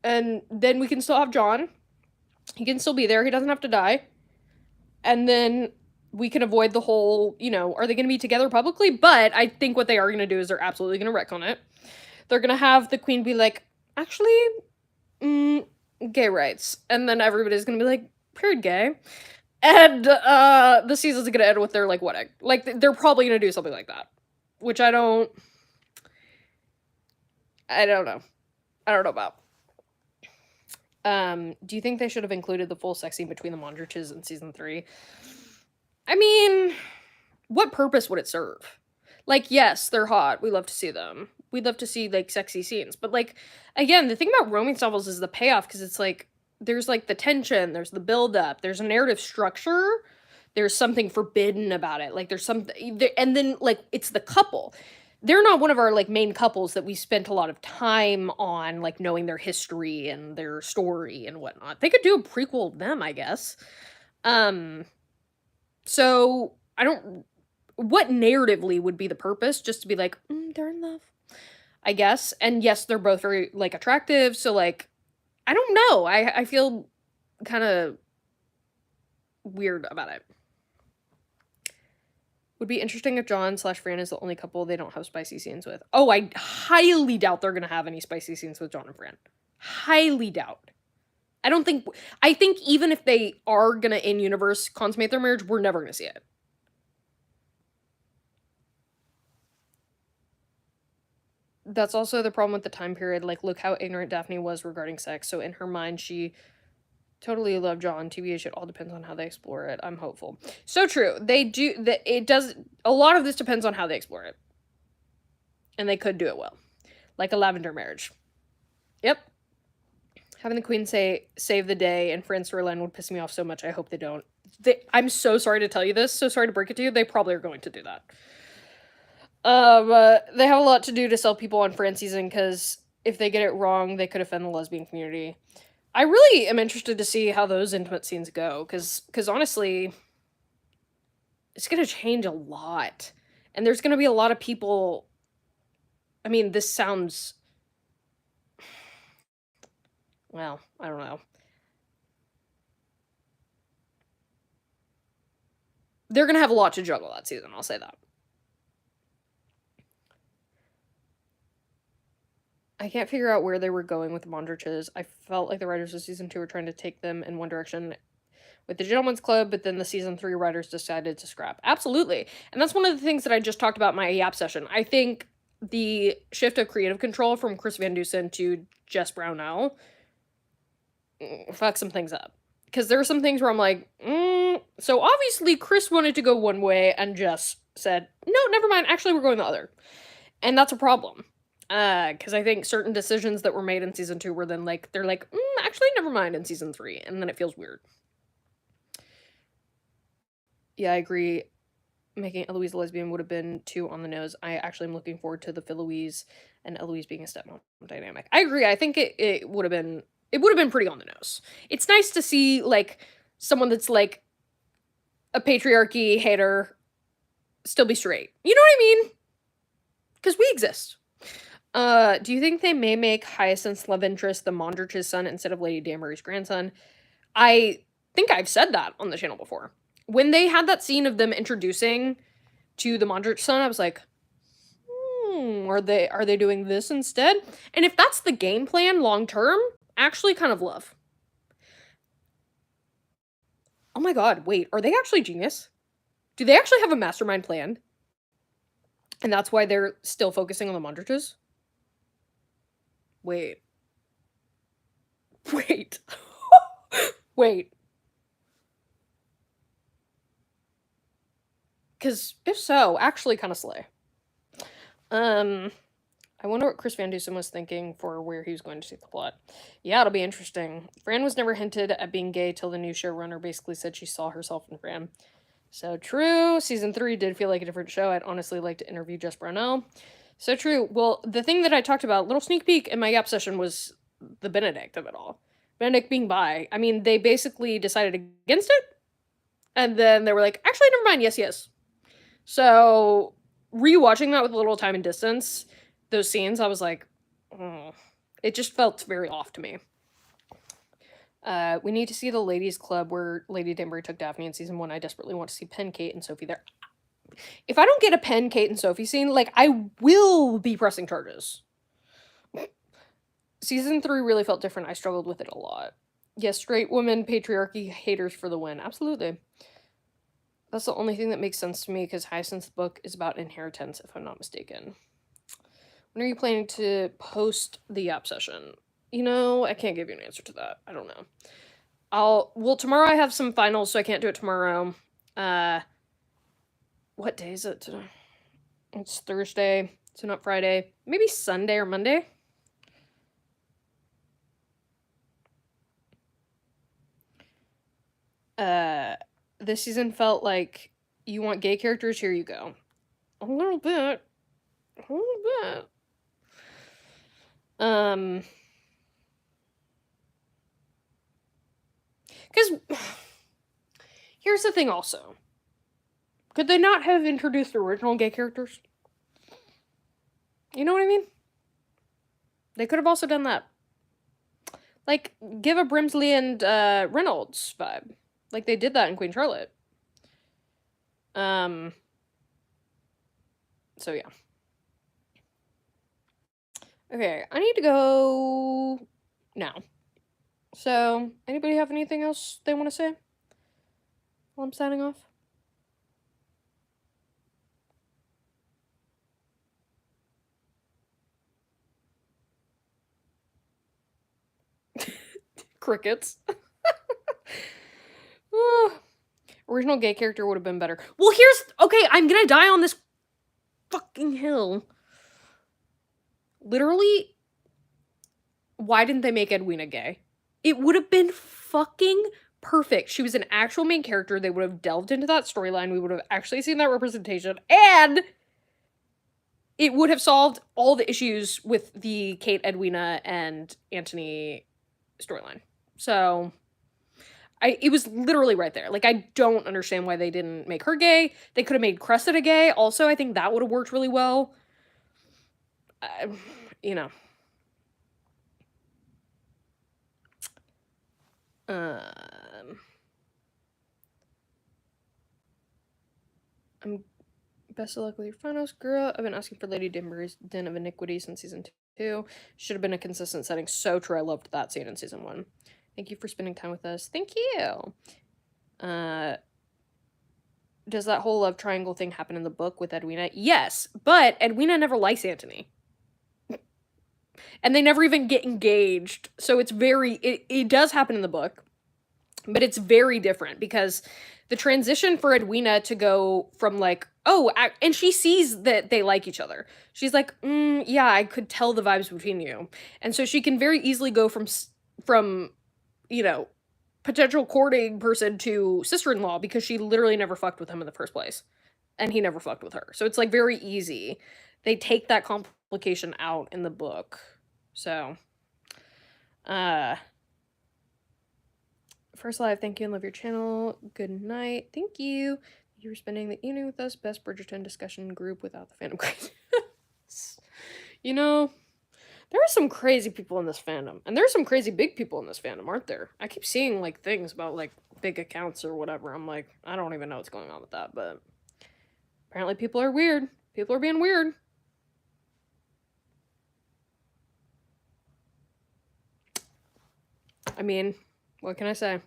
[SPEAKER 1] and then we can still have John. He can still be there. He doesn't have to die. And then we can avoid the whole, are they going to be together publicly? But I think what they are going to do is they're absolutely going to retcon it. They're going to have the queen be like, actually, gay rights. And then everybody's going to be like, period gay. And the season's going to end with their, like, wedding. Like, they're probably going to do something like that. Which I don't know. I don't know about. Do you think they should have included the full sex scene between the Mondriches in season 3? I mean, what purpose would it serve? Like, yes, they're hot. We love to see them. We'd love to see, like, sexy scenes. But, like, again, the thing about romance novels is the payoff, because it's, like, there's, like, the tension, there's the build-up, there's a narrative structure, there's something forbidden about it. Like, there's something, and then, like, it's the couple. They're not one of our, like, main couples that we spent a lot of time on, like, knowing their history and their story and whatnot. They could do a prequel of them, I guess. So, what narratively would be the purpose? Just to be like, they're in love, I guess. And yes, they're both very, like, attractive, so, like, I don't know. I feel kind of weird about it. Would be interesting if John/Fran is the only couple they don't have spicy scenes with. Oh, I highly doubt they're gonna have any spicy scenes with John and Fran. Highly doubt. I think even if they are gonna in-universe consummate their marriage, we're never gonna see it. That's also the problem with the time period. Like, look how ignorant Daphne was regarding sex. So in her mind, she totally loved John. TBH, it all depends on how they explore it. I'm hopeful. So true. A lot of this depends on how they explore it. And they could do it well. Like a lavender marriage. Yep. Having the queen say, save the day, and Fran storyline would piss me off so much. I hope they don't. I'm so sorry to tell you this, so sorry to break it to you, they probably are going to do that. They have a lot to do to sell people on Fran season, because if they get it wrong, they could offend the lesbian community. I really am interested to see how those intimate scenes go, because honestly, it's gonna change a lot. And there's gonna be a lot of people. I mean, this sounds, well, I don't know. They're gonna have a lot to juggle that season, I'll say that. I can't figure out where they were going with the Mondriches. I felt like the writers of season 2 were trying to take them in one direction with the Gentleman's Club, but then the season 3 writers decided to scrap. Absolutely. And that's one of the things that I just talked about in my Yap session. I think the shift of creative control from Chris Van Dusen to Jess Brownell fuck some things up. Because there are some things where I'm like, so obviously Chris wanted to go one way and Jess said, no, never mind, actually we're going the other. And that's a problem. Because I think certain decisions that were made in season 2 were then like, they're like, actually never mind in season 3, and then it feels weird. Yeah, I agree. Making Eloise a lesbian would have been too on the nose. I actually am looking forward to the Philoise and Eloise being a stepmom dynamic. I agree. I think it would have been pretty on the nose. It's nice to see like someone that's like a patriarchy hater still be straight. You know what I mean? Because we exist. Do you think they may make Hyacinth's love interest the Mondrich's son instead of Lady Danbury's grandson? I think I've said that on the channel before. When they had that scene of them introducing to the Mondrich son, I was like, are they doing this instead? And if that's the game plan long term, actually kind of love. Oh my god, wait, are they actually genius? Do they actually have a mastermind plan? And that's why they're still focusing on the Mondriches? Wait. Wait. Wait. Because if so, actually kind of slay. I wonder what Chris Van Dusen was thinking for where he was going to take the plot. Yeah, it'll be interesting. Fran was never hinted at being gay till the new showrunner basically said she saw herself in Fran. So true. Season 3 did feel like a different show. I'd honestly like to interview Jess Brownell. So true. Well, the thing that I talked about, little sneak peek in my Yap session, was the Benedict of it all. Benedict being bi. I mean, they basically decided against it, and then they were like, actually, never mind, yes. So, rewatching that with a little time and distance, those scenes, I was like, it just felt very off to me. We need to see the ladies' club where Lady Danbury took Daphne in season 1. I desperately want to see Penn, Kate, and Sophie there. If I don't get a Penn, Kate, and Sophie scene, like, I will be pressing charges. Season 3 really felt different. I struggled with it a lot. Yes, straight women, patriarchy, haters for the win. Absolutely. That's the only thing that makes sense to me, because Hyacinth's book is about inheritance, if I'm not mistaken. When are you planning to post the Yap session? You know, I can't give you an answer to that. I don't know. Well, tomorrow I have some finals, so I can't do it tomorrow. What day is it today? It's Thursday, so not Friday. Maybe Sunday or Monday? This season felt like you want gay characters, here you go. A little bit. Because here's the thing also. Could they not have introduced the original gay characters? You know what I mean? They could have also done that. Like, give a Brimsley and Reynolds vibe. Like they did that in Queen Charlotte. So yeah. Okay, I need to go now. So, anybody have anything else they want to say while I'm signing off? Crickets. Original gay character would have been better. Well, okay, I'm gonna die on this fucking hill. Literally, why didn't they make Edwina gay? It would have been fucking perfect. She was an actual main character. They would have delved into that storyline. We would have actually seen that representation, and it would have solved all the issues with the Kate, Edwina, and Anthony storyline. So it was literally right there. Like, I don't understand why they didn't make her gay. They could have made Cressida gay. Also, I think that would have worked really well. You know. I'm best of luck with your finals, girl. I've been asking for Lady Dimber's Den of Iniquity since season 2. Should have been a consistent setting. So true. I loved that scene in season 1. Thank you for spending time with us. Thank you. Does that whole love triangle thing happen in the book with Edwina? Yes, but Edwina never likes Anthony. And they never even get engaged. So it's it does happen in the book, but it's very different because the transition for Edwina to go from like, oh, and she sees that they like each other. She's like, yeah, I could tell the vibes between you. And so she can very easily go from, you know, potential courting person to sister-in-law because she literally never fucked with him in the first place. And he never fucked with her. So it's like very easy. They take that complication out in the book. So, first live, thank you and love your channel. Good night. Thank you. Thank you for spending the evening with us. Best Bridgerton discussion group without the fandom crazy. You know, there are some crazy people in this fandom. And there are some crazy big people in this fandom, aren't there? I keep seeing, like, things about, like, big accounts or whatever. I'm like, I don't even know what's going on with that, but apparently people are weird. People are being weird. I mean, what can I say?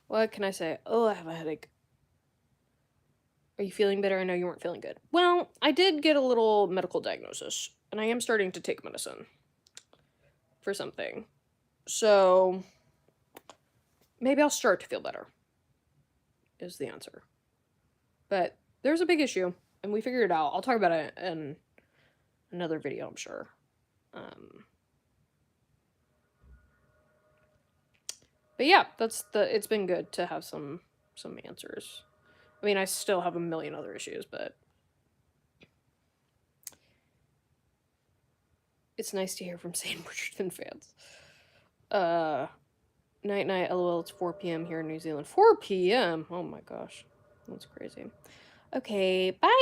[SPEAKER 1] What can I say? Oh, I have a headache. Are you feeling better? I know you weren't feeling good. Well, I did get a little medical diagnosis, and I am starting to take medicine for something. So, maybe I'll start to feel better, is the answer. But there's a big issue, and we figured it out. I'll talk about it in another video, I'm sure. But yeah, it's been good to have some answers. I mean, I still have a million other issues, but it's nice to hear from sane Bridgerton fans. Night, lol, it's 4 p.m. here in New Zealand. 4 p.m.? Oh my gosh. That's crazy. Okay, bye!